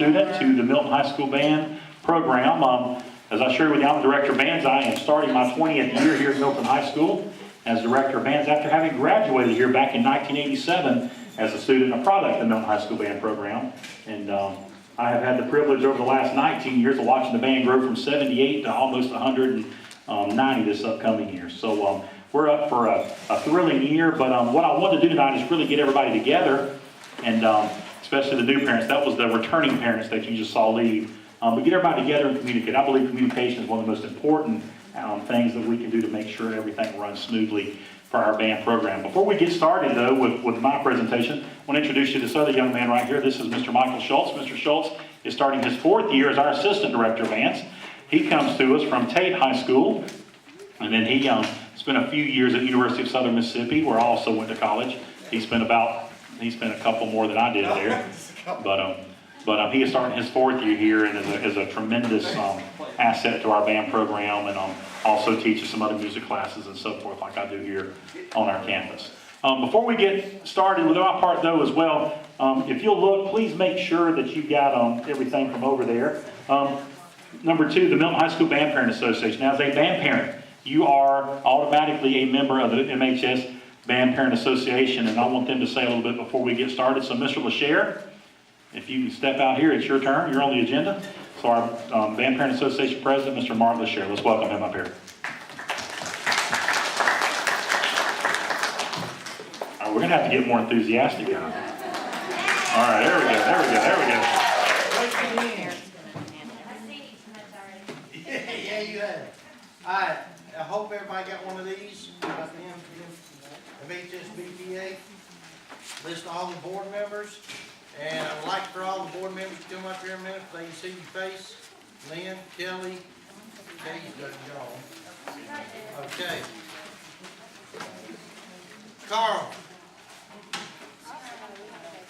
student to the Milton High School Band program. As I shared with you, I'm the director of bands. I am starting my 20th year here at Milton High School as director of bands after having graduated here back in 1987 as a student, a product of the Milton High School Band program. And I have had the privilege over the last 19 years of watching the band grow from 78 to almost 190 this upcoming year. So we're up for a thrilling year, but what I wanted to do tonight is really get everybody together, and especially the new parents. That was the returning parents that you just saw leave. But get everybody together and communicate. I believe communication is one of the most important things that we can do to make sure everything runs smoothly for our band program. Before we get started, though, with my presentation, I want to introduce you to this other young man right here. This is Mr. Michael Schultz. Mr. Schultz is starting his 4th year as our assistant director of bands. He comes to us from Tate High School, and then he spent a few years at University of Southern Mississippi, where I also went to college. He spent a couple more than I did there, but he is starting his 4th year here and is a tremendous asset to our band program, and also teaches some other music classes and so forth like I do here on our campus. Before we get started with our part though as well, if you'll look, please make sure that you've got everything from over there. Number 2, the Milton High School Band Parent Association. Now, as a band parent, you are automatically a member of the MHS Band Parent Association, and I want them to say a little bit before we get started. So Mr. LaShare, if you can step out here, it's your turn. You're on the agenda. So our Band Parent Association President, Mr. Mark LaShare. Let's welcome him up here. All right, we're going to have to get more enthusiastic now. All right, there we go. Yeah, you have. All right, I hope everybody got one of these. Got the MHSBPA. List all the board members. And I would like for all the board members to come up here a minute so they can see your face. Lynn, Kelly, Katie's got it all. Okay. Carl.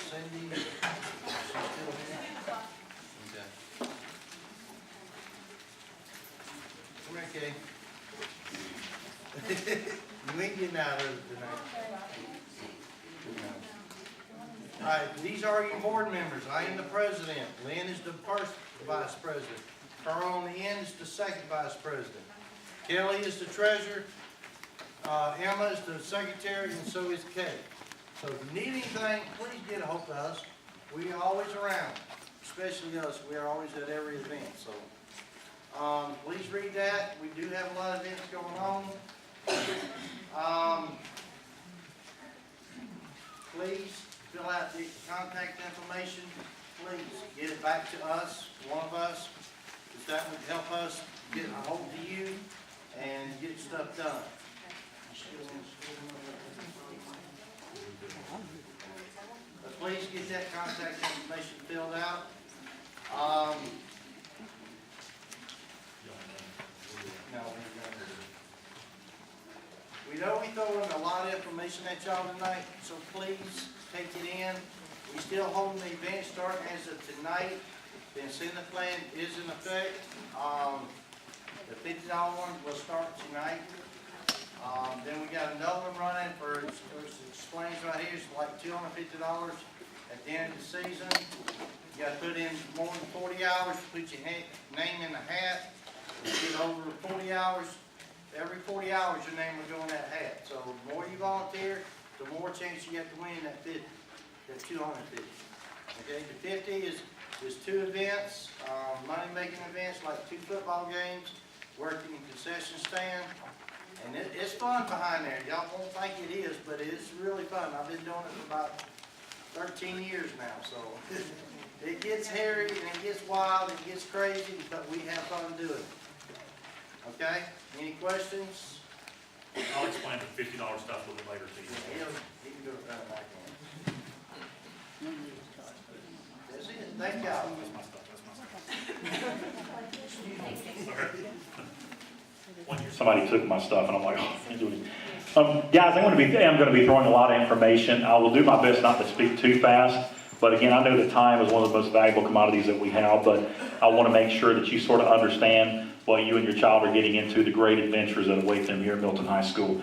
Cindy. She's still here. Okay. Okay. You ain't getting out of it tonight. All right, these are your board members. I am the president. Lynn is the first vice president. Carl on the end is the second vice president. Kelly is the treasurer. Emma is the secretary, and so is Kay. So if you need anything, please get a hold of us. We are always around, especially us. We are always at every event. So please read that. We do have a lot of events going on. Please fill out the contact information. Please get it back to us, one of us, because that would help us get a hold of you and get stuff done. But please get that contact information filled out. We know we throw in a lot of information at y'all tonight, so please take it in. We still holding the event starting as of tonight. The incentive plan is in effect. The $50 one will start tonight. Then we got another one running for, it explains right here, it's like $250 at the end of the season. You got to put in more than 40 hours, put your name in the hat. If you get over 40 hours, every 40 hours your name will go in that hat. So the more you volunteer, the more chance you have to win that 50, that 250. Okay, the 50 is 2 events, money-making events like 2 football games, working in concession stand, and it's fun behind there. Y'all won't think it is, but it's really fun. I've been doing it for about 13 years now, so it gets hairy and it gets wild, it gets crazy, but we have fun doing it. Okay? Any questions? I'll explain the $50 stuff a little later to you. He can do it right back in. That's it. Thank y'all. Somebody took my stuff, and I'm like, oh, I can't do it. Guys, I'm going to be throwing a lot of information. I will do my best not to speak too fast. But again, I know that time is one of the most valuable commodities that we have, but I want to make sure that you sort of understand what you and your child are getting into, the great adventures that await them here at Milton High School.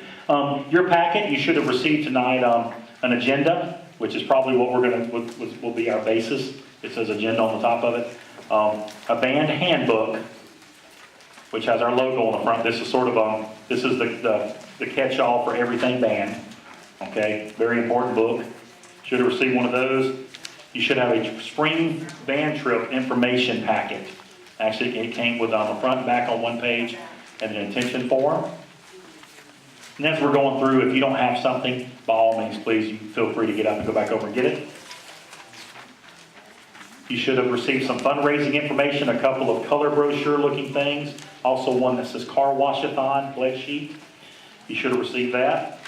Your packet, you should have received tonight an agenda, which is probably what we're going to will be our basis It says agenda on the top of it. A band handbook, which has our logo on the front. This is sort of this is the catch-all for everything band. Okay, very important book. Should have received one of those. You should have a spring band trip information packet. Actually, it came with on the front and back on one page, and an intention form. And as we're going through, if you don't have something, by all means, please, you feel free to get up and go back over and get it. You should have received some fundraising information, a couple of color brochure-looking things, also one that says Car Wash-a-thon pledge sheet. You should have received that.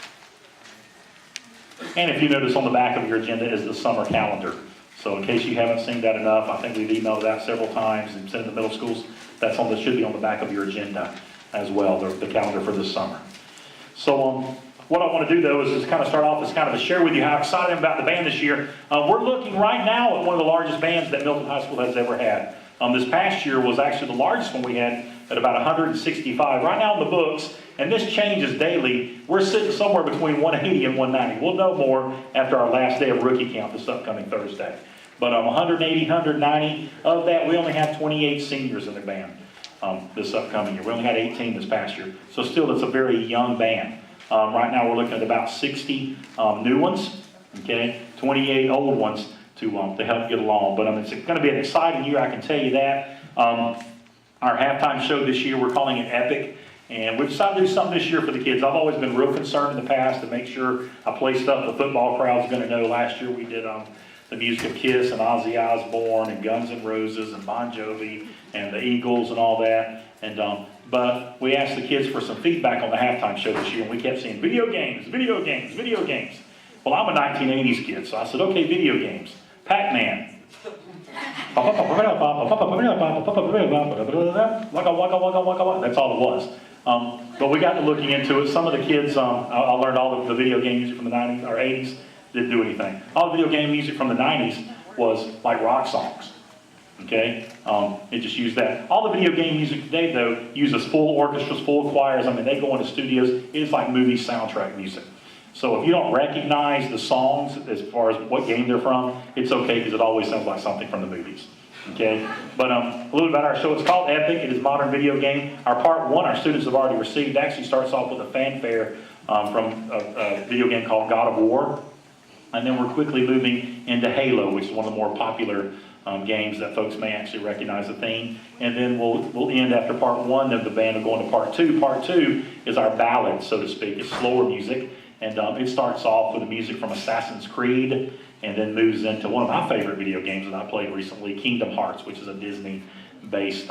And if you notice on the back of your agenda is the summer calendar. So in case you haven't seen that enough, I think we've emailed that several times and sent it to middle schools. That's on should be on the back of your agenda as well, the calendar for this summer. So what I want to do though is just kind of start off as kind of to share with you how excited I'm about the band this year. We're looking right now at one of the largest bands that Milton High School has ever had. This past year was actually the largest one we had at about 165. Right now in the books, and this changes daily, we're sitting somewhere between 180 and 190. We'll know more after our last day of rookie count this upcoming Thursday. But 180, 190, of that we only have 28 seniors in the band this upcoming year. We only had 18 this past year. So still it's a very young band. Right now we're looking at about 60 new ones, okay, 28 old ones to help get along. But it's going to be an exciting year, I can tell you that. Our halftime show this year, we're calling it Epic. And we've decided to do something this year for the kids. I've always been real concerned in the past to make sure I play stuff the football crowd's going to know. Last year we did the music of Kiss and Ozzy Osbourne and Guns N' Roses and Bon Jovi and the Eagles and all that. And but we asked the kids for some feedback on the halftime show this year, and we kept saying video games, video games, video games. Well, I'm a 1980s kid, so I said, okay, video games. Pac-Man. That's all it was. But we got to looking into it. Some of the kids, I learned all the video game music from the 90s or 80s. Didn't do anything. All the video game music from the 90s was like rock songs. Okay? It just used that. All the video game music today, though, uses full orchestras, full choirs. I mean, they go into studios. It's like movie soundtrack music. So if you don't recognize the songs as far as what game they're from, it's okay because it always sounds like something from the movies. Okay? But a little bit about our show. It's called Epic. It is modern video game. Our part one, our students have already received, actually starts off with a fanfare from a video game called God of War. And then we're quickly moving into Halo, which is one of the more popular games that folks may actually recognize the theme. And then we'll end after part one of the band and go into part two. Part two is our ballad, so to speak. It's slower music. And it starts off with the music from Assassin's Creed and then moves into one of my favorite video games that I played recently, Kingdom Hearts, which is a Disney-based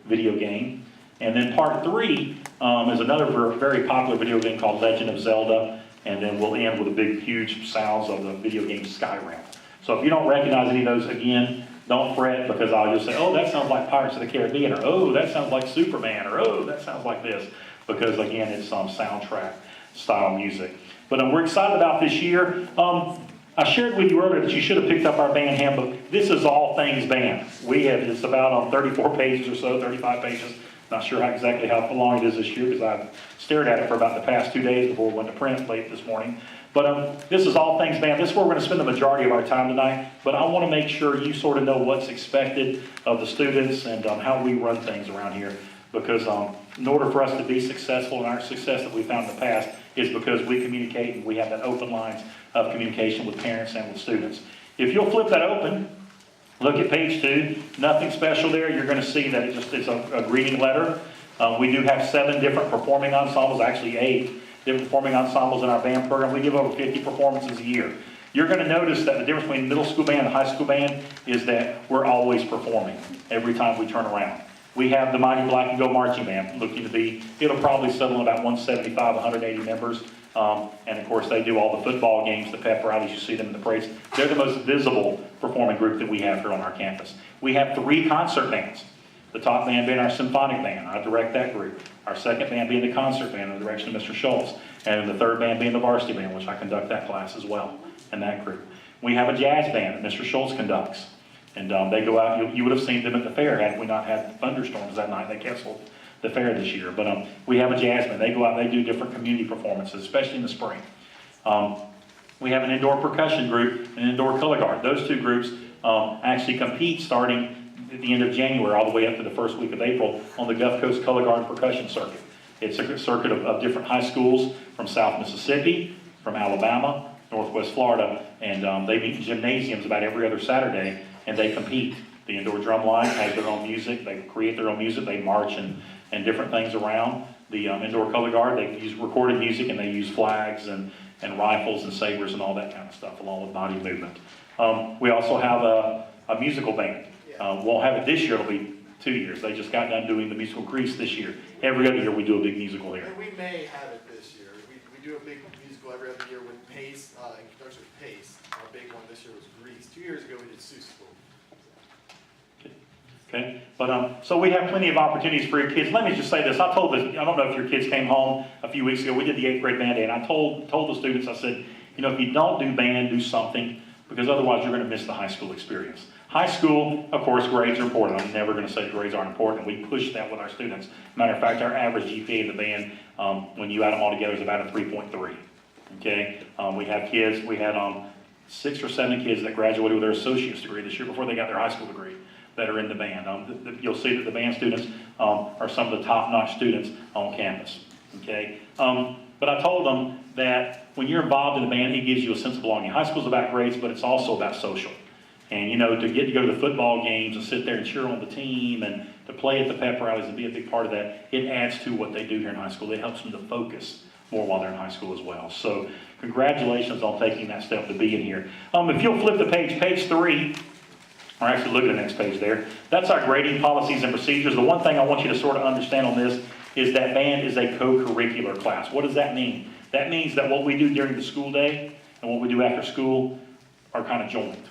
video game. And then part three is another very popular video game called Legend of Zelda. And then we'll end with the big, huge sounds of the video game Skyrim. So if you don't recognize any of those, again, don't fret, because I'll just say, oh, that sounds like Pirates of the Caribbean, or oh, that sounds like Superman, or oh, that sounds like this. Because, again, it's soundtrack style music. But we're excited about this year. I shared with you earlier that you should have picked up our band handbook. This is all things band. It's about 34 pages or so, 35 pages. Not sure exactly how long it is this year, because I've stared at it for about the past 2 days before we went to print late this morning. But this is all things band. This is where we're going to spend the majority of our time tonight. But I want to make sure you sort of know what's expected of the students and how we run things around here. Because in order for us to be successful, and our success that we found in the past is because we communicate and we have that open lines of communication with parents and with students. If you'll flip that open, look at page 2. Nothing special there. You're going to see that it's a greeting letter. We do have 7 different performing ensembles, actually 8 different performing ensembles in our band program. We give over 50 performances a year. You're going to notice that the difference between middle school band and high school band is that we're always performing every time we turn around. We have the Mighty Black and Gold Marching Band, looking to be, it'll probably settle in about 175, 180 members. And of course, they do all the football games, the pep rallies, you see them in the parades. They're the most visible performing group that we have here on our campus. We have 3 concert bands. The top band being our symphonic band, I direct that group. Our second band being the concert band, under the direction of Mr. Schultz. And the third band being the varsity band, which I conduct that class as well, and that group. We have a jazz band that Mr. Schultz conducts. And they go out, you would have seen them at the fair had we not had thunderstorms that night. They canceled the fair this year. But we have a jazz band. They go out, they do different community performances, especially in the spring. We have an indoor percussion group and an indoor color guard. Those 2 groups actually compete starting at the end of January all the way up to the first week of April on the Gulf Coast Color Guard Percussion Circuit. It's a circuit of different high schools from South Mississippi, from Alabama, Northwest Florida, and they meet in gymnasiums about every other Saturday, and they compete. The indoor drum line has their own music. They create their own music. They march and different things around. The indoor color guard, they use recorded music, and they use flags and rifles and sabers and all that kind of stuff, along with body movement. We also have a musical band. Won't have it this year. It'll be 2 years. They just got done doing the musical Grease this year. Every other year we do a big musical here. And we may have it this year. We do a big musical every other year with Pace, in conjunction with Pace. Our big one this year was Grease. 2 years ago we did Seussical. Okay, but so we have plenty of opportunities for your kids. Let me just say this. I don't know if your kids came home a few weeks ago. We did the 8th grade band day, and I told the students, I said, you know, if you don't do band, do something, because otherwise you're going to miss the high school experience. High school, of course, grades are important. I'm never going to say grades aren't important. We push that with our students. Matter of fact, our average GPA in the band, when you add them all together, is about a 3.3. Okay, we had 6 or 7 kids that graduated with their associate's degree this year before they got their high school degree that are in the band. You'll see that the band students are some of the top-notch students on campus. Okay, but I told them that when you're involved in the band, it gives you a sense of belonging. High school's about grades, but it's also about social. And, you know, to get to go to the football games and sit there and cheer on the team and to play at the pep rallies and be a big part of that, it adds to what they do here in high school. It helps them to focus more while they're in high school as well. So congratulations on taking that step to be in here. If you'll flip the page 3, or actually look at the next page there, that's our grading policies and procedures. The one thing I want you to sort of understand on this is that band is a co-curricular class. What does that mean? That means that what we do during the school day and what we do after school are kind of joined.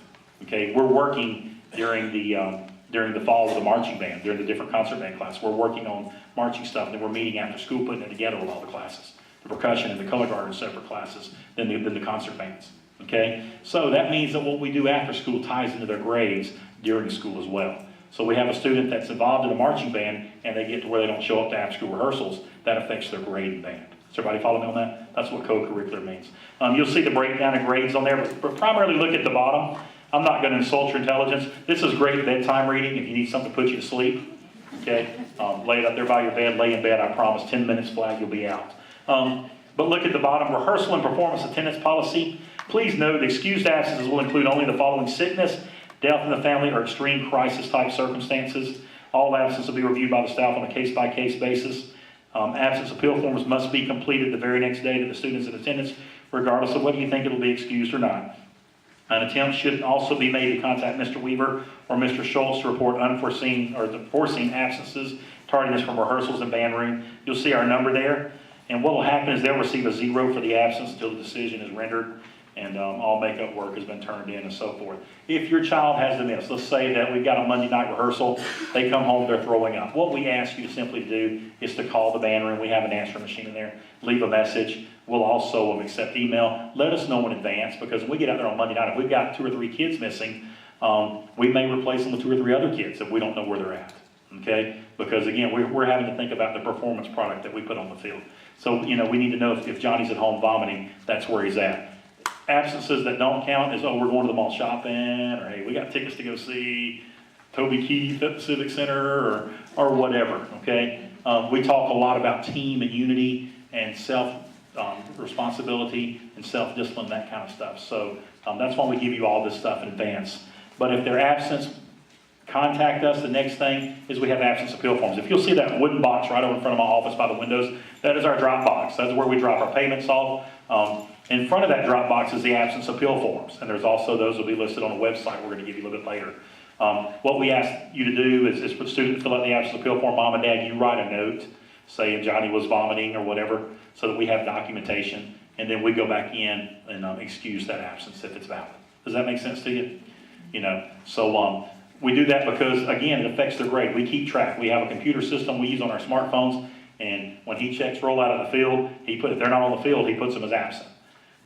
Okay, we're working during the fall with the marching band, during the different concert band class. We're working on marching stuff, and then we're meeting after school, putting it together with all the classes. The percussion and the color guard are separate classes than the concert bands. Okay, so that means that what we do after school ties into their grades during school as well. So we have a student that's involved in a marching band, and they get to where they don't show up to after school rehearsals. That affects their grade in band. Does everybody follow me on that? That's what co-curricular means. You'll see the breakdown of grades on there, but primarily look at the bottom. I'm not going to insult your intelligence. This is great bedtime reading if you need something to put you to sleep. Okay, lay it up there by your bed, lay in bed. I promise 10 minutes flat, you'll be out. But look at the bottom, rehearsal and performance attendance policy. Please note, excused absences will include only the following: sickness, death in the family, or extreme crisis type circumstances. All absences will be reviewed by the staff on a case-by-case basis. Absence appeal forms must be completed the very next day to the students in attendance, regardless of whether you think it will be excused or not. An attempt should also be made to contact Mr. Weaver or Mr. Schultz to report unforeseen or the foreseen absences, tardiness from rehearsals and band room. You'll see our number there. And what will happen is they'll receive a 0 for the absence until the decision is rendered and all makeup work has been turned in and so forth. If your child has to miss, let's say that we've got a Monday night rehearsal, they come home, they're throwing up. What we ask you to simply do is to call the band room. We have an answering machine in there. Leave a message. We'll also accept email. Let us know in advance, because when we get out there on Monday night, if we've got 2 or 3 kids missing, we may replace them with 2 or 3 other kids if we don't know where they're at. Okay? Because again, we're having to think about the performance product that we put on the field. So, you know, we need to know if Johnny's at home vomiting, that's where he's at. Absences that don't count is, oh, we're going to the mall shopping, or hey, we got tickets to go see Toby Keith at the Civic Center, or whatever, okay? We talk a lot about team and unity and responsibility and self-discipline, that kind of stuff. So that's why we give you all this stuff in advance. But if they're absent, contact us. The next thing is we have absence appeal forms. If you'll see that wooden box right over in front of my office by the windows, that is our drop box. That's where we drop our payments off. In front of that drop box is the absence appeal forms. And there's also those will be listed on a website we're going to give you a little bit later. What we ask you to do is for the student to fill out the absence appeal form. Mom and Dad, you write a note saying Johnny was vomiting or whatever, so that we have documentation. And then we go back in and excuse that absence if it's valid. Does that make sense to you? You know, so we do that because, again, it affects their grade. We keep track. We have a computer system we use on our smartphones, and when he checks roll out of the field, if they're not on the field, he puts them as absent.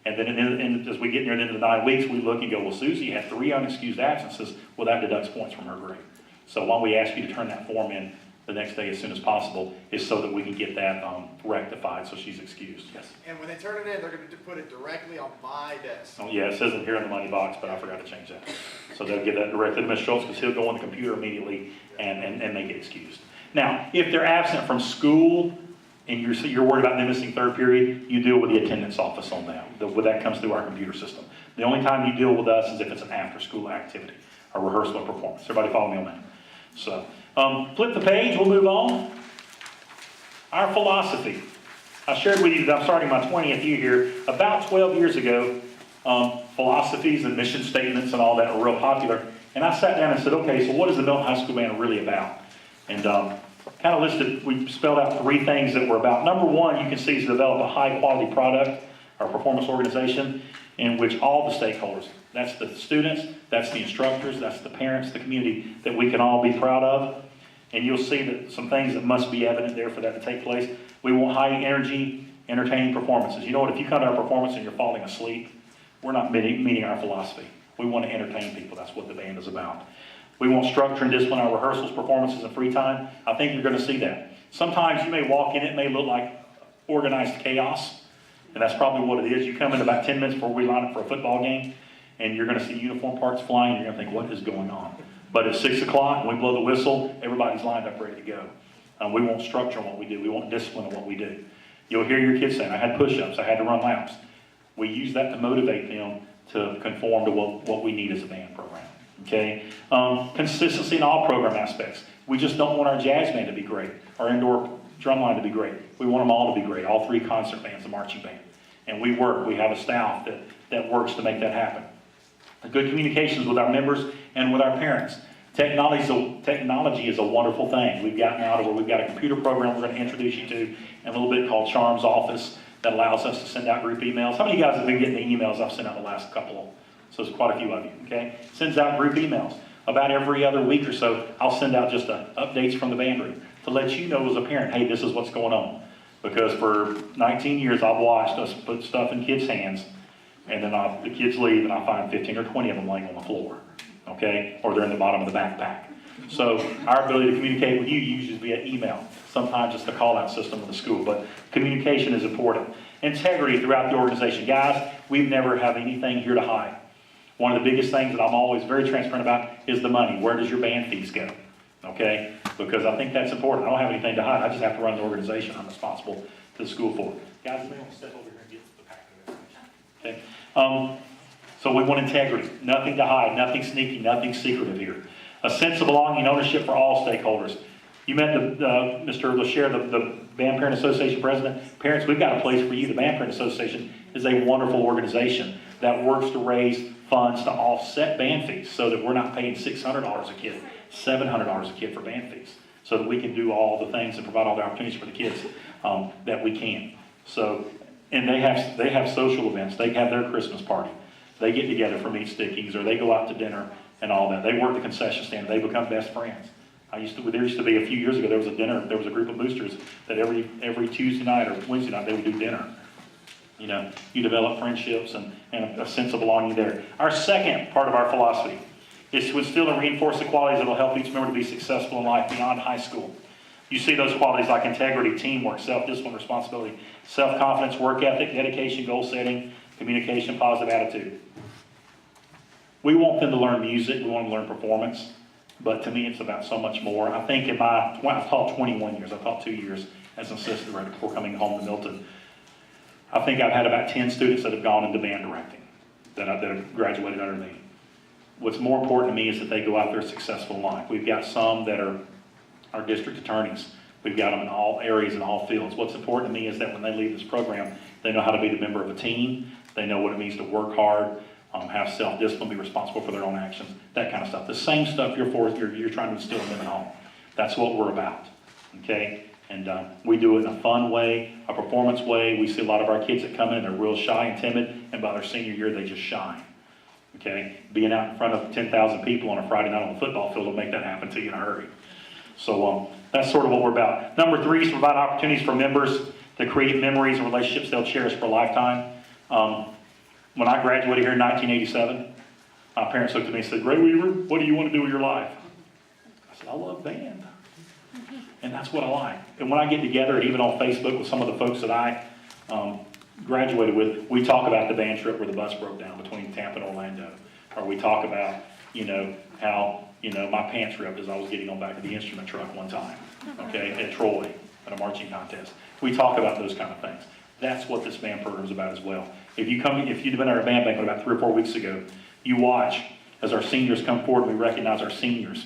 And then as we get near the end of the 9 weeks, we look and go, well, Susie had 3 unexcused absences. Well, that deducts points from her grade. So why don't we ask you to turn that form in the next day as soon as possible, is so that we can get that rectified, so she's excused. Yes. And when they turn it in, they're gonna put it directly on my desk. Oh, yeah, it says it here in the money box, but I forgot to change that. So they'll give that directly to Ms. Schultz, because he'll go on the computer immediately and make it excused. Now, if they're absent from school, and you're worried about them missing third period, you deal with the attendance office on that. That comes through our computer system. The only time you deal with us is if it's an after-school activity, a rehearsal or performance. Everybody follow me on that? So, flip the page, we'll move on. Our philosophy. I shared with you that I'm starting my 20th year here. About 12 years ago, philosophies and mission statements and all that were real popular. And I sat down and said, okay, so what is the Milton High School Band really about? And kind of listed, we spelled out 3 things that we're about. Number 1, you can see, is to develop a high-quality product or performance organization in which all the stakeholders, that's the students, that's the instructors, that's the parents, the community, that we can all be proud of. And you'll see that some things that must be evident there for that to take place. We want high energy, entertaining performances. You know what, if you come to our performance and you're falling asleep, we're not meeting our philosophy. We want to entertain people. That's what the band is about. We want structure and discipline in our rehearsals, performances, and free time. I think you're going to see that. Sometimes you may walk in, it may look like organized chaos, and that's probably what it is. You come in about 10 minutes before we line up for a football game, and you're going to see uniform parts flying, and you're going to think, what is going on? But at 6 o'clock, when we blow the whistle, everybody's lined up ready to go. We want structure in what we do. We want discipline in what we do. You'll hear your kids saying, I had push-ups, I had to run laps. We use that to motivate them to conform to what we need as a band program. Okay? Consistency in all program aspects. We just don't want our jazz band to be great, our indoor drum line to be great. We want them all to be great, all 3 concert bands, the marching band. And we have a staff that works to make that happen. Good communications with our members and with our parents. Technology is a wonderful thing. We've gotten out of where we've got a computer program we're going to introduce you to in a little bit called Charm's Office that allows us to send out group emails. How many of you guys have been getting the emails I've sent out the last couple? So it's quite a few of you, okay? Sends out group emails. About every other week or so, I'll send out just updates from the band room to let you know as a parent, hey, this is what's going on. Because for 19 years, I've watched us put stuff in kids' hands, and then the kids leave, and I find 15 or 20 of them laying on the floor, okay? Or they're in the bottom of the backpack. So our ability to communicate with you usually via email. Sometimes it's the call-out system of the school, but communication is important. Integrity throughout the organization. Guys, we've never have anything here to hide. One of the biggest things that I'm always very transparent about is the money. Where does your band fees go? Okay? Because I think that's important. I don't have anything to hide. I just have to run the organization I'm responsible to the school for. Guys, we want to step over here and get the packet. Okay? So we want integrity. Nothing to hide, nothing sneaky, nothing secretive here. A sense of belonging and ownership for all stakeholders. You met Mr. LaShare, the Band Parent Association president. Parents, we've got a place for you. The Band Parent Association is a wonderful organization that works to raise funds to offset band fees so that we're not paying $600 a kid, $700 a kid for band fees, so that we can do all the things and provide all the opportunities for the kids that we can. So, and they have social events. They have their Christmas party. They get together for meat stickings, or they go out to dinner and all that. They work the concession stand. They become best friends. There used to be a few years ago, there was a dinner, there was a group of boosters that every Tuesday night or Wednesday night they would do dinner. You know, you develop friendships and a sense of belonging there. Our second part of our philosophy is to instill and reinforce the qualities that will help each member to be successful in life beyond high school. You see those qualities like integrity, teamwork, self-discipline, responsibility, self-confidence, work ethic, dedication, goal setting, communication, positive attitude. We want them to learn music, we want them to learn performance, but to me it's about so much more. I think I've taught 21 years, I taught 2 years as an assistant director before coming home to Milton. I think I've had about 10 students that have gone into band directing that have graduated under me. What's more important to me is that they go out there successful in life. We've got some that are our district attorneys. We've got them in all areas and all fields. What's important to me is that when they leave this program, they know how to be the member of a team. They know what it means to work hard, have self-discipline, be responsible for their own actions, that kind of stuff. The same stuff you're trying to instill in them at home. That's what we're about, okay? And we do it in a fun way, a performance way. We see a lot of our kids that come in, they're real shy and timid, and by their senior year, they just shine, okay? Being out in front of 10,000 people on a Friday night on the football field will make that happen to you in a hurry. So that's sort of what we're about. Number 3 is to provide opportunities for members to create memories and relationships they'll cherish for a lifetime. When I graduated here in 1987, my parents looked at me and said, Gray Weaver, what do you want to do with your life? I said, I love band. that's what I like. And when I get together, even on Facebook with some of the folks that I graduated with, we talk about the band trip where the bus broke down between Tampa and Orlando. Or we talk about, how, my pants ripped as I was getting on back of the instrument truck one time, okay, at Troy, at a marching contest. We talk about those kind of things. That's what this band program is about as well. If you'd been at our band banquet about 3 or 4 weeks ago, you watch as our seniors come forward, and we recognize our seniors.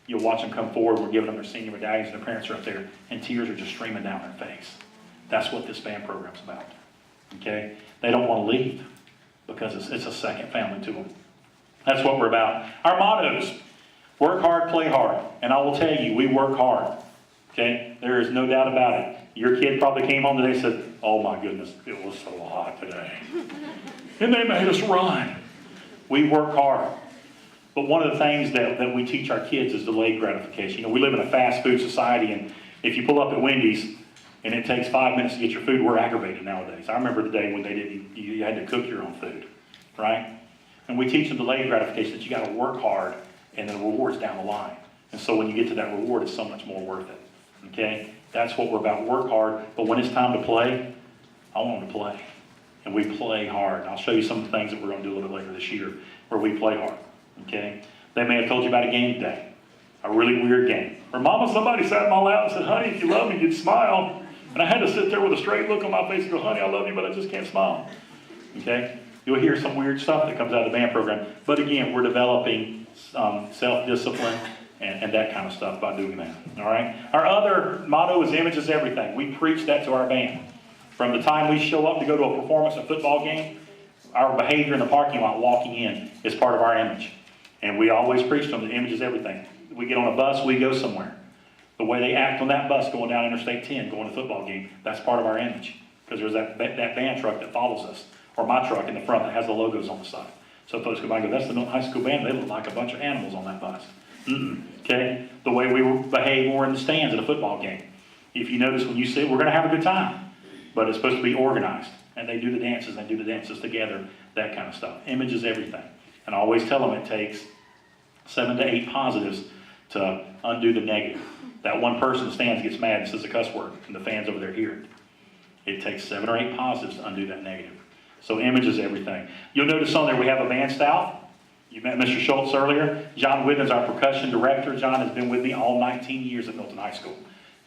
You'll watch them come forward, we're giving them their senior medallions, and their parents are up there, and tears are just streaming down their face. That's what this band program's about, okay? They don't want to leave because it's a second family to them. That's what we're about. Our mottos: work hard, play hard. And I will tell you, we work hard, okay? There is no doubt about it. Your kid probably came home today and said, oh my goodness, it was so hot today. And they made us run. We work hard. But one of the things that we teach our kids is delayed gratification. We live in a fast food society, and if you pull up at Wendy's and it takes 5 minutes to get your food, we're aggravated nowadays. I remember the day when you had to cook your own food, right? And we teach them delayed gratification, that you got to work hard and the reward's down the line. And so when you get to that reward, it's so much more worth it, okay? That's what we're about, work hard. But when it's time to play, I want them to play. And we play hard. And I'll show you some of the things that we're going to do a little bit later this year where we play hard. Okay? They may have told you about a game today, a really weird game. Or mama, somebody sat in my lap and said, honey, if you love me, you'd smile. And I had to sit there with a straight look on my face and go, honey, I love you, but I just can't smile. Okay? You'll hear some weird stuff that comes out of the band program. But again, we're developing self-discipline and that kind of stuff by doing that. All right? Our other motto is image is everything. We preach that to our band. From the time we show up to go to a performance, a football game, our behavior in the parking lot walking in is part of our image. And we always preach to them that image is everything. We get on a bus, we go somewhere. The way they act on that bus going down Interstate 10, going to a football game, that's part of our image. Because there's that band truck that follows us, or my truck in the front that has the logos on the side. So folks go by and go, that's the Milton High School band. They look like a bunch of animals on that bus. Okay? The way we behave when we're in the stands at a football game. If you notice when you sit, we're going to have a good time. But it's supposed to be organized. And they do the dances together, that kind of stuff. Image is everything. And I always tell them it takes 7 to 8 positives to undo the negative. That one person stands, gets mad, and says a cuss word, and the fans over there hear it. It takes 7 or 8 positives to undo that negative. So image is everything. You'll notice on there we have a band staff. You met Mr. Schultz earlier. John Whitman's our percussion director. John has been with me all 19 years at Milton High School.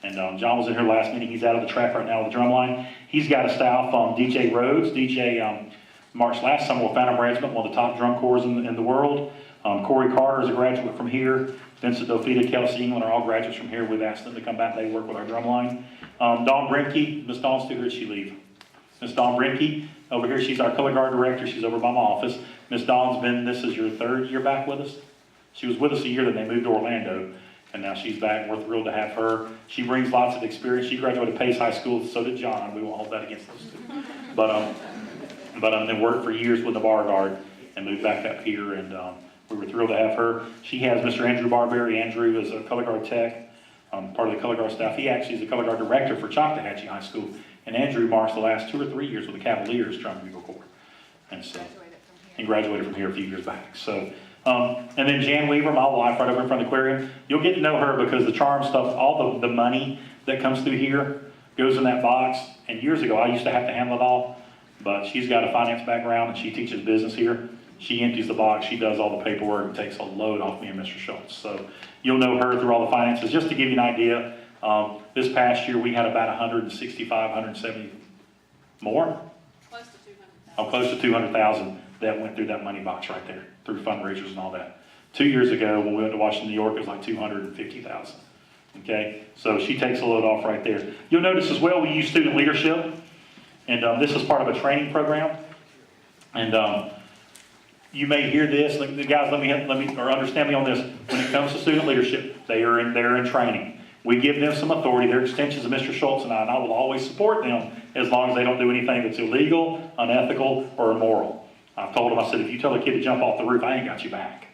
And John was in here last meeting. He's out of the track right now with the drum line. He's got a staff from DJ Rhodes. DJ marched last summer with Phantom Regiment, one of the top drum corps in the world. Corey Carter is a graduate from here. Vincent Dofita, Kelsey England are all graduates from here. We've asked them to come back. They work with our drum line. Dawn Brinke, Miss Dawn's still here. Did she leave? Miss Dawn Brinke, over here, she's our color guard director. She's over by my office. Miss Dawn's this is your 3rd year back with us. She was with us a year, then they moved to Orlando. And now she's back. We're thrilled to have her. She brings lots of experience. She graduated Pace High School, so did John. We won't hold that against those two. But then worked for years with the Bar Guard and moved back up here. And we were thrilled to have her. She has Mr. Andrew Barberry. Andrew is a color guard tech, part of the color guard staff. He actually is the color guard director for Choctawhatchee High School. And Andrew marched the last 2 or 3 years with the Cavaliers Drum Bugle Corps. And so, he graduated from here a few years back. So. And then Jan Weaver, my wife, right over in front of the aquarium. You'll get to know her because the charm stuff, all the money that comes through here goes in that box. And years ago, I used to have to handle it all. But she's got a finance background and she teaches business here. She empties the box. She does all the paperwork and takes a load off me and Mr. Schultz. So you'll know her through all the finances. Just to give you an idea, this past year we had about 165, 170 more? Close to 200,000. Oh, close to 200,000 that went through that money box right there, through fundraisers and all that. 2 years ago, when we went to Washington, New York, it was like 250,000. Okay, so she takes a load off right there. You'll notice as well, we use student leadership, and this is part of a training program. And you may hear this, guys. Let me, or understand me on this. When it comes to student leadership, they're in training. We give them some authority. They're extensions of Mr. Schultz and I will always support them as long as they don't do anything that's illegal, unethical, or immoral. I've told them, I said, if you tell a kid to jump off the roof, I ain't got you back.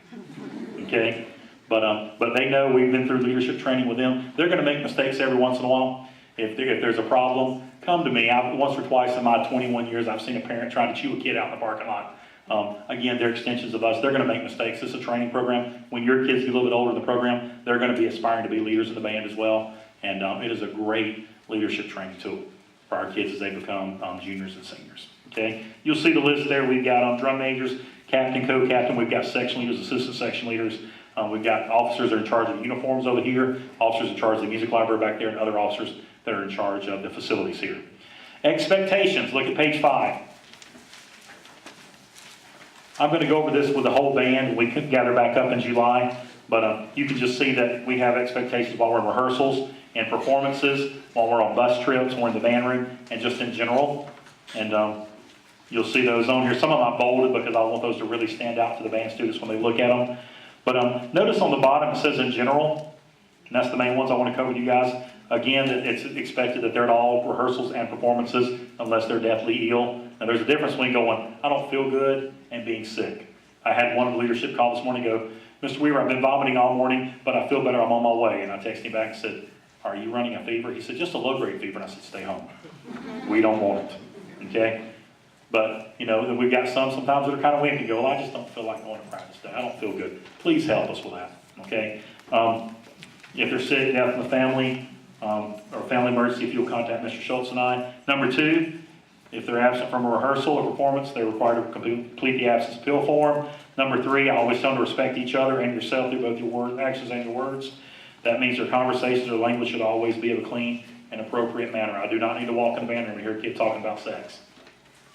Okay? But they know we've been through leadership training with them. They're going to make mistakes every once in a while. If there's a problem, come to me. Once or twice in my 21 years, I've seen a parent trying to chew a kid out in the parking lot. Again, they're extensions of us. They're going to make mistakes. This is a training program. When your kids get a little bit older in the program, they're going to be aspiring to be leaders in the band as well. And it is a great leadership training tool for our kids as they become juniors and seniors. Okay, you'll see the list there. We've got drum majors, captain, co-captain. We've got section leaders, assistant section leaders. We've got officers that are in charge of uniforms over here, officers in charge of the music library back there, and other officers that are in charge of the facilities here. Expectations, look at page 5. I'm going to go over this with the whole band. We could gather back up in July, but you can just see that we have expectations while we're in rehearsals and performances, while we're on bus trips, we're in the band room, and just in general. And you'll see those on here. Some of them I bolded because I want those to really stand out to the band students when they look at them. But notice on the bottom it says in general, and that's the main ones I want to cover with you guys. Again, it's expected that they're at all rehearsals and performances unless they're deathly ill. Now there's a difference between going, I don't feel good, and being sick. I had one of the leadership call this morning go, Mr. Weaver, I've been vomiting all morning, but I feel better, I'm on my way. And I texted him back and said, are you running a fever? He said, just a low-grade fever. And I said, stay home. We don't want it, okay? But, you know, we've got sometimes that are kind of wimpy. Go, well, I just don't feel like going to practice today. I don't feel good. Please help us with that, okay? If they're sick, death in the family, or family emergency, if you'll contact Mr. Schultz and I. Number 2, if they're absent from a rehearsal or performance, they're required to complete the absence appeal form. Number 3, I always tell them to respect each other and yourself through both your words, actions and your words. That means their conversations or language should always be of a clean and appropriate manner. I do not need to walk in the band room and hear a kid talking about sex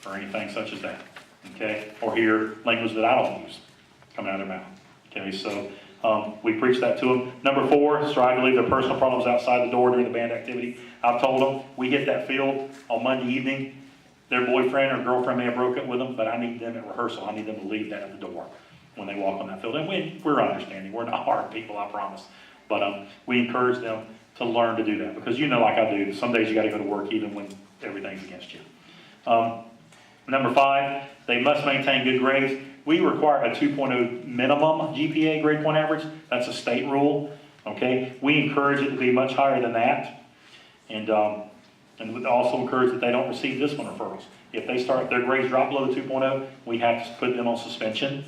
or anything such as that, okay? Or hear language that I don't use coming out of their mouth, okay? So we preach that to them. Number 4, strive to leave their personal problems outside the door during the band activity. I've told them, we hit that field on Monday evening. Their boyfriend or girlfriend may have broke up with them, but I need them at rehearsal. I need them to leave that at the door when they walk on that field. And we're understanding. We're not hard people, I promise. But we encourage them to learn to do that. Because you know, like I do, some days you got to go to work even when everything's against you. Number 5, they must maintain good grades. We require a 2.0 minimum GPA, grade point average. That's a state rule. Okay, we encourage it to be much higher than that. And we also encourage that they don't receive discipline referrals. If their grades drop below the 2.0, we have to put them on suspension.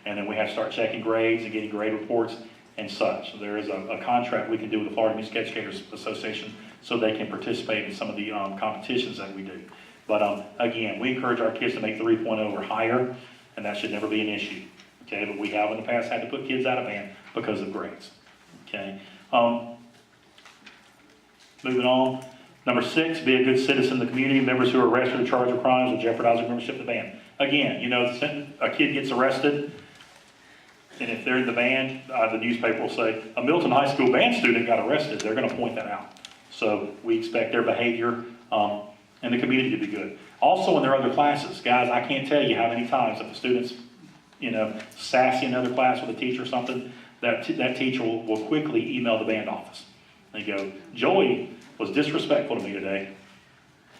And then we have to start checking grades and getting grade reports and such. So there is a contract we can do with the Florida Music Educators Association so they can participate in some of the competitions that we do. But again, we encourage our kids to make 3.0 or higher, and that should never be an issue. Okay, but we have in the past had to put kids out of band because of grades. Okay, moving on. Number 6, be a good citizen in the community. Members who are arrested or charged with crimes will jeopardize their membership in the band. Again, you know, a kid gets arrested, and if they're in the band, the newspaper will say, a Milton High School band student got arrested. They're going to point that out. So we expect their behavior in the community to be good. Also in their other classes, guys, I can't tell you how many times if a student's, you know, sassy in another class with a teacher or something, that teacher will quickly email the band office. They go, Joey was disrespectful to me today.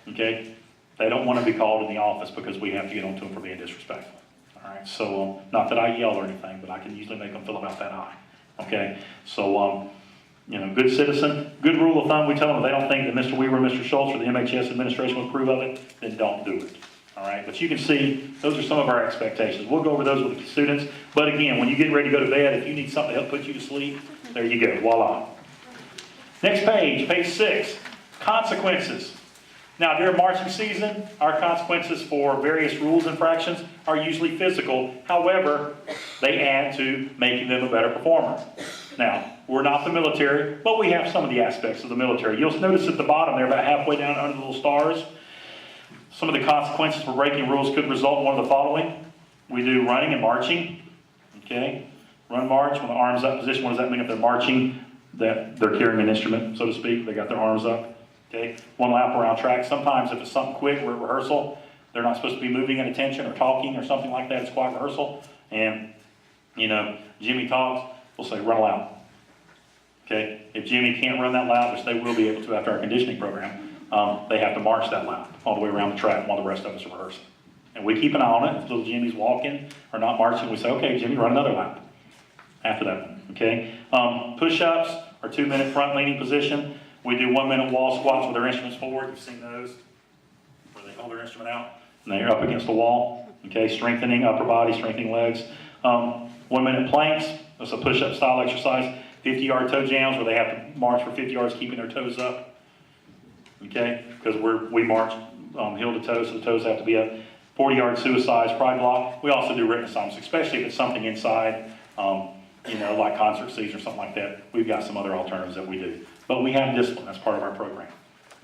Okay? They don't want to be called in the office because we have to get on to them for being disrespectful. All right? So, not that I yell or anything, but I can usually make them feel about that eye. Okay? So, you know, good citizen. Good rule of thumb, we tell them if they don't think that Mr. Weaver, Mr. Schultz, or the MHS administration will approve of it, then don't do it. All right? But you can see, those are some of our expectations. We'll go over those with the students. But again, when you get ready to go to bed, if you need something to help put you to sleep, there you go. Voila. Next page, page 6, consequences. Now, during marching season, our consequences for various rules infractions are usually physical. However, they add to making them a better performer. Now, we're not the military, but we have some of the aspects of the military. You'll notice at the bottom there, about halfway down under the little stars, some of the consequences for breaking rules could result in one of the following. We do running and marching. Okay? Run, march, with the arms up position. What does that mean if they're marching? That they're carrying an instrument, so to speak. They got their arms up. Okay, 1 lap around track. Sometimes if it's something quick, we're at rehearsal, they're not supposed to be moving at attention or talking or something like that. It's quiet rehearsal. And, you know, Jimmy talks, we'll say run a lap. Okay, if Jimmy can't run that lap, which they will be able to after our conditioning program, they have to march that lap all the way around the track while the rest of us are rehearsing. And we keep an eye on it. If little Jimmy's walking or not marching, we say, okay, Jimmy, run another lap after that one. Okay, push-ups are 2-minute front leaning position. We do 1-minute wall squats with their instruments forward. You've seen those, where they hold their instrument out and they're up against the wall. Okay, strengthening upper body, strengthening legs. 1-minute planks. That's a push-up style exercise. 50-yard toe jams where they have to march for 50 yards, keeping their toes up. Okay, because we march heel to toe, so the toes have to be up. 40-yard suicides, pride block. We also do written assignments, especially if it's something inside, like concert season or something like that. We've got some other alternatives that we do. But we have discipline, that's part of our program.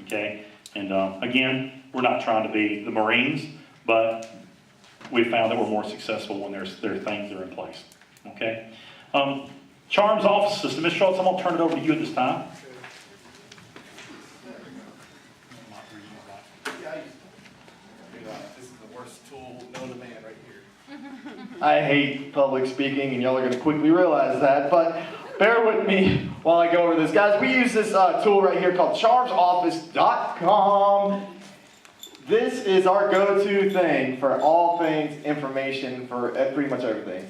Okay, and again, we're not trying to be the Marines, but we found that we're more successful when there are things that are in place. Okay, Charms office system. Ms. Schultz, I'm going to turn it over to you at this time. This is the worst tool known to man right here. I hate public speaking, and y'all are going to quickly realize that, but bear with me while I go over this. Guys, we use this tool right here called charmsoffice.com. This is our go-to thing for all things information for pretty much everything.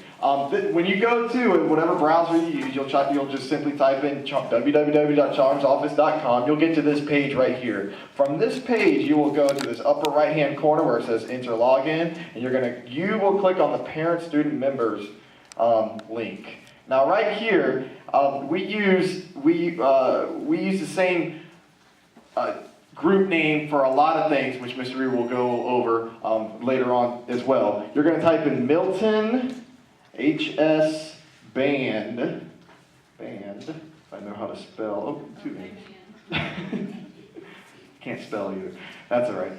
When you go to it, whatever browser you use, you'll just simply type in www.charmsoffice.com. You'll get to this page right here. From this page, you will go to this upper right-hand corner where it says Enter Login, and you will click on the Parent Student Members link. Now, right here, we use the same group name for a lot of things, which Mr. Reed will go over later on as well. You're going to type in Milton HS Band, if I know how to spell. Oh, two names. Can't spell either. That's all right.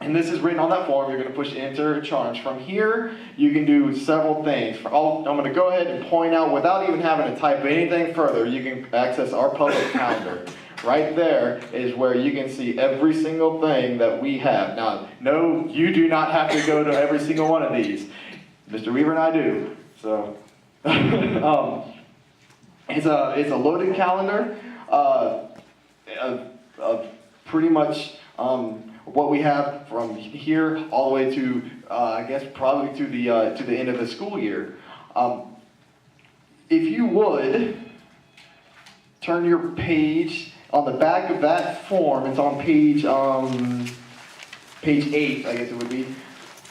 And this is written on that form. You're going to push Enter Charms. From here, you can do several things. I'm going to go ahead and point out, without even having to type anything further, you can access our public calendar. Right there is where you can see every single thing that we have. Now, no, you do not have to go to every single one of these. Mr. Weaver and I do. So, it's a loaded calendar. Pretty much what we have from here all the way to, I guess, probably to the end of the school year. If you would turn your page. On the back of that form, it's on page 8, I guess it would be.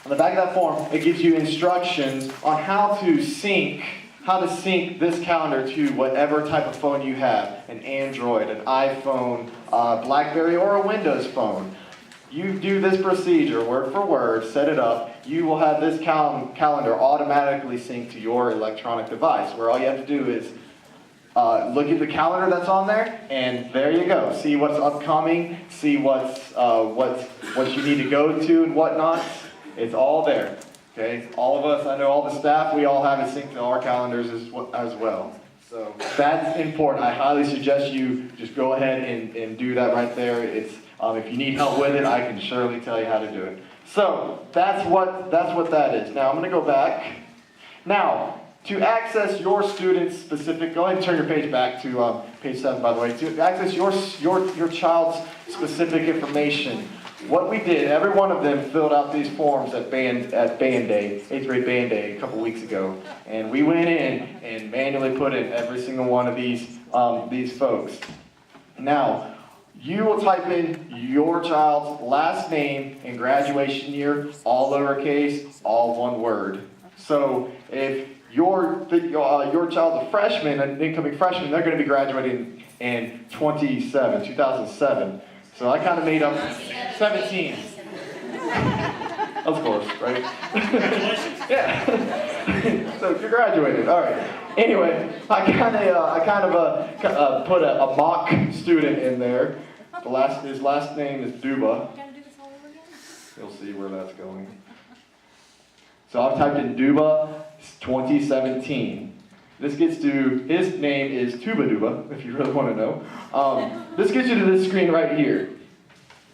On the back of that form, it gives you instructions on how to sync this calendar to whatever type of phone you have. An Android, an iPhone, BlackBerry, or a Windows phone. You do this procedure, word for word, set it up. You will have this calendar automatically sync to your electronic device, where all you have to do is look at the calendar that's on there, and there you go. See what's upcoming, see what you need to go to and whatnot. It's all there. Okay, all of us, I know all the staff, we all have it synced to our calendars as well. So that's important. I highly suggest you just go ahead and do that right there. It's if you need help with it, I can surely tell you how to do it. So that's what that is. Now I'm going to go back. Now, to access your student's specific, go ahead and turn your page back to page 7, by the way. To access your child's specific information, what we did, every one of them filled out these forms at band day, 8th grade band day a couple weeks ago, and we went in and manually put in every single one of these folks. Now, you will type in your child's last name and graduation year, all lowercase, all one word. So if your child's a freshman, an incoming freshman, they're going to be graduating in 2007. So I kind of made up 17. Of course, right? Yeah. So you graduated. All right. Anyway, I kind of put a mock student in there. His last name is Duba. You'll see where that's going. So I've typed in Duba 2017. This gets to, his name is Tuba Duba, if you really want to know. This gets you to this screen right here.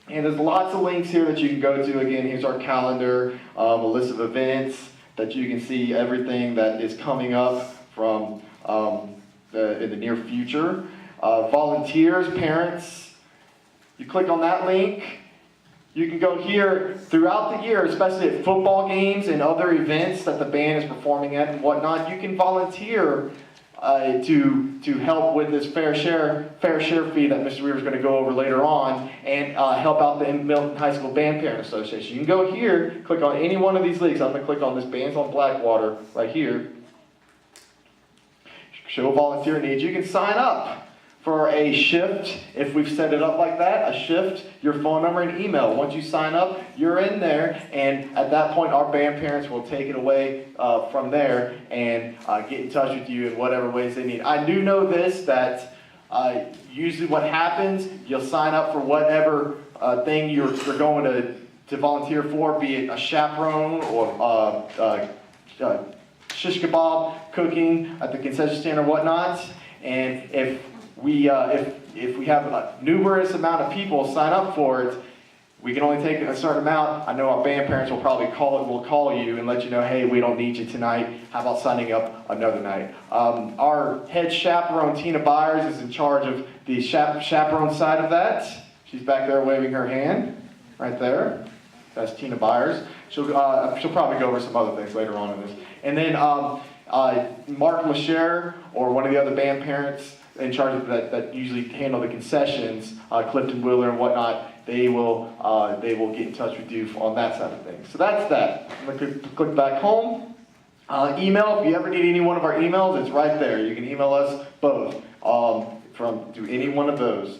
And there's lots of links here that you can go to. Again, here's our calendar, a list of events that you can see everything that is coming up from in the near future. Volunteers, parents, you click on that link. You can go here throughout the year, especially at football games and other events that the band is performing at and whatnot. You can volunteer to help with this fair share fee that Mr. Weaver is going to go over later on, and help out the Milton High School Band Parent Association. You can go here, click on any one of these links. I'm going to click on this Bands on Blackwater right here. show volunteer needs, you can sign up for a shift. If we've set it up like that, a shift, your phone number and email. Once you sign up, you're in there, and at that point, our band parents will take it away from there and get in touch with you in whatever ways they need. I do know this, that usually what happens, you'll sign up for whatever thing you're going to volunteer for, be it a chaperone or shish kebab cooking at the concession stand or whatnot. And if we have a numerous amount of people sign up for it, we can only take a certain amount. I know our band parents will probably call you and let you know, hey, we don't need you tonight. How about signing up another night? Our head chaperone, Tina Byers, is in charge of the chaperone side of that. She's back there waving her hand, right there. That's Tina Byers. She'll probably go over some other things later on in this. And then Mark LaSher, or one of the other band parents in charge of that usually handle the concessions, Clifton Wheeler and whatnot, they will get in touch with you on that side of things. So that's that. I'm going to click back home. Email, if you ever need any one of our emails, it's right there. You can email us both to any one of those.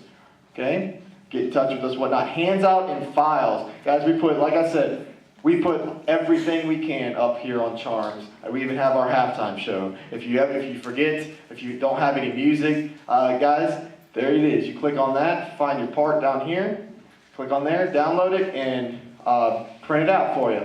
Okay? Get in touch with us, whatnot. Hands out and files. Guys, we put, like I said, we put everything we can up here on Charms. We even have our halftime show. If you forget, if you don't have any music, guys, there it is. You click on that, find your part down here, click on there, download it, and print it out for you.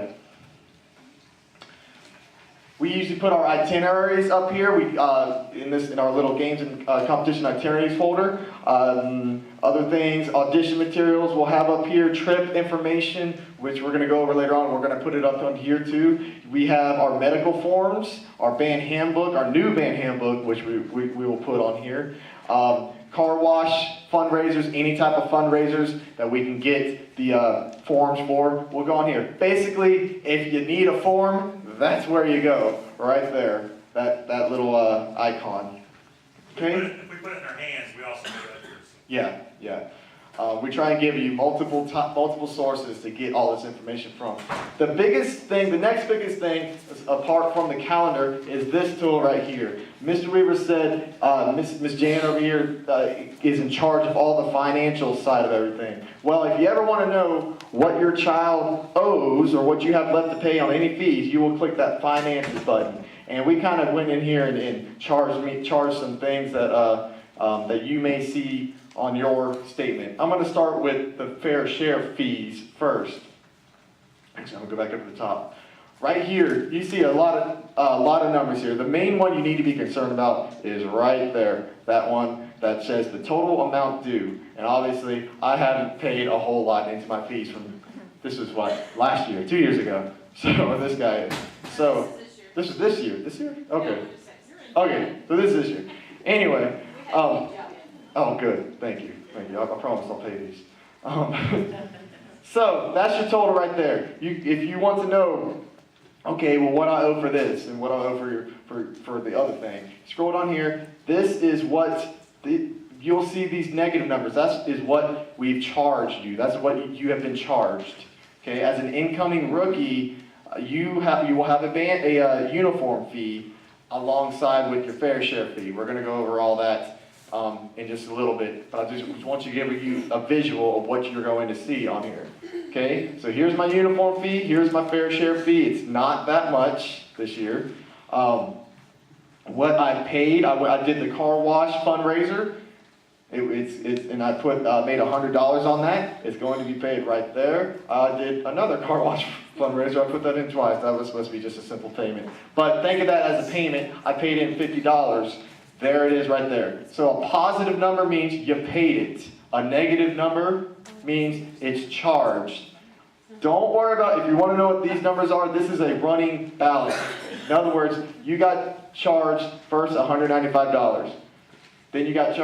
We usually put our itineraries up here. In our little games and competition itineraries folder. Other things, audition materials we'll have up here, trip information, which we're going to go over later on. We're going to put it up on here too. We have our medical forms, our band handbook, our new band handbook, which we will put on here. Car wash fundraisers, any type of fundraisers that we can get the forms for, we'll go on here. Basically, if you need a form, that's where you go, right there, that little icon. Okay? If we put it in our hands, we also do that. Yeah. We try and give you multiple sources to get all this information from. The next biggest thing, apart from the calendar, is this tool right here. Mr. Weaver said Miss Jan over here is in charge of all the financial side of everything. Well, if you ever want to know what your child owes or what you have left to pay on any fees, you will click that finances button. And we kind of went in here and charged some things that you may see on your statement. I'm going to start with the fair share fees first. Actually, I'm going to go back up to the top. Right here, you see a lot of numbers here. The main one you need to be concerned about is right there. That one that says the total amount due. And obviously, I haven't paid a whole lot into my fees from, this was what, last year, 2 years ago. So this guy is. So this is this year. This year? Okay. Okay, so this is this year. Anyway, oh, good. Thank you. I promise I'll pay these. So that's your total right there. If you want to know, okay, well, what I owe for this and what I owe for the other thing, scroll down here. This is what you'll see these negative numbers. That is what we've charged you. That's what you have been charged. Okay, as an incoming rookie, you will have a uniform fee alongside with your fair share fee. We're going to go over all that in just a little bit, but I just want to give you a visual of what you're going to see on here. Okay, so here's my uniform fee, here's my fair share fee. It's not that much this year. What I paid, I did the car wash fundraiser, and I made $100 on that. It's going to be paid right there. I did another car wash fundraiser. I put that in twice. That was supposed to be just a simple payment. But think of that as a payment. I paid in $50. There it is right there. So a positive number means you paid it. A negative number means it's charged. Don't worry about, if you want to know what these numbers are, this is a running balance. In other words, you got charged first $195. Then I got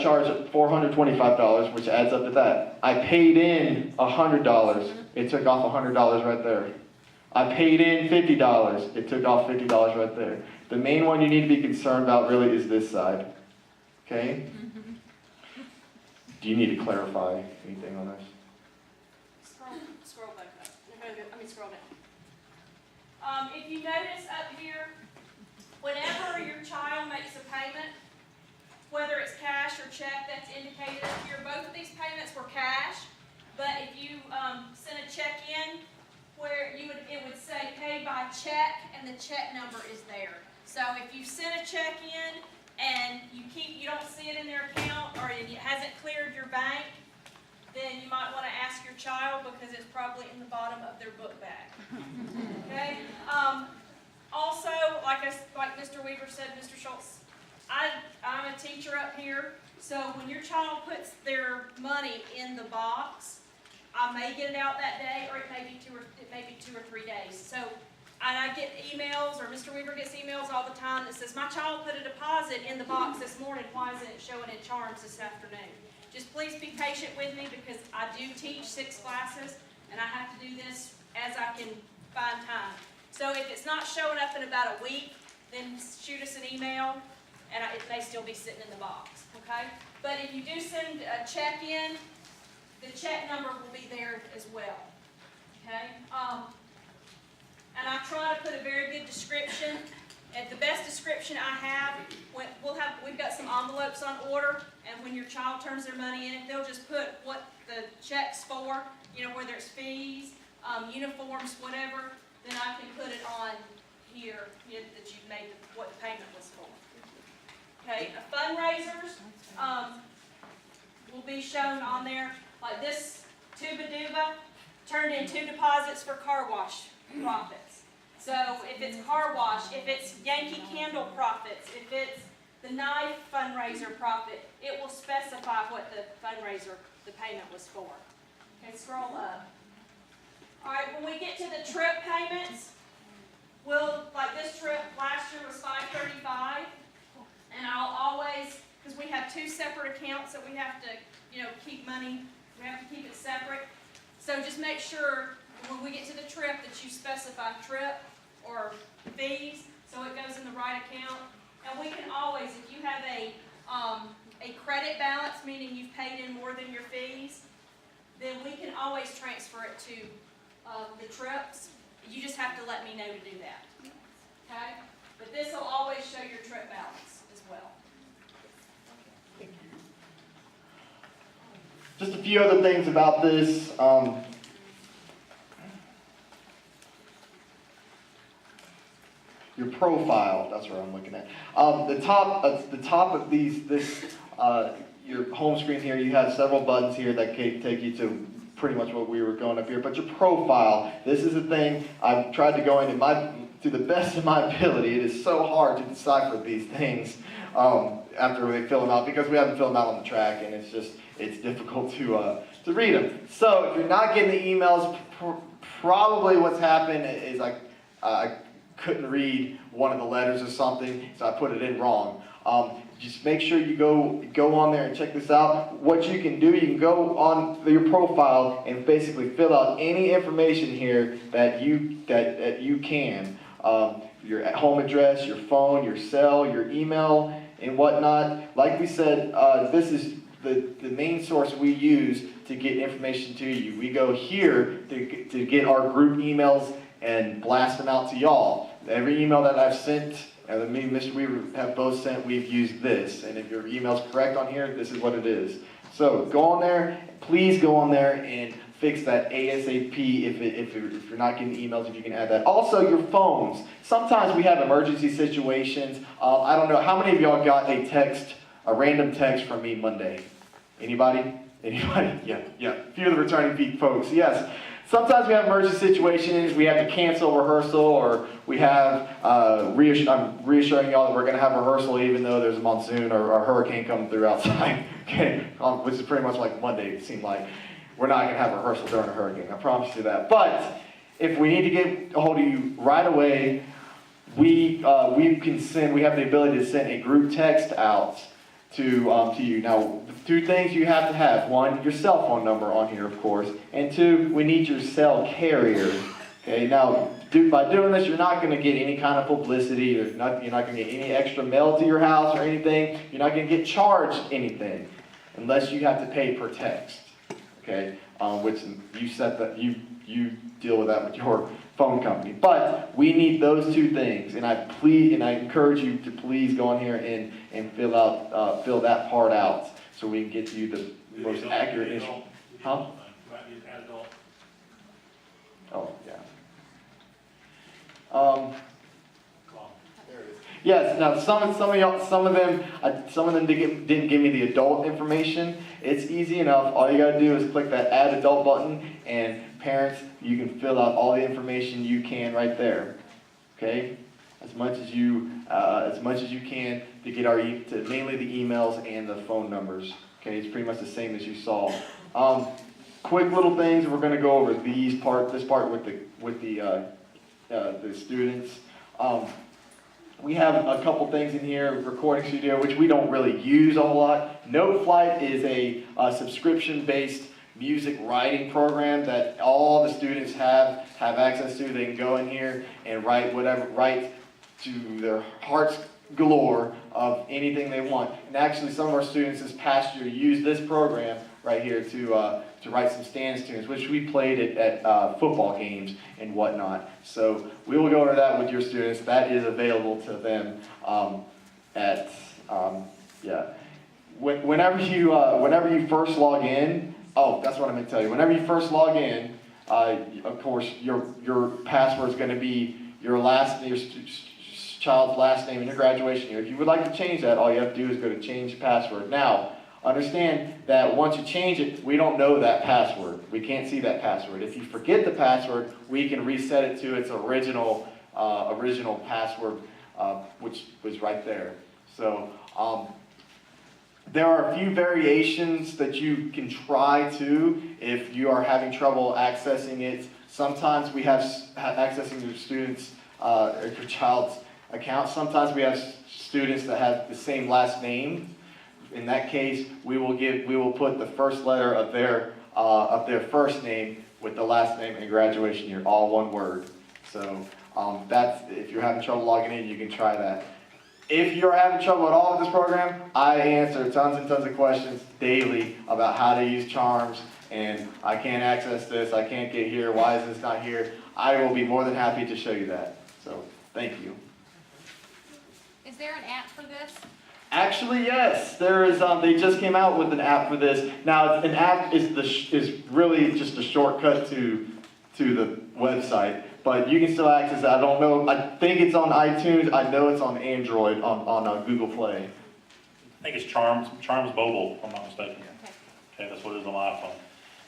charged $425, which adds up to that. I paid in $100. It took off $100 right there. I paid in $50. It took off $50 right there. The main one you need to be concerned about really is this side. Okay? Do you need to clarify anything on this? Scroll back up. Scroll down. If you notice up here, whenever your child makes a payment, whether it's cash or check, that's indicated up here. Both of these payments were cash, but if you send a check in, where it would say paid by check, and the check number is there. So if you send a check in and you don't see it in their account, or it hasn't cleared your bank, then you might want to ask your child, because it's probably in the bottom of their book bag. Okay. Also, like Mr. Weaver said, Mr. Schultz, I'm a teacher up here, so when your child puts their money in the box, I may get it out that day, or it may be 2 or 3 days. So, and I get emails, or Mr. Weaver gets emails all the time that says, my child put a deposit in the box this morning, why isn't it showing in Charms this afternoon? Just please be patient with me, because I do teach 6 classes, and I have to do this as I can find time. So if it's not showing up in about a week, then shoot us an email, and it may still be sitting in the box, okay? But if you do send a check in, the check number will be there as well, okay? And I try to put a very good description. And the best description I have, we've got some envelopes on order, and when your child turns their money in, they'll just put what the check's for, whether it's fees, uniforms, whatever, then I can put it on here, that you've made what the payment was for. Okay, fundraisers will be shown on there, like this Tuba Duba turned in 2 deposits for car wash profits. So if it's car wash, if it's Yankee Candle profits, if it's the knife fundraiser profit, it will specify what the fundraiser, the payment was for. Okay, scroll up. All right, when we get to the trip payments, like this trip last year was $535, and I'll always, because we have 2 separate accounts that we have to, keep money, we have to keep it separate. So just make sure when we get to the trip that you specify trip or fees, so it goes in the right account. And we can always, if you have a credit balance, meaning you've paid in more than your fees, then we can always transfer it to the trips. You just have to let me know to do that. Okay? But this will always show your trip balance as well. Just a few other things about this. Your profile, that's what I'm looking at. The top of your home screen here, you have several buttons here that take you to pretty much what we were going up here. But your profile, this is the thing I've tried to go into to the best of my ability. It is so hard to decipher these things after we fill them out, because we haven't filled them out on the track, and it's difficult to read them. So if you're not getting the emails, probably what's happened is I couldn't read one of the letters or something, so I put it in wrong. Just make sure you go on there and check this out. What you can do, you can go on your profile and basically fill out any information here that you can. Your home address, your phone, your cell, your email, and whatnot. Like we said, this is the main source we use to get information to you. We go here to get our group emails and blast them out to y'all. Every email that I've sent, and me and Mr. Weaver have both sent, we've used this. And if your email's correct on here, this is what it is. So go on there, please go on there and fix that ASAP if you're not getting emails, if you can add that. Also, your phones. Sometimes we have emergency situations. I don't know, how many of y'all got a random text from me Monday? Anybody? Yeah. A few of the returning folks, yes. Sometimes we have emergency situations, we have to cancel rehearsal, or we have, I'm reassuring y'all that we're going to have rehearsal even though there's a monsoon or a hurricane coming through outside, okay, which is pretty much like Monday, it seemed like. We're not going to have rehearsal during a hurricane, I promise you that. But if we need to get a hold of you right away, we have the ability to send a group text out to you. Now, 2 things you have to have. 1, your cell phone number on here, of course. And 2, we need your cell carrier. Okay, now, by doing this, you're not going to get any kind of publicity. You're not going to get any extra mail to your house or anything. You're not going to get charged anything unless you have to pay per text. Okay, which you set that, you deal with that with your phone company. But we need those two things, and I encourage you to please go on here and fill that part out so we can get you the most accurate issue. Huh? Oh, yeah. There it is. Yes. Now, some of them didn't give me the adult information. It's easy enough. All you gotta do is click that Add Adult button, and parents, you can fill out all the information you can right there. Okay, as much as you can to get mainly the emails and the phone numbers. Okay, it's pretty much the same as you saw. Quick little things. We're gonna go over this part with the students. We have a couple things in here, recording studio, which we don't really use a whole lot. Noteflight is a subscription-based music writing program that all the students have access to. They can go in here and write to their heart's galore of anything they want. And actually, some of our students this past year used this program right here to write some stands tunes, which we played at football games and whatnot. So we will go over that with your students. That is available to them Whenever you first log in. Oh, that's what I meant to tell you. Whenever you first log in, of course, your password is going to be your child's last name and your graduation year. If you would like to change that, all you have to do is go to change password. Now, understand that once you change it, we don't know that password. We can't see that password. If you forget the password, we can reset it to its original password, which was right there. So there are a few variations that you can try to if you are having trouble accessing it. Sometimes we have accessing your students' or your child's account. Sometimes we have students that have the same last name. In that case, we will put the first letter of their first name with the last name and graduation year, all one word. So that's, if you're having trouble logging in, you can try that. If you're having trouble at all with this program, I answer tons and tons of questions daily about how to use charms, and I can't access this, I can't get here, why is this not here? I will be more than happy to show you that. So, thank you. Is there an app for this? Actually, yes. There is. They just came out with an app for this. Now, an app is really just a shortcut to the website, but you can still access it. I don't know. I think it's on iTunes. I know it's on Android on Google Play. I think it's Charms Mobile, if I'm not mistaken. Okay, that's what it is on my iPhone.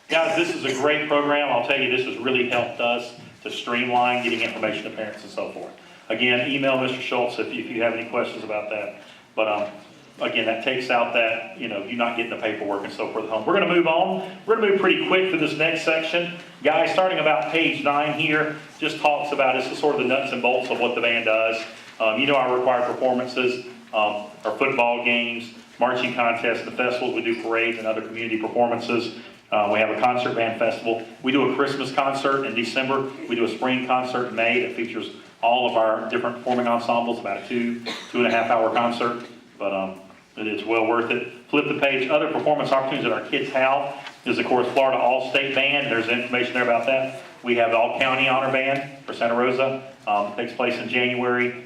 Guys, this is a great program. I'll tell you, this has really helped us to streamline getting information to parents and so forth. Again, email Mr. Schultz if you have any questions about that. But again, that takes out that, you not getting the paperwork and so forth at home. We're going to move on. We're going to move pretty quick through this next section. Guys, starting about page 9 here, just talks about, this is sort of the nuts and bolts of what the band does. Our required performances, our football games, marching contests, the festivals. We do parades and other community performances. We have a concert band festival. We do a Christmas concert in December. We do a spring concert in May that features all of our different performing ensembles, about a 2.5 hour concert, but it's well worth it. Flip the page. Other performance opportunities that our kids have is, of course, Florida All-State Band. There's information there about that. We have the All-County Honor Band for Santa Rosa. It takes place in January,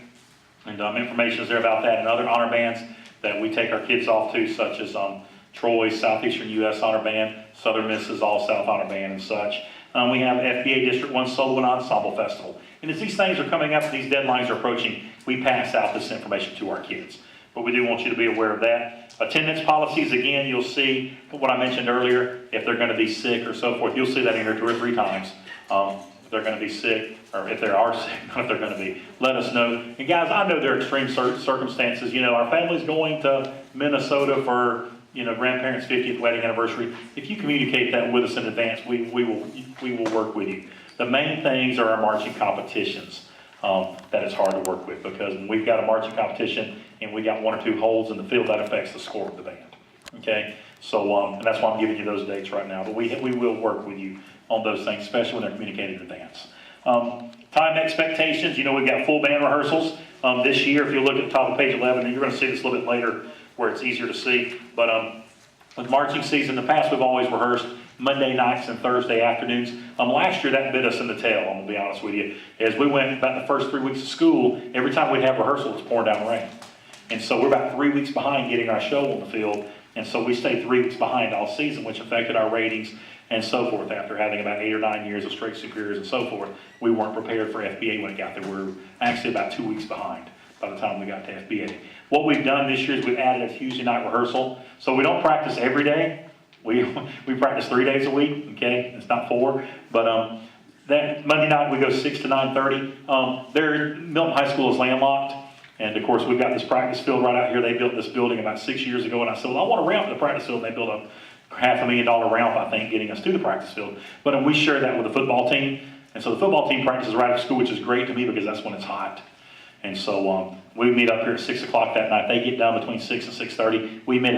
and information is there about that and other honor bands that we take our kids off to, such as Troy's Southeastern U.S. Honor Band, Southern Miss's All-South Honor Band, and such. We have FBA District 1 Solo and Ensemble Festival. And as these things are coming up, these deadlines are approaching, we pass out this information to our kids. But we do want you to be aware of that. Attendance policies, again, you'll see what I mentioned earlier, if they're going to be sick or so forth. You'll see that in here 2 or 3 times. If they're going to be sick, or if they are sick, not if they're going to be, let us know. And guys, I know there are extreme circumstances. Our family's going to Minnesota for grandparents' 50th wedding anniversary. If you communicate that with us in advance, we will work with you. The main things are our marching competitions that is hard to work with, because when we've got a marching competition and we got 1 or 2 holes in the field, that affects the score of the band. Okay, so and that's why I'm giving you those dates right now. But we will work with you on those things, especially when they're communicated in advance. Time expectations. We've got full band rehearsals this year. If you look at the top of page 11, and you're going to see this a little bit later, where it's easier to see. But With marching season in the past, we've always rehearsed Monday nights and Thursday afternoons. Last year, that bit us in the tail, I'm gonna be honest with you. As we went about the first 3 weeks of school, every time we'd have rehearsal, it was pouring down rain. And so we're about 3 weeks behind getting our show on the field. And so we stayed 3 weeks behind all season, which affected our ratings and so forth. After having about 8 or 9 years of straight superiors and so forth, we weren't prepared for FBA when it got there. We were actually about 2 weeks behind by the time we got to FBA. What we've done this year is we've added a Tuesday night rehearsal. So we don't practice every day. We practice 3 days a week, okay? It's not 4. But that Monday night we go 6 to 9:30. Milton High School is landlocked. And of course, we've got this practice field right out here. They built this building about 6 years ago. And I said, well, I want to ramp the practice field. And they built a $500,000 ramp, I think, getting us to the practice field. But we share that with the football team. And so the football team practices right after school, which is great to me because that's when it's hot. And so we meet up here at 6 o'clock that night. They get done between 6 and 6:30. We meet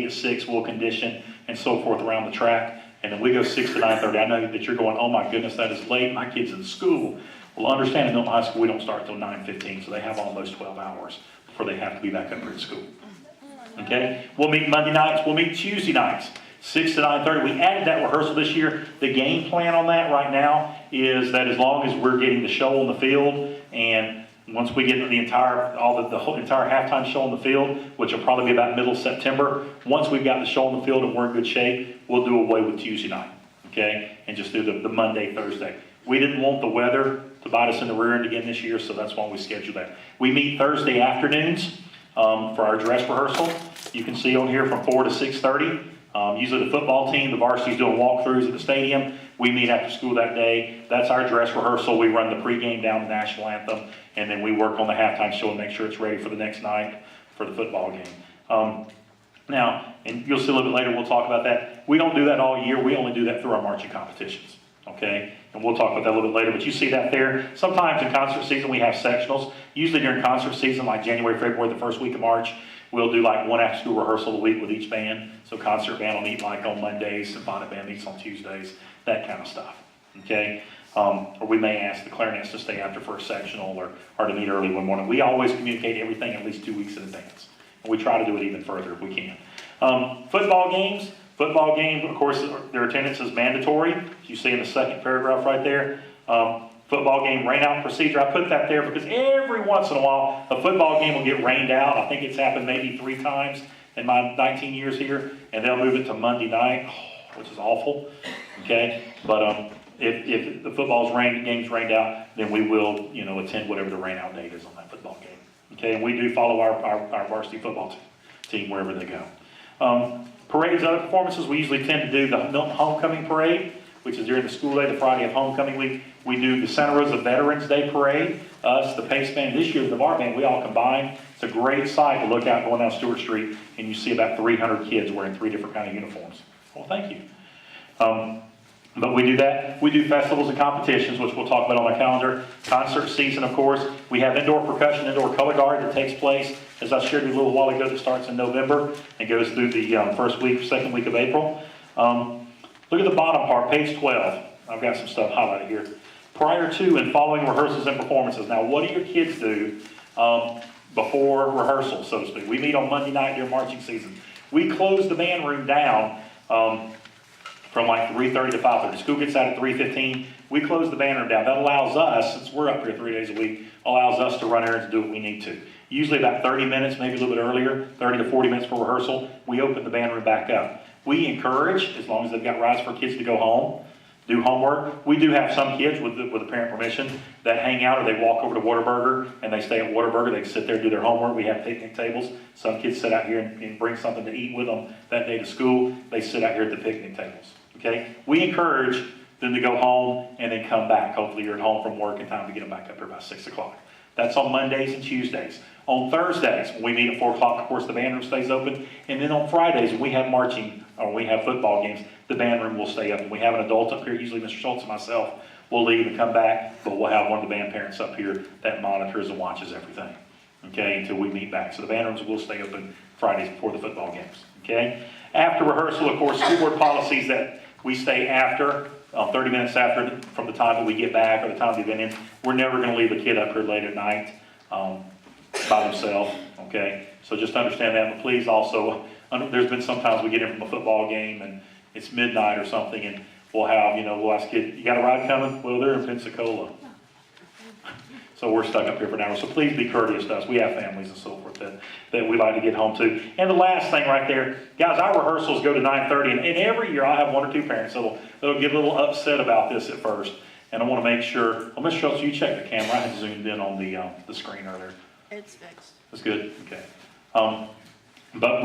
at 6, we'll condition and so forth around the track. And then we go 6 to 9:30. I know that you're going, oh my goodness, that is late. My kid's in school. Well, understand in Milton High School, we don't start until 9:15, so they have almost 12 hours before they have to be back up here at school. Okay? We'll meet Monday nights. We'll meet Tuesday nights, 6 to 9:30. We added that rehearsal this year. The game plan on that right now is that as long as we're getting the show on the field, and once we get the entire halftime show on the field, which will probably be about middle September, once we've got the show on the field and we're in good shape, we'll do away with Tuesday night, okay? And just do the Monday, Thursday. We didn't want the weather to bite us in the rear end again this year, so that's why we scheduled that. We meet Thursday afternoons for our dress rehearsal. You can see on here from 4 to 6:30. Usually the football team, the varsity's doing walkthroughs at the stadium. We meet after school that day. That's our dress rehearsal. We run the pregame down the national anthem, and then we work on the halftime show and make sure it's ready for the next night for the football game. Now, and you'll see a little bit later, we'll talk about that. We don't do that all year. We only do that through our marching competitions, okay? And we'll talk about that a little bit later, but you see that there. Sometimes in concert season, we have sectionals. Usually during concert season, like January, February, the first week of March, we'll do like one after school rehearsal a week with each band. So concert band will meet like on Mondays, symphonic band meets on Tuesdays, that kind of stuff, okay? Or we may ask the clarinets to stay after for a sectional or to meet early one morning. We always communicate everything at least 2 weeks in advance. And we try to do it even further if we can. Football games, of course, their attendance is mandatory. As you see in the second paragraph right there. Football game rain out procedure. I put that there because every once in a while, a football game will get rained out. I think it's happened maybe 3 times in my 19 years here. And they'll move it to Monday night, which is awful. Okay? But if the game's rained out, then we will, attend whatever the rain out date is on that football game. Okay? And we do follow our varsity football team wherever they go. Parades and other performances, we usually tend to do the Milton Homecoming Parade, which is during the school day, the Friday of Homecoming Week. We do the Santa Rosa Veterans Day Parade. Us, the Pace Band, this year the Navarre Band, we all combine. It's a great sight to look out going down Stewart Street, and you see about 300 kids wearing 3 different kind of uniforms. Well, thank you. But we do that. We do festivals and competitions, which we'll talk about on our calendar. Concert season, of course. We have indoor percussion, indoor color guard that takes place, as I shared with you a little while ago, that starts in November and goes through the second week of April. Look at the bottom part, page 12. I've got some stuff highlighted here. Prior to and following rehearsals and performances. Now, what do your kids do before rehearsal, so to speak? We meet on Monday night during marching season. We close the band room down from like 3:30 to 5:30. School gets out at 3:15. We close the band room down. That allows us, since we're up here 3 days a week, allows us to run errands and do what we need to. Usually about 30 minutes, maybe a little bit earlier, 30 to 40 minutes for rehearsal, we open the band room back up. We encourage, as long as they've got rides for kids to go home, do homework. We do have some kids, with the parent permission, that hang out or they walk over to Whataburger and they stay at Whataburger. They sit there and do their homework. We have picnic tables. Some kids sit out here and bring something to eat with them that day to school. They sit out here at the picnic tables. Okay? We encourage them to go home and then come back. Hopefully you're at home from work in time to get them back up here by 6 o'clock. That's on Mondays and Tuesdays. On Thursdays, when we meet at 4 o'clock, of course, the band room stays open. And then on Fridays, when we have marching or we have football games, the band room will stay open. We have an adult up here, usually Mr. Schultz and myself will leave and come back, but we'll have one of the band parents up here that monitors and watches everything, okay, until we meet back. So the band rooms will stay open Fridays before the football games, okay? After rehearsal, of course, school board policies that we stay after, 30 minutes after from the time that we get back or the time the event ends. We're never going to leave a kid up here late at night by themselves, okay? So just understand that, but please also there's been sometimes we get in from a football game and it's midnight or something, and we'll have, we'll ask kids, you got a ride coming? Well, they're in Pensacola. So we're stuck up here for an hour. So please be courteous to us. We have families and so forth that we like to get home to. And the last thing right there, guys, our rehearsals go to 9:30, and every year I'll have one or two parents that'll get a little upset about this at first. And I want to make sure, well, Ms. Schultz, you check the camera. I had zoomed in on the screen earlier. It's fixed. That's good, okay. But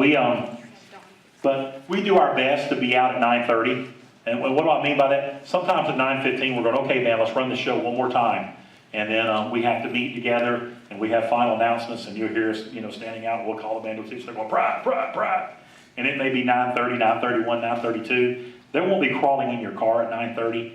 we do our best to be out at 9:30. And what do I mean by that? Sometimes at 9:15, we're going, okay, man, let's run the show one more time. And then we have to meet together, and we have final announcements, and you'll hear us, standing out, and we'll call the band to they're going, pride, pride, pride. And it may be 9:30, 9:31, 9:32. They won't be crawling in your car at 9:30,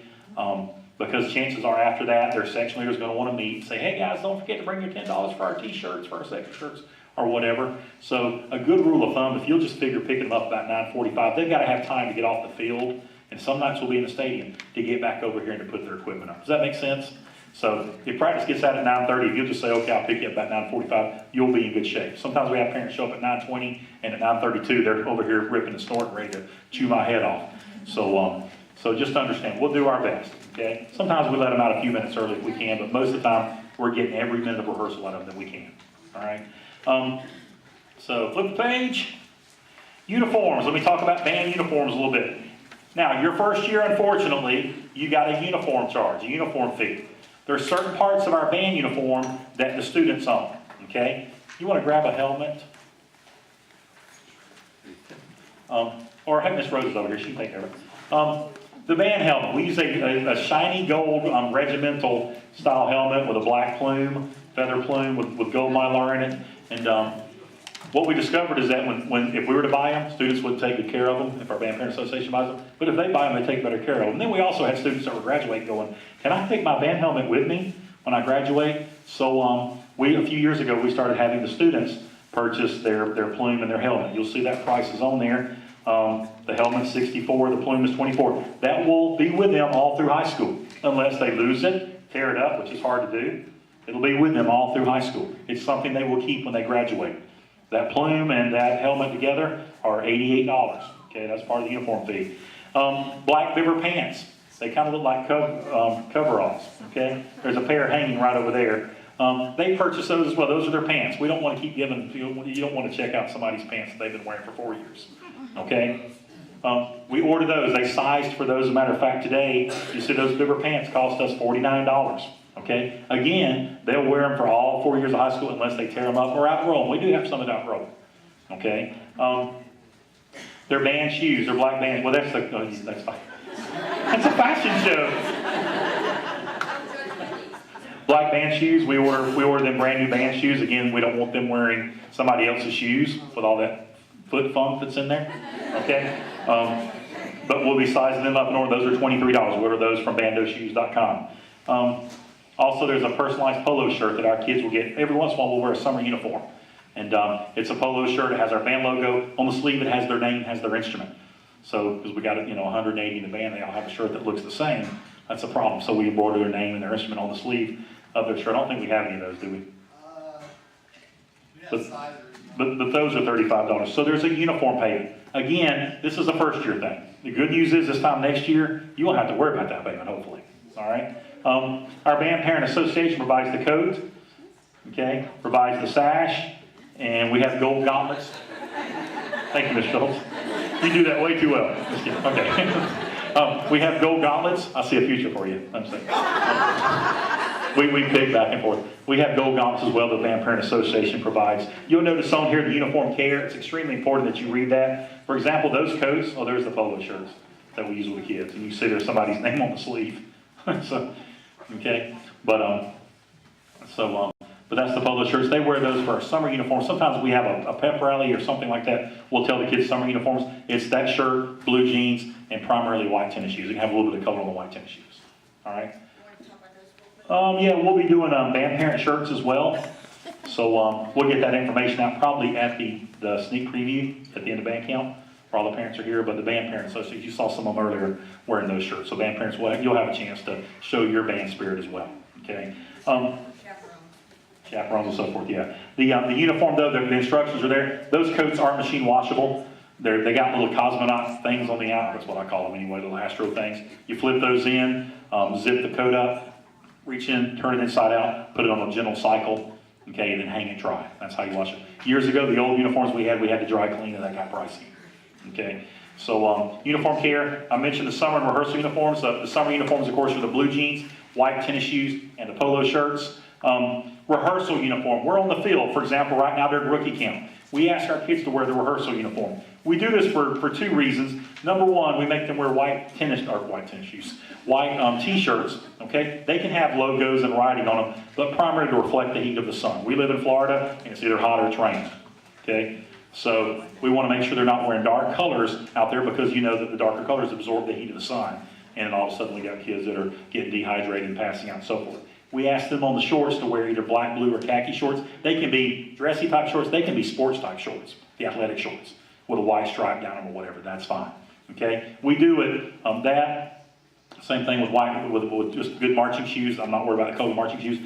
because chances are after that, their section leader is going to want to meet and say, hey guys, don't forget to bring your $10 for our t-shirts, for our section shirts, or whatever. So a good rule of thumb, if you'll just figure picking them up about 9:45, they've got to have time to get off the field, and some nights we'll be in the stadium to get back over here and to put their equipment up. Does that make sense? So if practice gets out at 9:30, if you'll just say, okay, I'll pick you up about 9:45, you'll be in good shape. Sometimes we have parents show up at 9:20, and at 9:32, they're over here ripping and snorting, ready to chew my head off. So just understand, we'll do our best, okay? Sometimes we let them out a few minutes early if we can, but most of the time, we're getting every minute of rehearsal out of them that we can, all right? So flip the page. Uniforms, let me talk about band uniforms a little bit. Now, your first year, unfortunately, you got a uniform charge, a uniform fee. There are certain parts of our band uniform that the students own, okay? You want to grab a helmet? Or have Miss Rose over here, she can take care of it. The band helmet, we use a shiny gold regimental style helmet with a black plume, feather plume with gold mylar in it. And what we discovered is that if we were to buy them, students would take good care of them, if our Band Parent Association buys them. But if they buy them, they take better care of them. And then we also had students that were graduating going, can I take my band helmet with me when I graduate? So a few years ago, we started having the students purchase their plume and their helmet. You'll see that price is on there. The helmet's $64, the plume is $24. That will be with them all through high school, unless they lose it, tear it up, which is hard to do. It'll be with them all through high school. It's something they will keep when they graduate. That plume and that helmet together are $88. Okay, that's part of the uniform fee. Black Beaver pants. They kind of look like coveralls. Okay, there's a pair hanging right over there. They purchase those as well. Those are their pants. We don't want to keep giving. You don't want to check out somebody's pants that they've been wearing for 4 years. Okay. We order those. They sized for those. As a matter of fact, today you see those Beaver pants cost us $49. Okay, again, they'll wear them for all 4 years of high school unless they tear them up or outgrow them. We do have some that outgrow them. Okay, they're band shoes. They're black bands. Well, that's fine. That's a fashion show. Black band shoes. We order them brand new band shoes. Again, we don't want them wearing somebody else's shoes with all that foot funk that's in there. Okay, but we'll be sizing them up and order. Those are $23. We order those from bandoshoes.com. Also, there's a personalized polo shirt that our kids will get. Every once in a while, we'll wear a summer uniform. And it's a polo shirt. It has our band logo. On the sleeve, it has their name, has their instrument. So, because we got 180 in the band, they all have a shirt that looks the same. That's a problem. So we embroider their name and their instrument on the sleeve of their shirt. I don't think we have any of those, do we? We have sizers. But those are $35. So there's a uniform payment. Again, this is a first year thing. The good news is this time next year, you won't have to worry about that payment, hopefully. All right? Our Band Parent Association provides the coat, okay, provides the sash, and we have gold gauntlets. Thank you, Ms. Schultz. You do that way too well. Just kidding. Okay. We have gold gauntlets. I see a future for you. I'm saying. We pick back and forth. We have gold gauntlets as well that the Band Parent Association provides. You'll notice on here the uniform care. It's extremely important that you read that. For example, those coats, there's the polo shirts that we use with the kids. And you see there's somebody's name on the sleeve. So, okay, but that's the polo shirts. They wear those for our summer uniforms. Sometimes we have a pep rally or something like that. We'll tell the kids summer uniforms. It's that shirt, blue jeans, and primarily white tennis shoes. You can have a little bit of color on the white tennis shoes. All right. Yeah, we'll be doing band parent shirts as well. So we'll get that information out probably at the sneak preview at the end of band camp. All the parents are here, but the Band Parent Association, you saw some of them earlier wearing those shirts. So band parents, you'll have a chance to show your band spirit as well. Okay. Chaperones and so forth. Yeah. The uniform though, the instructions are there. Those coats aren't machine washable, They got little cosmonaut things on the out, that's what I call them anyway, little astro things. You flip those in, zip the coat up, reach in, turn it inside out, put it on a gentle cycle, okay, and then hang it dry. That's how you wash it. Years ago, the old uniforms we had to dry clean, and that got pricey, okay? So uniform care, I mentioned the summer and rehearsal uniforms. The summer uniforms, of course, are the blue jeans, white tennis shoes, and the polo shirts. Rehearsal uniform, we're on the field. For example, right now during rookie camp, we ask our kids to wear the rehearsal uniform. We do this for two reasons. Number one, we make them wear white t-shirts, okay? They can have logos and writing on them, but primarily to reflect the heat of the sun. We live in Florida, and it's either hot or it's raining, okay? So we want to make sure they're not wearing dark colors out there, because you know that the darker colors absorb the heat of the sun. And then all of a sudden we got kids that are getting dehydrated and passing out and so forth. We ask them on the shorts to wear either black, blue, or khaki shorts. They can be dressy type shorts. They can be sports type shorts, the athletic shorts, with a white stripe down them or whatever. That's fine. Okay? We do it, that. Same thing with white, with just good marching shoes. I'm not worried about the color of marching shoes.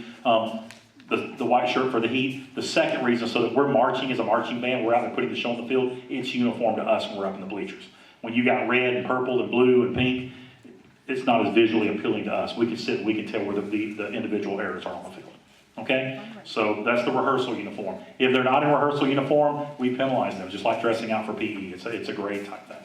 The white shirt for the heat. The second reason, so that we're marching as a marching band, we're out there putting the show on the field, it's uniform to us when we're up in the bleachers. When you got red and purple and blue and pink, it's not as visually appealing to us. We can sit and we can tell where the individual areas are on the field. Okay? So that's the rehearsal uniform. If they're not in rehearsal uniform, we penalize them, just like dressing out for PE. It's a grade type thing.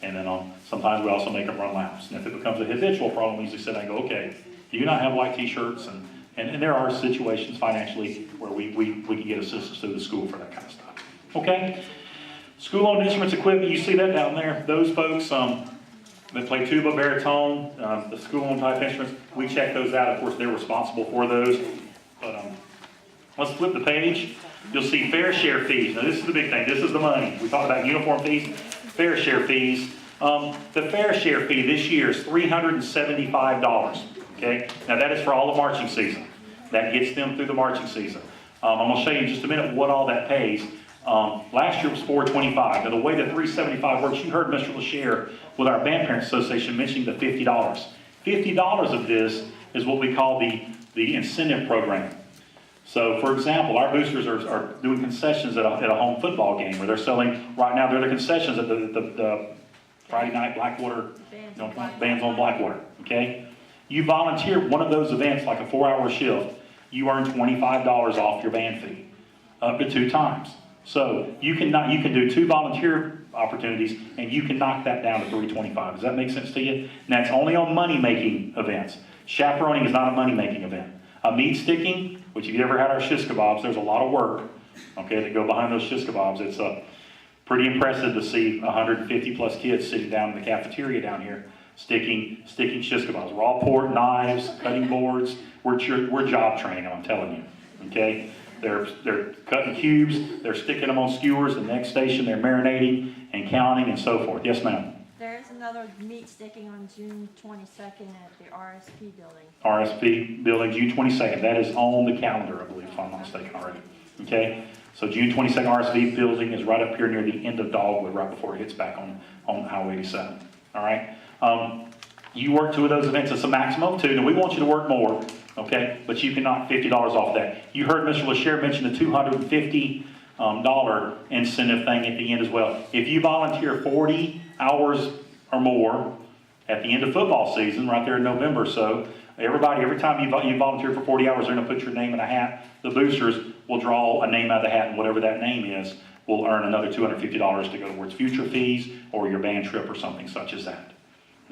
And then sometimes we also make them run laps. And if it becomes a habitual problem, we usually sit and go, okay, do you not have white t-shirts? And there are situations financially where we can get assistance through the school for that kind of stuff. Okay? School-owned instruments, equipment, you see that down there. Those folks that play tuba, baritone, the school-owned type instruments, we check those out. Of course, they're responsible for those. But let's flip the page. You'll see fair share fees. Now, this is the big thing. This is the money. We talked about uniform fees, fair share fees. The fair share fee this year is $375. Okay? Now, that is for all of marching season. That gets them through the marching season. I'm going to show you in just a minute what all that pays. Last year it was $425. Now, the way the $375 works, you heard Mr. LaShare with our Band Parents Association mentioning the $50. $50 of this is what we call the incentive program. So, for example, our boosters are doing concessions at a home football game where they're selling, right now they're the concessions at the Friday night Blackwater, Bands on Blackwater, okay? You volunteer one of those events, like a 4-hour shift, you earn $25 off your band fee, up to 2 times. So you can do 2 volunteer opportunities, and you can knock that down to $325. Does that make sense to you? And that's only on money-making events. Chaperoning is not a money-making event. Meat sticking, which if you ever had our shish kebabs, there's a lot of work, okay, that go behind those shish kebabs. It's pretty impressive to see 150 plus kids sitting down in the cafeteria down here sticking shish kebabs. We're all pouring knives, cutting boards. We're job training, I'm telling you, okay? They're cutting cubes, they're sticking them on skewers. The next station, they're marinating and counting and so forth. Yes, ma'am? There is another meat sticking on June 22nd at the RSP building. RSP building, June 22nd. That is on the calendar, I believe, if I'm not mistaken already. Okay? So June 22nd, RSP building is right up here near the end of Dogwood, right before it hits back on Highway 87. All right? You work 2 of those events. It's a maximum of 2. Now, we want you to work more, okay? But you can knock $50 off that. You heard Mr. LaShare mention the $250 incentive thing at the end as well. If you volunteer 40 hours or more at the end of football season, right there in November or so, every time you volunteer for 40 hours, they're going to put your name in a hat. The boosters will draw a name out of the hat, and whatever that name is will earn another $250 to go towards future fees or your band trip or something such as that.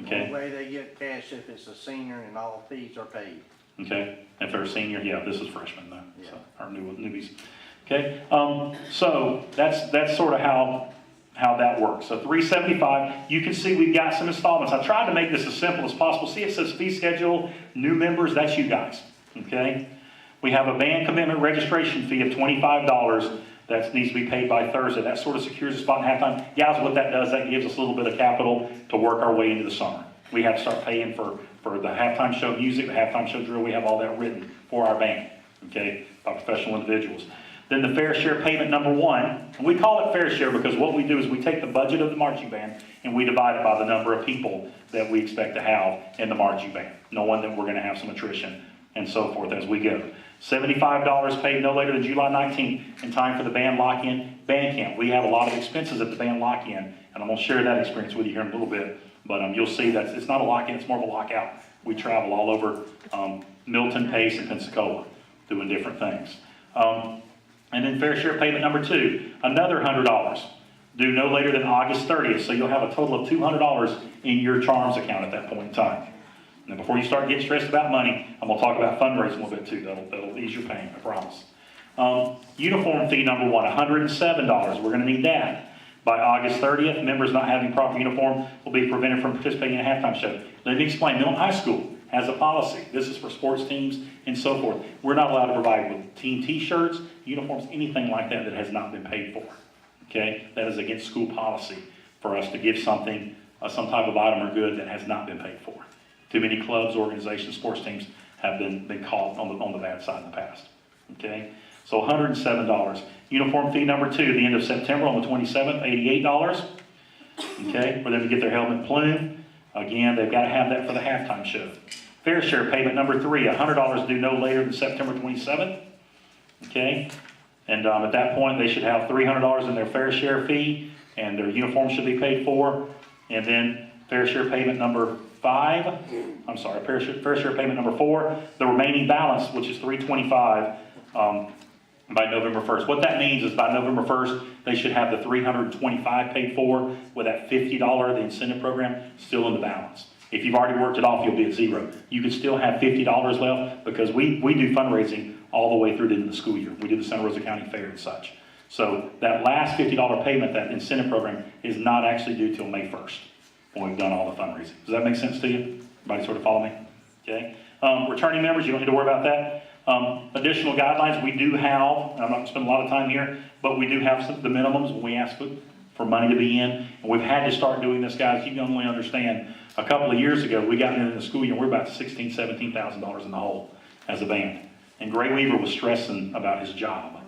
Okay? The way they get cash if it's a senior and all fees are paid. Okay? If they're a senior, yeah, this is freshmen though, Yeah. so, or newbies. Okay? So that's sort of how that works. So $375, you can see we've got some installments. I tried to make this as simple as possible. See, it says fee schedule, new members, that's you guys. Okay? We have a band commitment registration fee of $25 that needs to be paid by Thursday. That sort of secures a spot in halftime. Guys, what that does, that gives us a little bit of capital to work our way into the summer. We have to start paying for the halftime show music, the halftime show drill. We have all that written for our band, okay, by professional individuals. Then the fair share payment number 1, and we call it fair share because what we do is we take the budget of the marching band and we divide it by the number of people that we expect to have in the marching band, knowing that we're going to have some attrition and so forth as we go. $75 paid no later than July 19th in time for the band lock-in band camp. We have a lot of expenses at the band lock-in, and I'm going to share that experience with you here in a little bit. But you'll see that it's not a lock-in, it's more of a lockout. We travel all over Milton, Pace, and Pensacola doing different things. And then fair share payment number 2, another $100, due no later than August 30th. So you'll have a total of $200 in your Charms account at that point in time. Now, before you start getting stressed about money, I'm going to talk about fundraising a little bit too. That'll ease your pain, I promise. Uniform fee number 1, $107. We're going to need that. By August 30th, members not having proper uniform will be prevented from participating in a halftime show. Let me explain. Milton High School has a policy. This is for sports teams and so forth. We're not allowed to provide with team t-shirts, uniforms, anything like that that has not been paid for. Okay? That is against school policy for us to give something, some type of item or good that has not been paid for. Too many clubs, organizations, sports teams have been caught on the bad side in the past. Okay? So $107. Uniform fee number 2, the end of September on the 27th, $88. Okay? For them to get their helmet plume. Again, they've got to have that for the halftime show. Fair share payment number 3, $100 due no later than September 27th. Okay? And at that point, they should have $300 in their fair share fee, and their uniform should be paid for. And then fair share payment number 5, I'm sorry, fair share payment number 4, the remaining balance, which is $325, by November 1st. What that means is by November 1st, they should have the $325 paid for with that $50, the incentive program, still in the balance. If you've already worked it off, you'll be at 0. You can still have $50 left because we do fundraising all the way through to the end of the school year. We do the Santa Rosa County Fair and such. So that last $50 payment, that incentive program, is not actually due till May 1st when we've done all the fundraising. Does that make sense to you? Everybody sort of follow me? Okay. Returning members, you don't need to worry about that. Additional guidelines, we do have, I'm not going to spend a lot of time here, but we do have the minimums when we ask for money to be in. And we've had to start doing this, guys. You can only understand, a couple of years ago, we got into the school year, we're about $16,000, $17,000 in the hole as a band. And Gray Weaver was stressing about his job.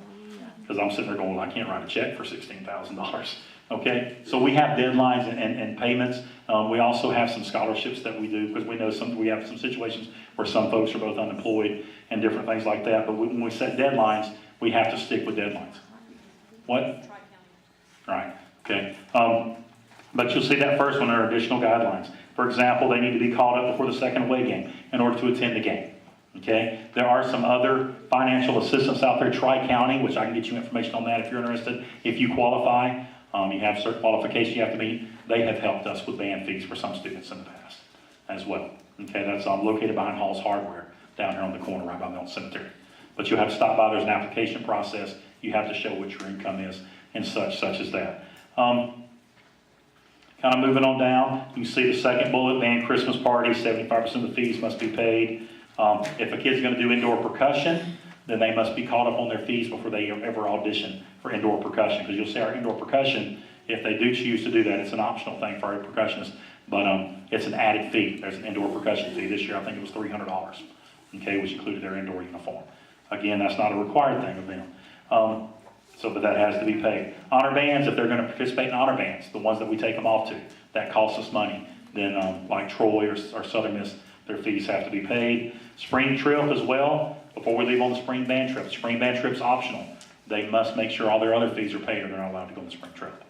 Because I'm sitting there going, well, I can't write a check for $16,000. Okay, so we have deadlines and payments. We also have some scholarships that we do because we know we have some situations where some folks are both unemployed and different things like that. But when we set deadlines, we have to stick with deadlines. What? Right, okay. But you'll see that first one are additional guidelines. For example, they need to be called up before the second away game in order to attend the game. Okay, there are some other financial assistance out there, Tri-County, which I can get you information on that if you're interested. If you qualify, you have certain qualifications you have to meet. They have helped us with band fees for some students in the past as well. Okay, that's located behind Hall's Hardware down here on the corner right by Milton Cemetery. But you'll have to stop by. There's an application process. You have to show what your income is and such as that. Kind of moving on down, you can see the second bullet, band Christmas party, 75% of the fees must be paid. If a kid's going to do indoor percussion, then they must be caught up on their fees before they ever audition for indoor percussion. Because you'll see our indoor percussion, if they do choose to do that, it's an optional thing for our percussionists, but it's an added fee. There's an indoor percussion fee. This year, I think it was $300, okay, which included their indoor uniform. Again, that's not a required thing of them. But that has to be paid. Honor bands, if they're going to participate in honor bands, the ones that we take them off to, that costs us money. Then like Troy or Southern Miss, their fees have to be paid. Spring trip as well, before we leave on the spring band trip. Spring band trip's optional. They must make sure all their other fees are paid or they're not allowed to go on the spring trip.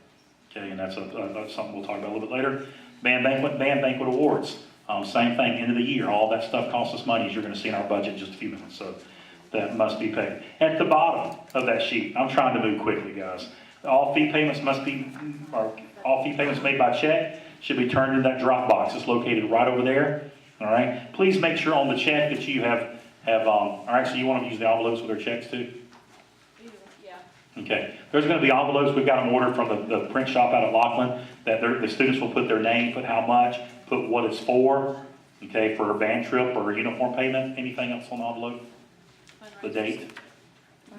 Okay, and that's something we'll talk about a little bit later. Band banquet awards. Same thing, end of the year. All that stuff costs us money, as you're going to see in our budget in just a few minutes. So that must be paid. At the bottom of that sheet, I'm trying to move quickly, guys. All fee payments made by check should be turned in that drop box. It's located right over there. All right. Please make sure on the check that you have. All right. So you want to use the envelopes with their checks too? Yeah. Okay. There's going to be envelopes. We've got them ordered from the print shop out at Laughlin. That the students will put their name, put how much, put what it's for. Okay, for a band trip or a uniform payment. Anything else on the envelope? The date.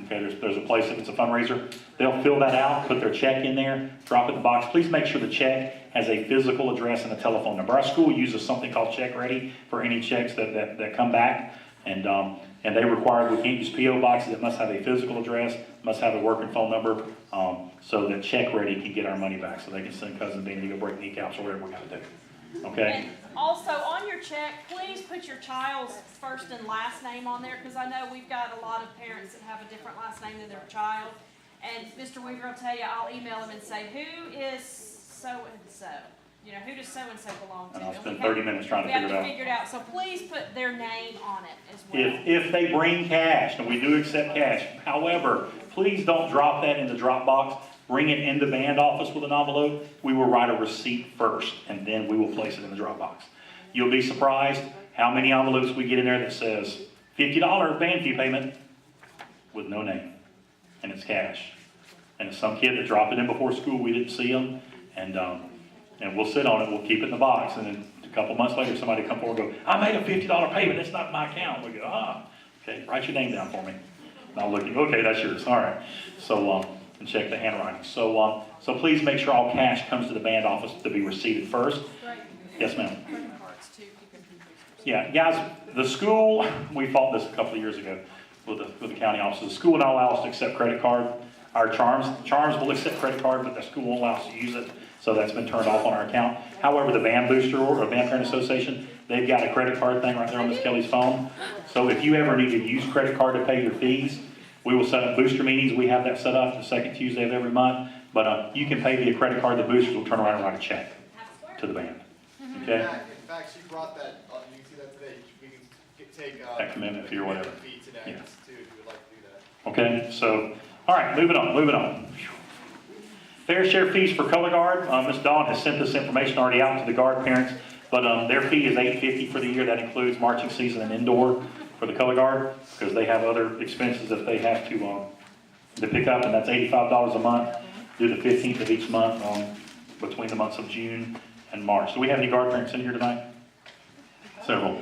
Okay, there's a place if it's a fundraiser. They'll fill that out, put their check in there, drop it in the box. Please make sure the check has a physical address and a telephone number. Our school uses something called Check Ready for any checks that come back. And they require, we can't use P.O. boxes. It must have a physical address, must have a working phone number, so that Check Ready can get our money back so they can send Cousin Benny to go break kneecaps or whatever we got to do. Okay? And also, on your check, please put your child's first and last name on there, because I know we've got a lot of parents that have a different last name than their child. And Mr. Weaver will tell you, I'll email him and say, who is so-and-so? You know, who does so-and-so belong to? And I'll And spend we have- 30 minutes trying to We have figure it to out. figure it out, so please put their name on it as well. If they bring cash, and we do accept cash, however, please don't drop that in the Dropbox. Bring it in the band office with an envelope. We will write a receipt first, and then we will place it in the Dropbox. You'll be surprised how many envelopes we get in there that says $50 band fee payment with no name, and it's cash. And it's some kid that dropped it in before school, we didn't see them, and we'll sit on it, we'll keep it in the box, and then a couple months later, somebody come forward and go, I made a $50 payment, it's not my account. We go, okay, write your name down for me. And I'm looking, okay, that's yours, all right. So, and check the handwriting. So please make sure all cash comes to the band office to be receipted first. Yes, ma'am. Credit cards too, you can do this. Yeah, guys, the school, we fought this a couple of years ago with the county offices. The school will not allow us to accept credit card. Our Charms will accept credit card, but the school won't allow us to use it, so that's been turned off on our account. However, the Band Booster or Band Parent Association, they've got a credit card thing right there on Miss Kelly's phone. So if you ever need to use credit card to pay your fees, we will set up booster meetings. We have that set up the second Tuesday of every month. But you can pay via credit card. The boosters will turn around and write a check to the band. Okay? In fact, she brought that, you can see that today, we can take. That commitment fee or whatever. Fee today, Yeah. too, if you would like to do that. Okay, so, all right, moving on. Fair share fees for color guard. Ms. Dawn has sent this information already out to the guard parents, but their fee is $850 for the year. That includes marching season and indoor for the color guard, because they have other expenses that they have to pick up, and that's $85 a month, due the 15th of each month, between the months of June and March. Do we have any guard parents in here tonight? Several.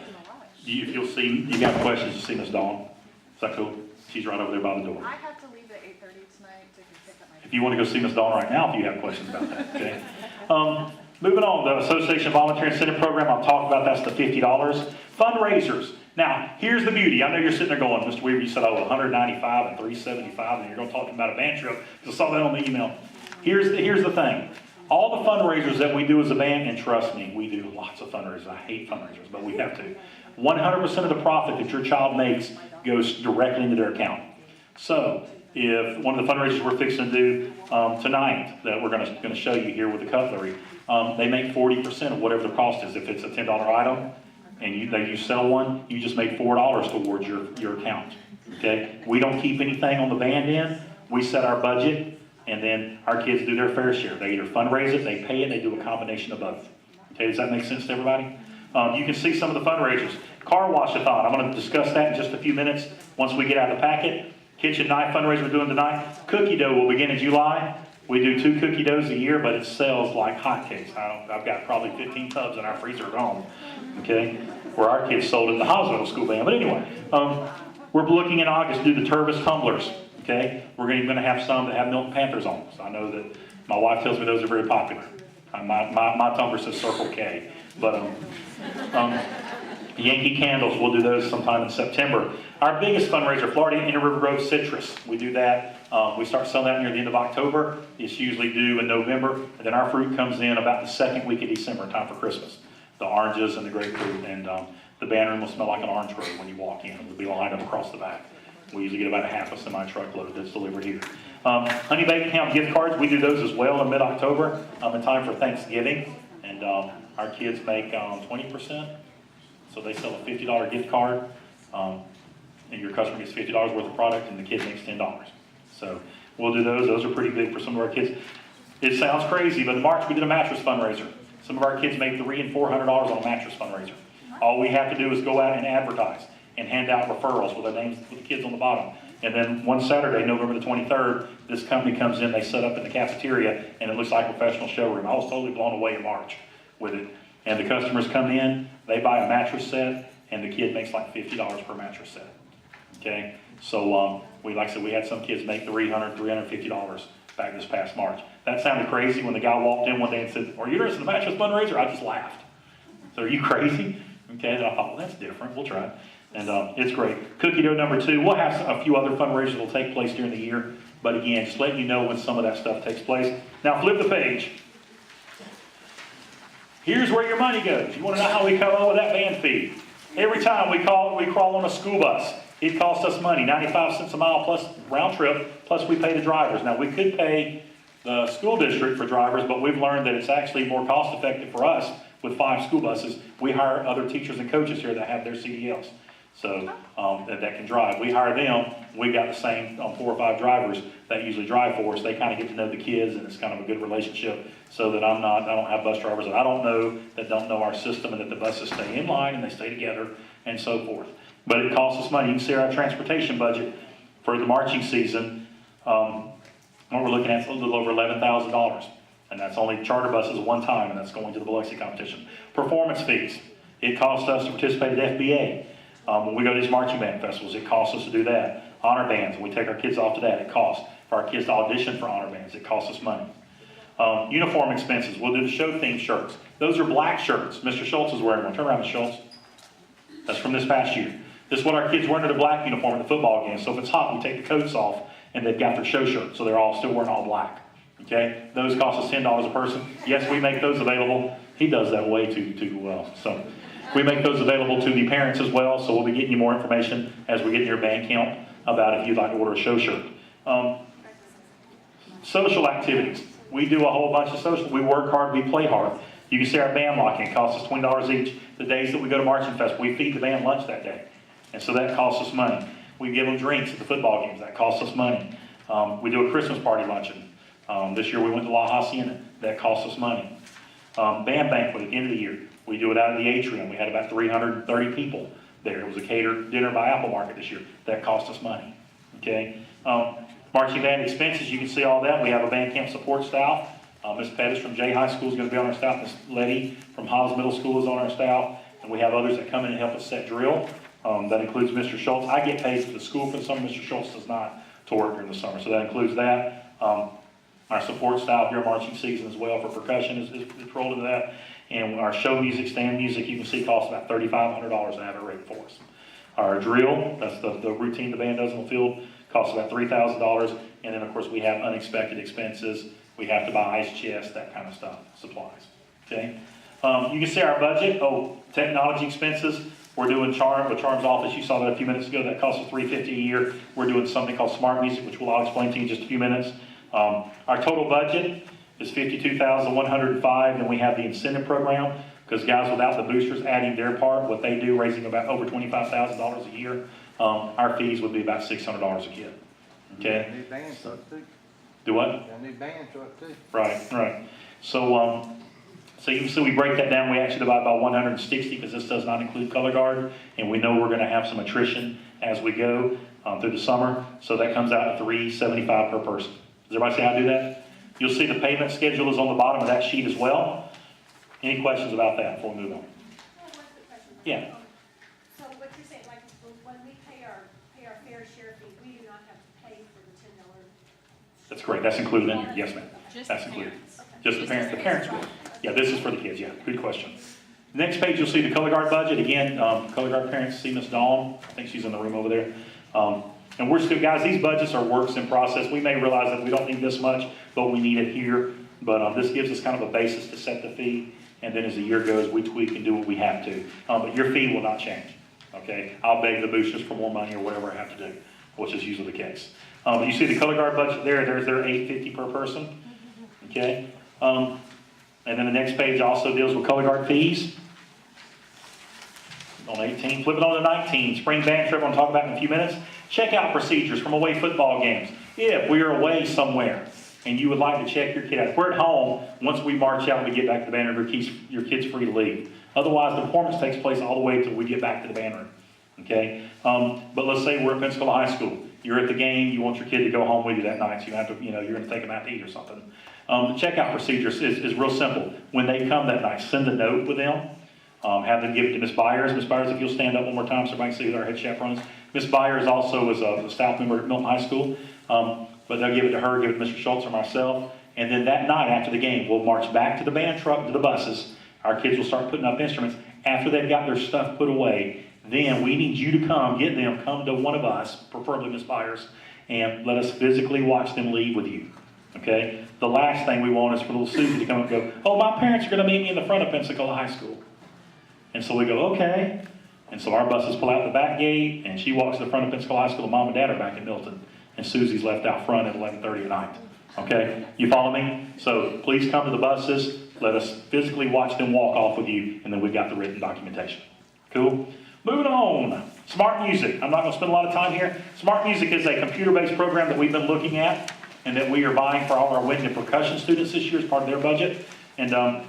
If you'll see, you got questions, you see Ms. Dawn. Is that cool? She's right over there by the door. I have to leave at 8:30 tonight to pick up my. If you want to go see Ms. Dawn right now, if you have questions about that, okay? Moving on, the Association Volunteer Incentive Program, I'll talk about, that's the $50. Fundraisers. Now, here's the beauty. I know you're sitting there going, Mr. Weaver, you said, oh, 195 and 375, and you're going to talk about a band trip, because I saw that on the email. Here's the thing. All the fundraisers that we do as a band, and trust me, we do lots of fundraisers. I hate fundraisers, but we have to. 100% of the profit that your child makes goes directly into their account. So, if one of the fundraisers we're fixing to do tonight, that we're going to show you here with the cutlery, they make 40% of whatever the cost is. If it's a $10 item, and you sell one, you just make $4 towards your account, okay? We don't keep anything on the band end. We set our budget, and then our kids do their fair share. They either fundraise it, they pay it, they do a combination of both. Okay, does that make sense to everybody? You can see some of the fundraisers. Car wash-a-thon, I'm going to discuss that in just a few minutes once we get out of the packet. Kitchen knife fundraiser we're doing tonight. Cookie dough will begin in July. We do 2 cookie doughs a year, but it sells like hotcakes. I've got probably 15 tubs in our freezer at home, okay, where our kids sold at the Hoswell School Band. But anyway, we're looking in August to do the Tervis tumblers, okay? We're going to have some that have Milton Panthers on them. So I know that my wife tells me those are very popular. My tumbler says Circle K. But Yankee Candles, we'll do those sometime in September. Our biggest fundraiser, Florida Inter River Grove Citrus. We do that. We start selling that near the end of October. It's usually due in November. And then our fruit comes in about the second week of December, in time for Christmas. The oranges and the grapefruit. And the band room will smell like an orange grove when you walk in. It'll be lined up across the back. We usually get about a half a semi-truckload that's delivered here. Honey Baked Ham gift cards, we do those as well in mid-October, in time for Thanksgiving. And our kids make 20%. So they sell a $50 gift card, and your customer gets $50 worth of product, and the kid makes $10. So we'll do those. Those are pretty big for some of our kids. It sounds crazy, but in March we did a mattress fundraiser. Some of our kids made $300 and $400 on a mattress fundraiser. All we have to do is go out and advertise and hand out referrals with their names, with the kids on the bottom. And then one Saturday, November the 23rd, this company comes in, they set up in the cafeteria, and it looks like a professional showroom. I was totally blown away in March with it. And the customers come in, they buy a mattress set, and the kid makes like $50 per mattress set. Okay? So, like I said, we had some kids make $300, $350 back this past March. That sounded crazy when the guy walked in one day and said, "Are you interested in the mattress fundraiser?" I just laughed. So, are you crazy? Okay, and I thought, well, that's different. We'll try it. And it's great. Cookie dough number 2. We'll have a few other fundraisers that will take place during the year. But again, just letting you know when some of that stuff takes place. Now, flip the page. Here's where your money goes. You want to know how we come up with that band fee? Every time we crawl on a school bus, it costs us money, 95 cents a mile plus round trip, plus we pay the drivers. Now, we could pay the school district for drivers, but we've learned that it's actually more cost effective for us with 5 school buses. We hire other teachers and coaches here that have their CDLs, so that can drive. We hire them. We got the same 4 or 5 drivers that usually drive for us. They kind of get to know the kids, and it's kind of a good relationship. So that I don't have bus drivers that I don't know that don't know our system, and that the buses stay in line and they stay together and so forth. But it costs us money. You can see our transportation budget for the marching season. What we're looking at is a little over $11,000. And that's only charter buses one time, and that's going to the Biloxi competition. Performance fees. It costs us to participate at FBA. When we go to these marching band festivals, it costs us to do that. Honor bands, when we take our kids off to that, it costs. For our kids to audition for honor bands, it costs us money. Uniform expenses. We'll do the show theme shirts. Those are black shirts. Mr. Schultz is wearing one. Turn around, Mr. Schultz. That's from this past year. This is what our kids wear in a black uniform at the football game. So if it's hot, we take the coats off, and they've got their show shirts, so they're all still wearing all black. Okay? Those cost us $10 a person. Yes, we make those available. He does that way too well. So we make those available to the parents as well, so we'll be getting you more information as we get in your band count about if you'd like to order a show shirt. Social activities. We do a whole bunch of social. We work hard, we play hard. You can see our band locking. It costs us $20 each. The days that we go to Marching Fest, we feed the band lunch that day. And so that costs us money. We give them drinks at the football games. That costs us money. We do a Christmas party luncheon. This year we went to La Hacienda. That costs us money. Band banquet at the end of the year. We do it out of the atrium. We had about 330 people there. It was a catered dinner by Apple Market this year. That cost us money. Okay? Marching band expenses, you can see all that. We have a band camp support staff. Ms. Pettis from J High School is going to be on our staff. Ms. Letty from Haas Middle School is on our staff. And we have others that come in and help us set drill. That includes Mr. Schultz. I get paid for the school for the summer. Mr. Schultz does not to work during the summer. So that includes that. Our support staff during marching season as well for percussion is rolled into that. And our show music, stand music, you can see costs about $3,500 to have it ready for us. Our drill, that's the routine the band does in the field, costs about $3,000. And then, of course, we have unexpected expenses. We have to buy ice chests, that kind of stuff, supplies. Okay? You can see our budget. Technology expenses. We're doing with Charm's office. You saw that a few minutes ago. That costs us $350 a year. We're doing something called Smart Music, which I'll explain to you in just a few minutes. Our total budget is $52,105. Then we have the incentive program, because guys without the boosters adding their part, what they do, raising about over $25,000 a year, our fees would be about $600 a kid. Okay? New band truck too. Do what? A new band truck too. Right. So you can see we break that down. We actually divide by 160 because this does not include color guard, and we know we're going to have some attrition as we go through the summer. So that comes out to $375 per person. Does everybody see how I do that? You'll see the payment schedule is on the bottom of that sheet as well. Any questions about that before we move on? One quick question. Yeah. So what you're saying, like, when we pay our fair share fee, we do not have to pay for the $10. That's correct. That's included in here. Yes, ma'am. Just That's the included. parents. Just the parents. The parents will. Yeah, this is for the kids. Yeah, good question. Next page, you'll see the color guard budget. Again, color guard parents see Miss Dawn. I think she's in the room over there. And we're still, guys, these budgets are works in process. We may realize that we don't need this much, but we need it here. But this gives us kind of a basis to set the fee. And then as the year goes, we tweak and do what we have to. But your fee will not change. Okay? I'll beg the boosters for more money or whatever I have to do, which is usually the case. But you see the color guard budget there. There's their $850 per person. Okay? And then the next page also deals with color guard fees. On 18, flip it on to 19. Spring band trip, I'm going to talk about in a few minutes. Checkout procedures from away football games. If we are away somewhere and you would like to check your kid out, if we're at home, once we march out and we get back to the band room, your kid's free to leave. Otherwise, the performance takes place all the way until we get back to the band room. Okay? But let's say we're at Pensacola High School. You're at the game, you want your kid to go home with you that night, so you have to, you're going to take them out to eat or something. The checkout procedures is real simple. When they come that night, send a note with them. Have them give it to Miss Byers. Miss Byers, if you'll stand up one more time so everybody can see who our head chaperone is. Miss Byers also is a staff member at Milton High School. But they'll give it to her, give it to Mr. Schultz or myself. And then that night after the game, we'll march back to the band truck, to the buses. Our kids will start putting up instruments. After they've got their stuff put away, then we need you to come to one of us, preferably Miss Byers, and let us physically watch them leave with you. Okay? The last thing we want is for little Susie to come and go, oh, my parents are gonna meet me in the front of Pensacola High School. And so we go, okay. And so our buses pull out the back gate, and she walks to the front of Pensacola High School, and Mom and Dad are back in Milton. And Susie's left out front at 11:30 at night. Okay? You follow me? So please come to the buses. Let us physically watch them walk off with you, and then we've got the written documentation. Cool? Moving on. Smart Music. I'm not going to spend a lot of time here. Smart Music is a computer-based program that we've been looking at and that we are buying for all our wind and percussion students this year as part of their budget. And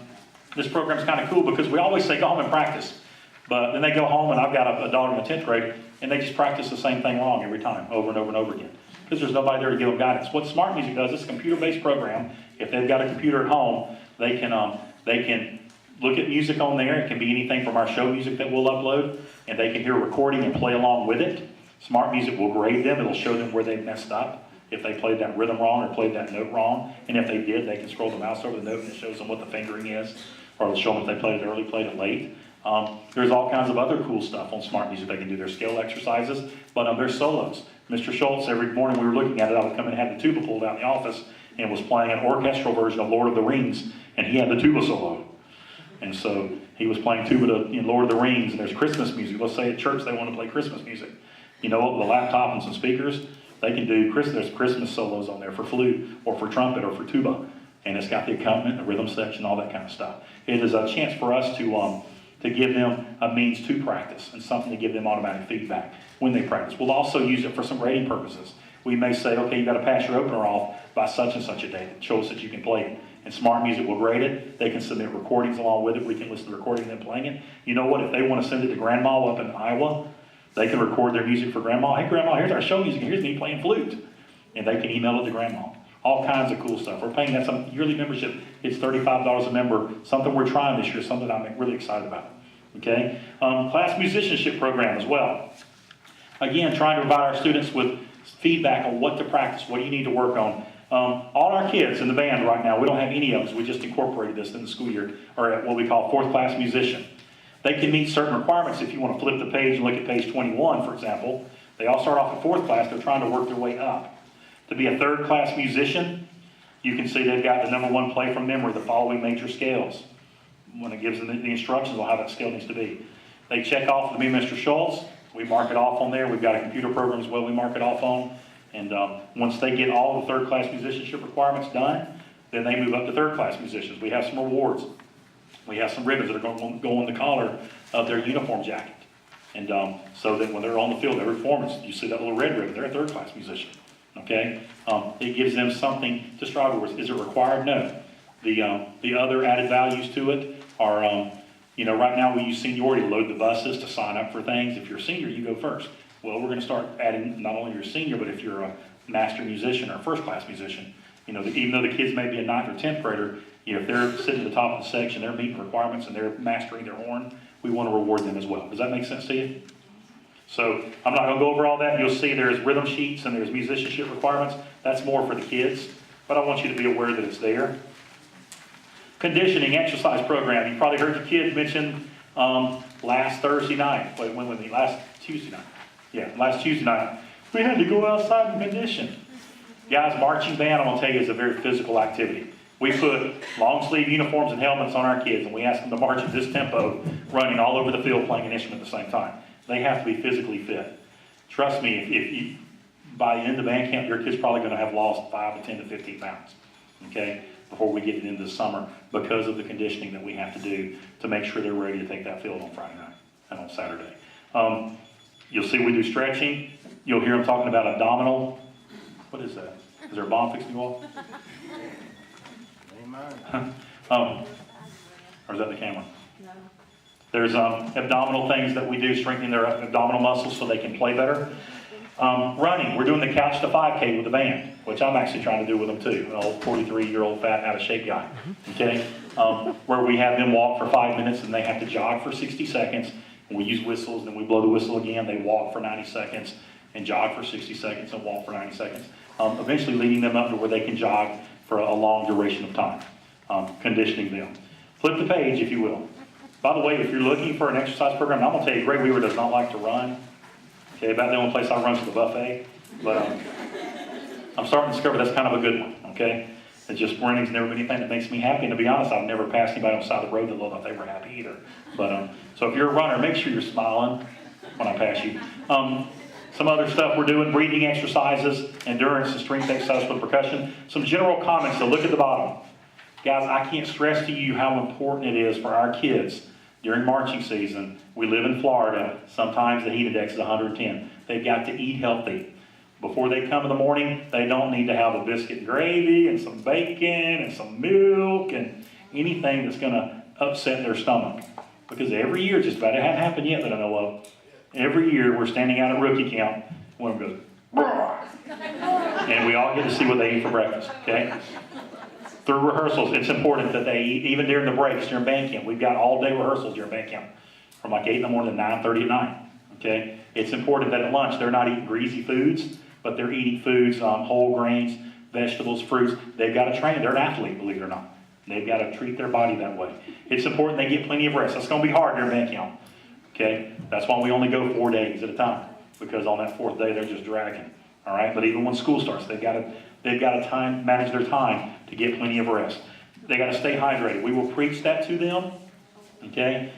this program's kind of cool because we always say go home and practice. But then they go home, and I've got a daughter in the 10th grade, and they just practice the same thing wrong every time, over and over and over again. Because there's nobody there to give them guidance. What Smart Music does, it's a computer-based program. If they've got a computer at home, they can look at music on there. It can be anything from our show music that we'll upload, and they can hear a recording and play along with it. Smart Music will grade them. It'll show them where they messed up, if they played that rhythm wrong or played that note wrong. And if they did, they can scroll the mouse over the note and it shows them what the fingering is, or it'll show them if they played it early, played it late. There's all kinds of other cool stuff on Smart Music. They can do their scale exercises, but there's solos. Mr. Schultz, every morning we were looking at it, I would come and have the tuba pulled out in the office and was playing an orchestral version of Lord of the Rings, and he had the tuba solo. And so he was playing tuba in Lord of the Rings, and there's Christmas music. Let's say at church they want to play Christmas music. You know, with a laptop and some speakers, they can do there's Christmas solos on there for flute or for trumpet or for tuba. And it's got the accompaniment, the rhythm section, all that kind of stuff. It is a chance for us to give them a means to practice and something to give them automatic feedback when they practice. We'll also use it for some grading purposes. We may say, okay, you got to pass your opener off by such and such a date. Show us that you can play it. And Smart Music will grade it. They can submit recordings along with it. We can listen to the recording of them playing it. You know what? If they want to send it to Grandma up in Iowa, they can record their music for Grandma. Hey, Grandma, here's our show music. Here's me playing flute. And they can email it to Grandma. All kinds of cool stuff. We're paying that some yearly membership. It's $35 a member. Something we're trying this year. Something I'm really excited about. Okay? Class musicianship program as well. Again, trying to provide our students with feedback on what to practice. What do you need to work on? All our kids in the band right now, we don't have any of us. We just incorporated this in the school year, or at what we call fourth class musician. They can meet certain requirements. If you want to flip the page and look at page 21, for example, they all start off at fourth class. They're trying to work their way up. To be a third class musician, you can see they've got the number one play from memory, the following major scales, when it gives them the instructions on how that scale needs to be. They check off to be Mr. Schultz. We mark it off on there. We've got a computer program as well we mark it off on. And once they get all the third class musicianship requirements done, then they move up to third class musicians. We have some awards. We have some ribbons that are going to go on the collar of their uniform jacket. And so that when they're on the field, every performance, you see that little red ribbon, they're a third class musician. Okay? It gives them something to strive towards. Is it required? No. The other added values to it are, right now we use seniority to load the buses to sign up for things. If you're a senior, you go first. Well, we're going to start adding not only you're a senior, but if you're a master musician or a first class musician, even though the kids may be a 9th or 10th grader, if they're sitting at the top of the section, they're meeting requirements and they're mastering their horn, we want to reward them as well. Does that make sense to you? So I'm not going to go over all that. You'll see there's rhythm sheets and there's musicianship requirements. That's more for the kids, but I want you to be aware that it's there. Conditioning exercise program. You probably heard the kids mention last Thursday night. Wait, when was it? Last Tuesday night. Yeah, last Tuesday night. We had to go outside and condition. Guys, marching band, I'm going to tell you, is a very physical activity. We put long sleeve uniforms and helmets on our kids, and we ask them to march at this tempo, running all over the field playing an instrument at the same time. They have to be physically fit. Trust me, if you, by the end of band camp, your kid's probably going to have lost 5 to 10 to 15 pounds, okay, before we get into the summer because of the conditioning that we have to do to make sure they're ready to take that field on Friday night and on Saturday. You'll see we do stretching. You'll hear them talking about abdominal. What is that? Is there a bomb fixing to go off? Amen. Or is that the camera? No. There's abdominal things that we do, strengthening their abdominal muscles so they can play better. Running, we're doing the couch to 5K with the band, which I'm actually trying to do with them too, an old 43-year-old fat out of shape guy, okay? Where we have them walk for 5 minutes and they have to jog for 60 seconds. And we use whistles, then we blow the whistle again. They walk for 90 seconds and jog for 60 seconds and walk for 90 seconds. Eventually leading them up to where they can jog for a long duration of time, conditioning them. Flip the page, if you will. By the way, if you're looking for an exercise program, I'm going to tell you, Greg Weaver does not like to run. Okay, about the only place I run is the buffet. But I'm starting to discover that's kind of a good one. okay? It's just running's never been anything that makes me happy, and to be honest, I've never passed anybody on the side of the road that looked like they were happy either. But, so if you're a runner, make sure you're smiling when I pass you. Some other stuff we're doing, breathing exercises, endurance and strength exercises with percussion. Some general comments, so look at the bottom. Guys, I can't stress to you how important it is for our kids during marching season. We live in Florida. Sometimes the heat index is 110. They've got to eat healthy. Before they come in the morning, they don't need to have a biscuit and gravy and some bacon and some milk and anything that's going to upset their stomach. Because every year, just about it hasn't happened yet that I know of, every year we're standing out at rookie camp, one of them goes, "Brr." And we all get to see what they eat for breakfast, okay? Through rehearsals, it's important that they eat, even during the breaks, during band camp. We've got all-day rehearsals during band camp, from like 8 in the morning to 9:30 at night, okay? It's important that at lunch, they're not eating greasy foods, but they're eating foods, whole grains, vegetables, fruits. They've got to train. They're an athlete, believe it or not. They've got to treat their body that way. It's important they get plenty of rest. That's going to be hard during band camp, okay? That's why we only go 4 days at a time, because on that 4th day, they're just dragging, all right? But even when school starts, they've got to manage their time to get plenty of rest. They got to stay hydrated. We will preach that to them, okay?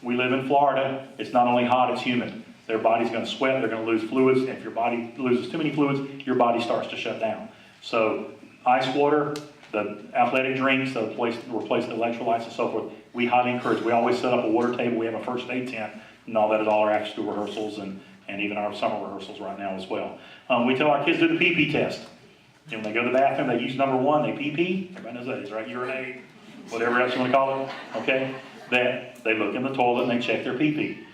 We live in Florida. It's not only hot, it's humid. Their body's going to sweat. They're going to lose fluids. If your body loses too many fluids, your body starts to shut down. So ice water, the athletic drinks, the replace the electrolytes and so forth, we highly encourage. We always set up a water table. We have a first aid tent and all that at all our after school rehearsals and even our summer rehearsals right now as well. We tell our kids to do the pee-pee test. And when they go to the bathroom, they use number 1, they pee-pee. Everybody knows that is, right? Urinate, whatever else you want to call it, okay? That they look in the toilet and they check their pee-pee.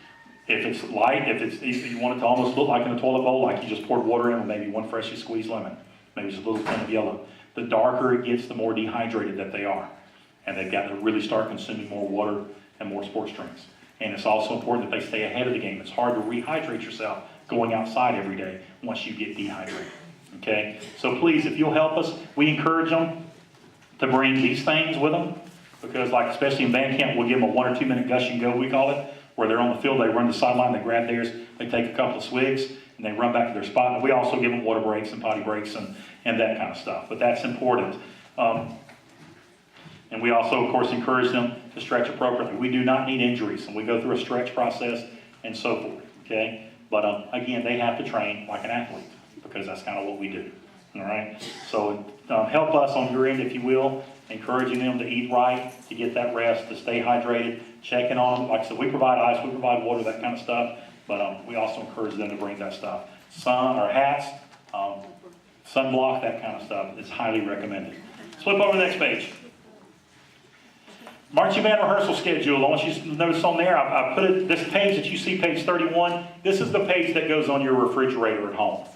If it's light, if you want it to almost look like in a toilet bowl, like you just poured water in with maybe 1 freshly squeezed lemon, maybe just a little tint of yellow. The darker it gets, the more dehydrated that they are. And they've got to really start consuming more water and more sports drinks. And it's also important that they stay ahead of the game. It's hard to rehydrate yourself going outside every day once you get dehydrated. Okay? So please, if you'll help us, we encourage them to bring these things with them. Because like, especially in band camp, we'll give them a 1 or 2 minute gush and go, we call it, where they're on the field, they run the sideline, they grab theirs, they take a couple of swigs, and they run back to their spot. And we also give them water breaks and potty breaks and that kind of stuff. But that's important. And we also, of course, encourage them to stretch appropriately. We do not need injuries, and we go through a stretch process and so forth, okay? But again, they have to train like an athlete, because that's kind of what we do, all right? So help us on your end, if you will, encouraging them to eat right, to get that rest, to stay hydrated, checking on them. Like I said, we provide ice, we provide water, that kind of stuff, but we also encourage them to bring that stuff. Sun or hats, sunblock, that kind of stuff is highly recommended. Flip over to the next page. Marching band rehearsal schedule. I want you to notice on there, I put it, this page that you see, page 31, this is the page that goes on your refrigerator at home,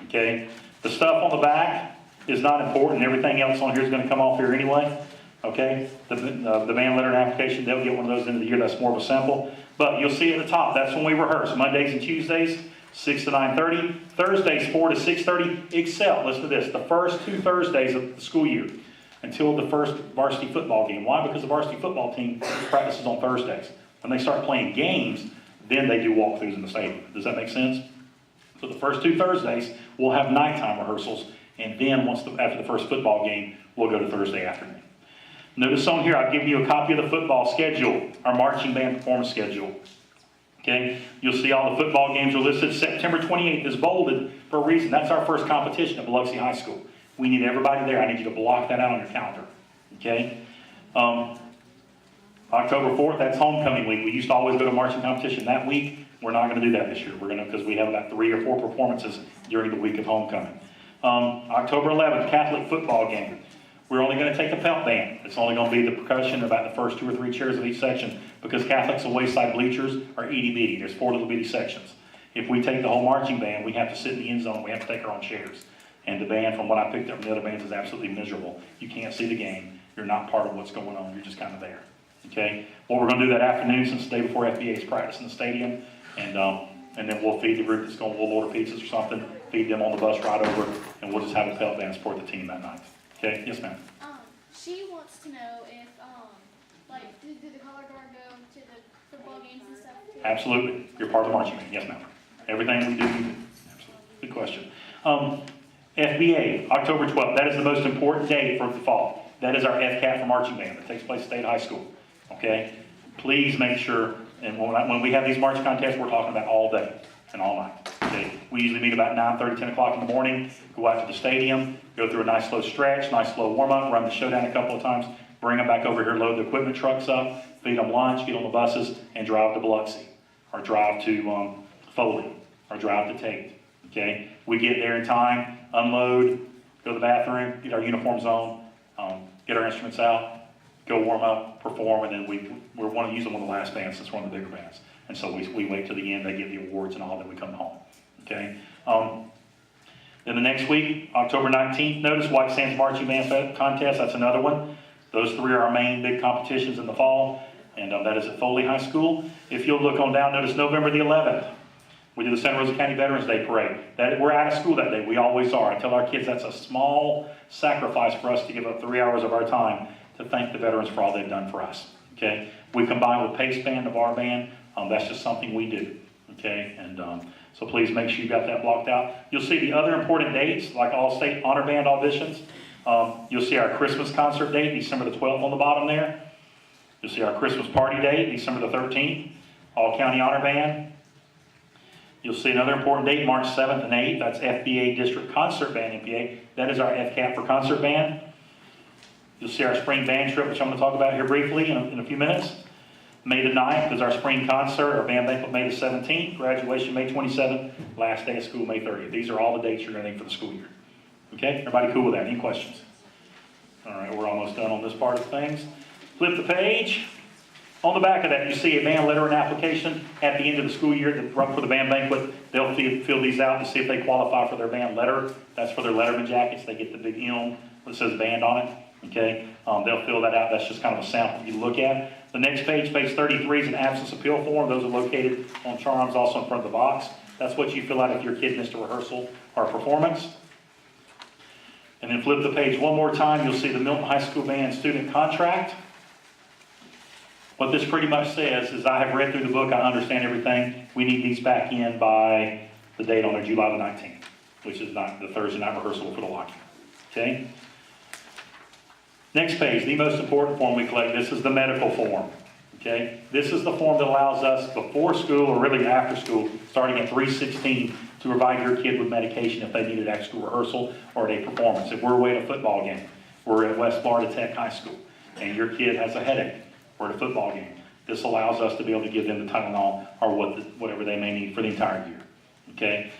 okay? The stuff on the back is not important. Everything else on here is going to come off here anyway, okay? The band letter and application, they'll get one of those into the year. That's more of a sample. But you'll see at the top, that's when we rehearse. Mondays and Tuesdays, 6 to 9:30. Thursdays, 4 to 6:30, except, listen to this, the first 2 Thursdays of the school year until the first varsity football game. Why? Because the varsity football team practices on Thursdays. When they start playing games, then they do walkthroughs in the stadium. Does that make sense? So the first 2 Thursdays, we'll have nighttime rehearsals, and then after the first football game, we'll go to Thursday afternoon. Notice on here, I've given you a copy of the football schedule, our marching band performance schedule. Okay, you'll see all the football games are listed. September 28th is bolded for a reason. That's our first competition at Biloxi High School. We need everybody there. I need you to block that out on your calendar. Okay? October 4th, that's homecoming week. We used to always go to marching competition that week. We're not going to do that this year. We're going to, because we have about 3 or 4 performances during the week of homecoming. October 11th, Catholic football game. We're only going to take the pelt band. It's only going to be the percussion, about the first 2 or 3 chairs of each section, because Catholics and wayside bleachers are itty bitty. There's 4 little bitty sections. If we take the whole marching band, we have to sit in the end zone. We have to take our own chairs. And the band, from what I picked up from the other bands, is absolutely miserable. You can't see the game. You're not part of what's going on. You're just kind of there. Okay? What we're going to do that afternoon, since the day before FBA's practice in the stadium, and then we'll feed the group that's going, we'll order pizzas or something, feed them on the bus ride over, and we'll just have a pelt band support the team that night. Okay? Yes, ma'am. She wants to know if, did the color guard go to the football games and stuff too? Absolutely. You're part of the marching band. Yes, ma'am. Everything we do, we do. Absolutely. Good question. FBA, October 12th. That is the most important day for the fall. That is our FCAT for marching band. It takes place at State High School. Okay? Please make sure, and when we have these march contests, we're talking about all day and all night. Okay? We usually meet about 9:30, 10 o'clock in the morning, go out to the stadium, go through a nice slow stretch, nice slow warm-up, run the showdown a couple of times, bring them back over here, load the equipment trucks up, feed them lunch, get on the buses, and drive to Biloxi, or drive to Foley, or drive to Tate. Okay? We get there in time, unload, go to the bathroom, get our uniforms on, get our instruments out, go warm up, perform, and then we want to use them on the last band since we're on the bigger bands. And so we wait till the end, they get the awards and all, then we come home. Okay? Then the next week, October 19th, notice White Sands Marching Band Contest, that's another one. Those three are our main big competitions in the fall, and that is at Foley High School. If you'll look on down, notice November the 11th. We do the Santa Rosa County Veterans Day Parade. We're out of school that day. We always are. I tell our kids that's a small sacrifice for us to give up 3 hours of our time to thank the veterans for all they've done for us. Okay? We combine with Pace Band of our band. That's just something we do. Okay? And so please make sure you got that blocked out. You'll see the other important dates, like all state honor band auditions. You'll see our Christmas concert date, December the 12th on the bottom there. You'll see our Christmas party date, December the 13th. All county honor band. You'll see another important date, March 7th and 8th. That's FBA District Concert Band MPA. That is our FCAT for concert band. You'll see our spring band trip, which I'm going to talk about here briefly in a few minutes. May the 9th is our spring concert. Our band banquet May the 17th. Graduation May 27th. Last day of school May 30th. These are all the dates you're going to need for the school year. Okay? Everybody cool with that? Any questions? All right, we're almost done on this part of things. Flip the page. On the back of that, you see a band letter and application at the end of the school year for the band banquet. They'll fill these out to see if they qualify for their band letter. That's for their letterman jackets. They get the big M that says band on it. Okay, they'll fill that out. That's just kind of a sample you look at. The next page, page 33, is an absence appeal form. Those are located on charms, also in front of the box. That's what you fill out if your kid missed a rehearsal or a performance. And then flip the page one more time. You'll see the Milton High School Band student contract. What this pretty much says is I have read through the book, I understand everything. We need these back in by the date on there, July the 19th, which is not the Thursday night rehearsal for the locking. Okay? Next page, the most important form we collect. This is the medical form. Okay? This is the form that allows us before school, or really after school, starting at 3:16, to provide your kid with medication if they need an after school rehearsal or a day performance. If we're away at a football game, we're at West Florida Tech High School, and your kid has a headache, or at a football game, this allows us to be able to give them the Tylenol or whatever they may need for the entire year. Okay?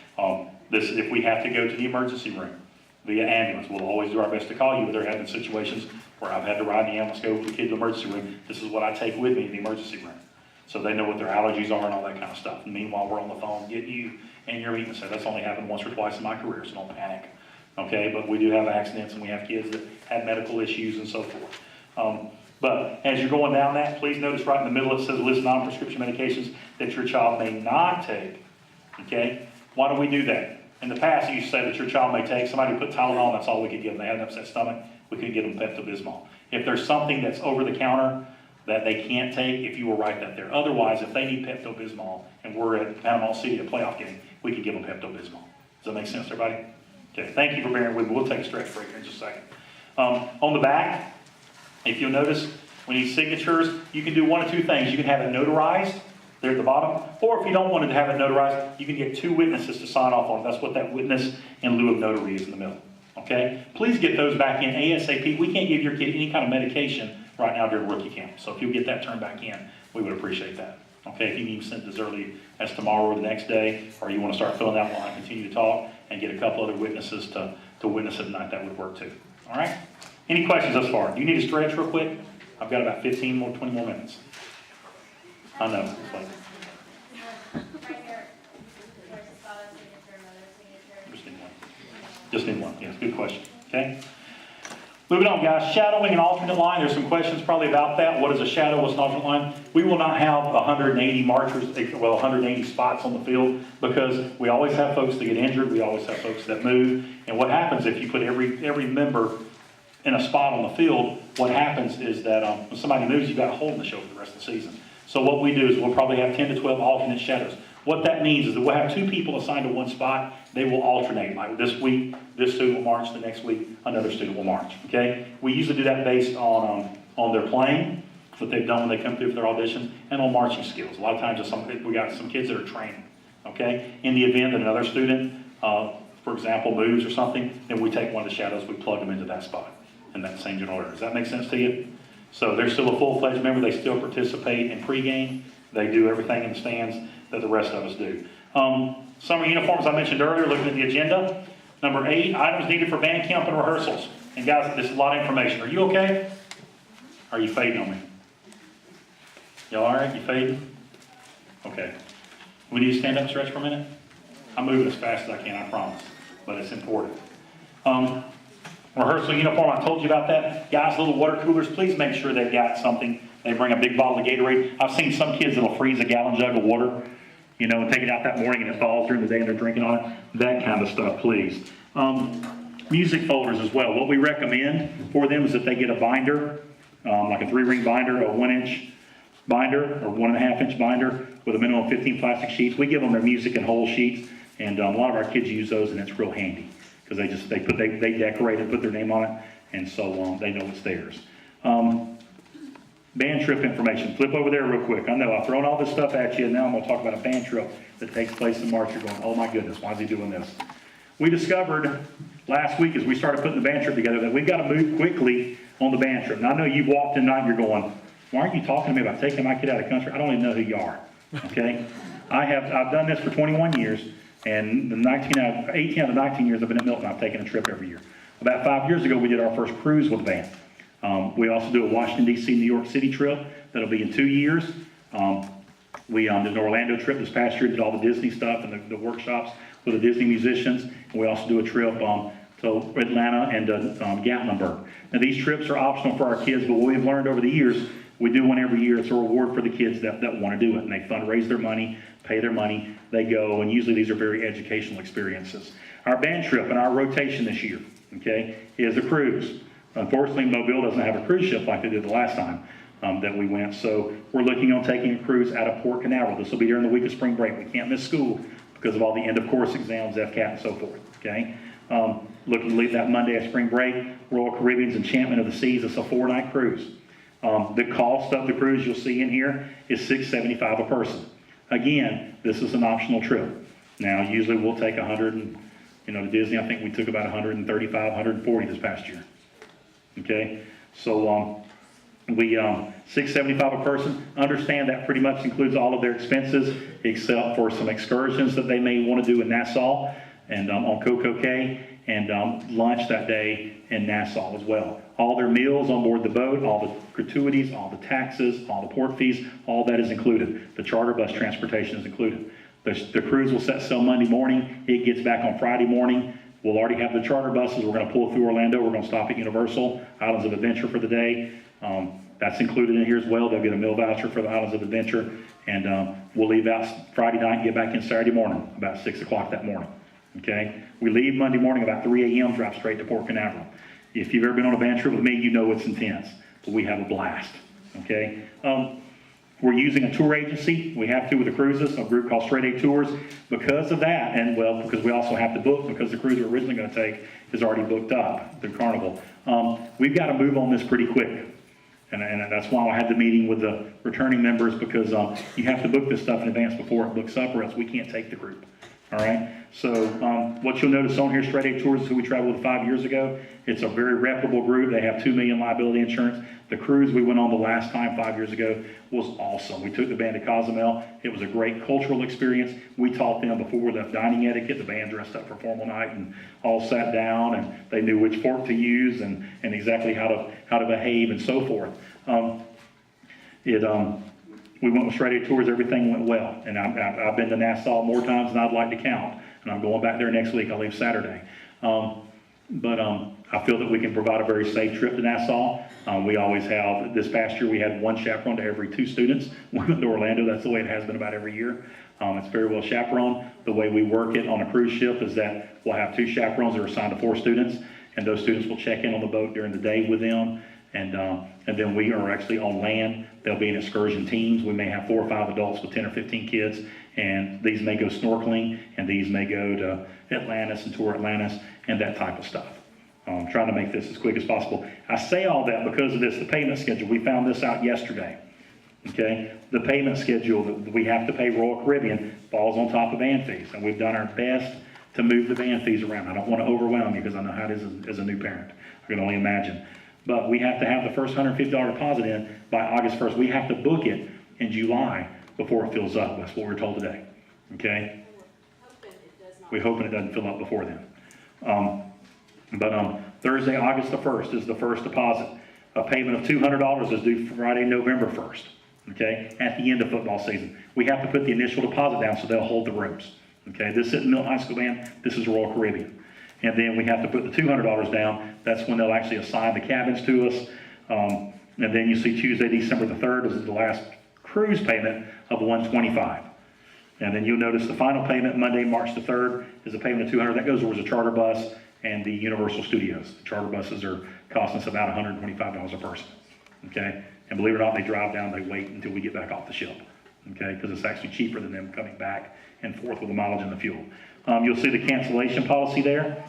This is if we have to go to the emergency room via ambulance. We'll always do our best to call you, but there have been situations where I've had to ride the ambulance, go with the kid to the emergency room. This is what I take with me in the emergency room. So they know what their allergies are and all that kind of stuff. And meanwhile, we're on the phone getting you and your meeting. So that's only happened once or twice in my career, so don't panic. Okay? But we do have accidents, and we have kids that have medical issues and so forth. But as you're going down that, please notice right in the middle it says list non-prescription medications that your child may not take. Okay? Why do we do that? In the past, it used to say that your child may take. Somebody put Tylenol, that's all we could give them. They had an upset stomach, we could give them Pepto-Bismol. If there's something that's over the counter that they can't take, if you will write that there. Otherwise, if they need Pepto-Bismol and we're at Panama City, a playoff game, we can give them Pepto-Bismol. Does that make sense, everybody? Okay, thank you for bearing with me. We'll take a stretch break here in just a second. On the back, if you'll notice, we need signatures. You can do one of two things. You can have it notarized there at the bottom, or if you don't want to have it notarized, you can get two witnesses to sign off on it. That's what that witness in lieu of notary is in the middle. Okay? Please get those back in ASAP. We can't give your kid any kind of medication right now during rookie camp. So if you'll get that turned back in, we would appreciate that. Okay? If you need sent as early as tomorrow or the next day, or you want to start filling out while I continue to talk and get a couple other witnesses to witness it tonight, that would work too. All right? Any questions thus far? Do you need to stretch real quick? I've got about 20 more minutes. I know. It's like, just need one. Yes, good question. Okay. Moving on, guys. Shadowing an alternate line. There's some questions probably about that. What is a shadow? What's an alternate line? We will not have 180 marchers, 180 spots on the field, because we always have folks that get injured. We always have folks that move. And what happens if you put every member in a spot on the field, what happens is that when somebody moves, you've got a hole in the show for the rest of the season. So what we do is we'll probably have 10 to 12 alternate shadows. What that means is that we'll have 2 people assigned to one spot. They will alternate. Like this week, this student will march. The next week, another student will march. Okay? We usually do that based on their playing, what they've done when they come through for their audition, and on marching skills. A lot of times, we got some kids that are training. Okay? In the event that another student, for example, moves or something, then we take one of the shadows, we plug them into that spot in that same general order. Does that make sense to you? So they're still a full-fledged member. They still participate in pregame. They do everything in the stands that the rest of us do. Summer uniforms I mentioned earlier, looking at the agenda. Number 8, items needed for band camp and rehearsals. And guys, this is a lot of information. Are you okay? Are you fading on me? Y'all all right? You fading? Okay. We need to stand up and stretch for a minute? I'm moving as fast as I can, I promise. But it's important. Rehearsal uniform, I told you about that. Guys, little water coolers, please make sure they've got something. They bring a big bottle of Gatorade. I've seen some kids that'll freeze a gallon jug of water, and take it out that morning and it falls during the day and they're drinking on it. That kind of stuff, please. Music folders as well. What we recommend for them is that they get a binder, like a 3-ring binder, a 1-inch binder, or 1.5-inch binder with a minimum of 15 plastic sheets. We give them their music and whole sheets, and a lot of our kids use those, and it's real handy because they decorate it, put their name on it, and so they know it's theirs. Band trip information. Flip over there real quick. I know I've thrown all this stuff at you, and now I'm going to talk about a band trip that takes place in March. You're going, oh my goodness, why is he doing this? We discovered last week as we started putting the band trip together that we've got to move quickly on the band trip. Now I know you've walked in tonight and you're going, why aren't you talking to me about taking my kid out of the country? I don't even know who you are, okay? I've done this for 21 years, and 18 out of 19 years I've been at Milton, I've taken a trip every year. About 5 years ago, we did our first cruise with the band. We also do a Washington, D.C., New York City trip. That'll be in 2 years. We did an Orlando trip this past year, did all the Disney stuff and the workshops with the Disney musicians. And we also do a trip to Atlanta and Gatlinburg. Now, these trips are optional for our kids, but what we've learned over the years, we do one every year. It's a reward for the kids that want to do it. And they fundraise their money, pay their money, they go, and usually these are very educational experiences. Our band trip and our rotation this year, okay, is a cruise. Unfortunately, Mobile doesn't have a cruise ship like they did the last time that we went, so we're looking on taking a cruise out of Port Canaveral. This will be during the week of spring break. We can't miss school because of all the end-of-course exams, FCAT, and so forth, okay? Looking to leave that Monday of spring break. Royal Caribbean's Enchantment of the Seas. It's a 4-night cruise. The cost of the cruise you'll see in here is $675 a person. Again, this is an optional trip. Now, usually we'll take 100 and, to Disney, I think we took about 135, 140 this past year. Okay, so we $675 a person. Understand that pretty much includes all of their expenses except for some excursions that they may want to do in Nassau and on Coco Cay, and lunch that day in Nassau as well. All their meals on board the boat, all the gratuities, all the taxes, all the port fees, all that is included. The charter bus transportation is included. The cruise will set sail Monday morning. It gets back on Friday morning. We'll already have the charter buses. We're going to pull through Orlando. We're going to stop at Universal, Islands of Adventure for the day. That's included in here as well. They'll get a meal voucher for the Islands of Adventure. And we'll leave out Friday night and get back in Saturday morning, about 6 o'clock that morning. Okay? We leave Monday morning about 3 a.m., drive straight to Port Canaveral. If you've ever been on a band trip with me, you know it's intense. But we have a blast. Okay? We're using a tour agency. We have to with the cruises, a group called Straight A Tours. Because of that, and well, because we also have to book, because the cruise we're originally going to take is already booked up through Carnival. We've got to move on this pretty quick. And that's why I had the meeting with the returning members, because you have to book this stuff in advance before it books up, or else we can't take the group. All right? So what you'll notice on here, Straight A Tours is who we traveled with 5 years ago. It's a very reputable group. They have $2 million liability insurance. The cruise we went on the last time 5 years ago was awesome. We took the band to Cozumel. It was a great cultural experience. We taught them before we left dining etiquette. The band dressed up for formal night and all sat down, and they knew which fork to use and exactly how to behave and so forth. We went with Straight A Tours. Everything went well. And I've been to Nassau more times than I'd like to count. And I'm going back there next week. I leave Saturday. But I feel that we can provide a very safe trip to Nassau. We always have. This past year, we had one chaperone to every 2 students. We went to Orlando. That's the way it has been about every year. It's very well chaperoned. The way we work it on a cruise ship is that we'll have 2 chaperones that are assigned to 4 students. And those students will check in on the boat during the day with them. And then we are actually on land. There'll be an excursion teams. We may have 4 or 5 adults with 10 or 15 kids, and these may go snorkeling, and these may go to Atlantis and tour Atlantis and that type of stuff. Trying to make this as quick as possible. I say all that because of this, the payment schedule. We found this out yesterday. Okay, the payment schedule that we have to pay Royal Caribbean falls on top of band fees, and we've done our best to move the band fees around. I don't want to overwhelm you because I know how it is as a new parent. I can only imagine. But we have to have the first $150 deposit in by August 1st. We have to book it in July before it fills up. That's what we're told today. Okay? We're hoping it doesn't fill up before then. Thursday, August the 1st is the first deposit. A payment of $200 is due Friday, November 1st. Okay? At the end of football season. We have to put the initial deposit down so they'll hold the rooms. Okay? This isn't Milton High School Band. This is Royal Caribbean. And then we have to put the $200 down. That's when they'll actually assign the cabins to us. And then you see Tuesday, December the 3rd is the last cruise payment of $125. And then you'll notice the final payment, Monday, March the 3rd, is a payment of $200. That goes towards a charter bus and the Universal Studios. The charter buses are costing us about $125 a person. Okay? And believe it or not, they drive down, they wait until we get back off the ship. Okay? Because it's actually cheaper than them coming back and forth with the mileage and the fuel. You'll see the cancellation policy there.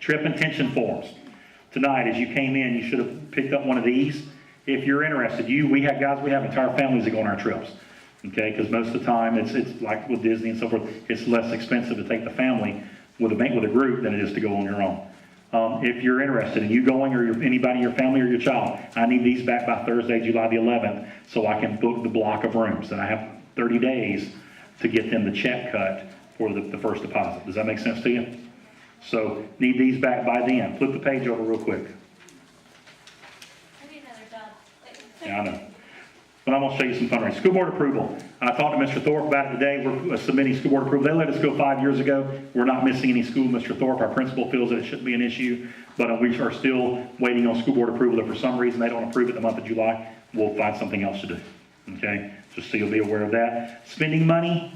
Trip intention forms. Tonight, as you came in, you should have picked up one of these. If you're interested, we have entire families that go on our trips. Okay, because most of the time, it's like with Disney and so forth, it's less expensive to take the family with a group than it is to go on your own. If you're interested in you going or anybody in your family or your child, I need these back by Thursday, July the 11th, so I can book the block of rooms. And I have 30 days to get them the check cut for the first deposit. Does that make sense to you? So need these back by then. Flip the page over real quick. I need another job. Yeah, I know. But I'm going to show you some fundraising. School board approval. I talked to Mr. Thorpe about it today. We're submitting school board approval. They let us go 5 years ago. We're not missing any school, Mr. Thorpe. Our principal feels that it shouldn't be an issue, but we are still waiting on school board approval. If for some reason they don't approve it the month of July, we'll find something else to do. Okay? Just so you'll be aware of that. Spending money.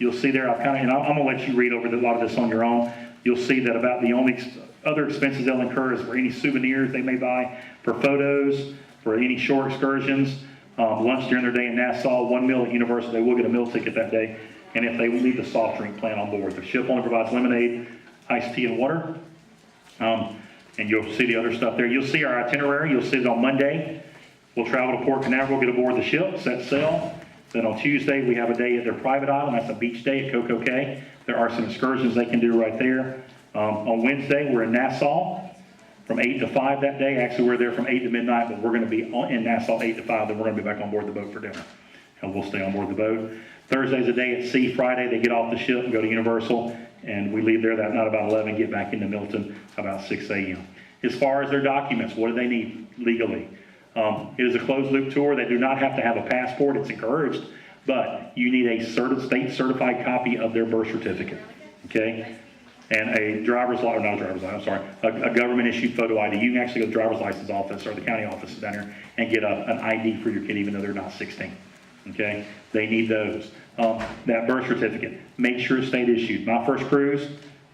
You'll see there, I'm going to let you read over a lot of this on your own. You'll see that about the only other expenses they'll incur is for any souvenirs they may buy, for photos, for any shore excursions, lunch during their day in Nassau, 1 meal at Universal. They will get a meal ticket that day. And if they leave the soft drink plan on board. The ship only provides lemonade, iced tea, and water. And you'll see the other stuff there. You'll see our itinerary. You'll see it on Monday. We'll travel to Port Canaveral, get aboard the ship, set sail. Then on Tuesday, we have a day at their private island. That's a beach day at Coco Cay. There are some excursions they can do right there. On Wednesday, we're in Nassau from 8 to 5 that day. Actually, we're there from 8 to midnight, but we're going to be in Nassau 8 to 5. Then we're going to be back on board the boat for dinner. And we'll stay on board the boat. Thursday's a day at sea. Friday, they get off the ship and go to Universal. And we leave there that night about 11, get back into Milton about 6 a.m. As far as their documents, what do they need legally? It is a closed-loop tour. They do not have to have a passport. It's encouraged. But you need a state-certified copy of their birth certificate, okay? And a government-issued photo ID. You can actually go to the driver's license office or the county office down here and get an ID for your kid, even though they're not 16, okay? They need those. That birth certificate, make sure it's state-issued. My first cruise,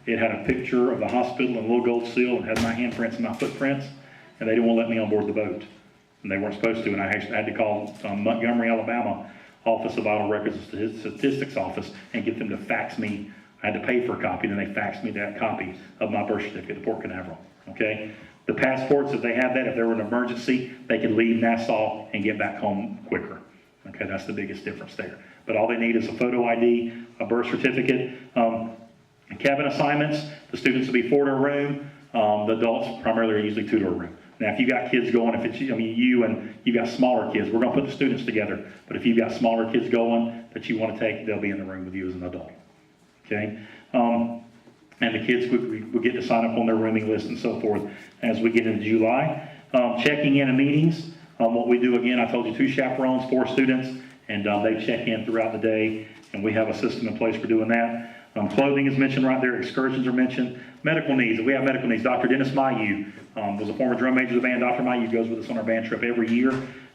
it had a picture of the hospital and a little gold seal and had my handprints and my footprints, and they didn't want to let me on board the boat. And they weren't supposed to, and I actually had to call Montgomery, Alabama, Office of Vital Records and Statistics Office and get them to fax me. I had to pay for a copy, and then they faxed me that copy of my birth certificate to Port Canaveral, okay? The passports, if they have that, if there were an emergency, they could leave Nassau and get back home quicker, okay? That's the biggest difference there. But all they need is a photo ID, a birth certificate, cabin assignments. The students will be 4-door room. The adults primarily are usually 2-door room. Now, if you got kids going, you and you got smaller kids, we're going to put the students together. But if you've got smaller kids going that you want to take, they'll be in the room with you as an adult. Okay? And the kids will get to sign up on their rooming list and so forth as we get into July. Checking in and meetings. What we do, again, I told you 2 chaperones, 4 students, and they check in throughout the day, and we have a system in place for doing that. Clothing is mentioned right there. Excursions are mentioned. Medical needs. We have medical needs. Dr. Dennis Mayu was a former drum major of the band. Dr. Mayu goes with us on our band trip every year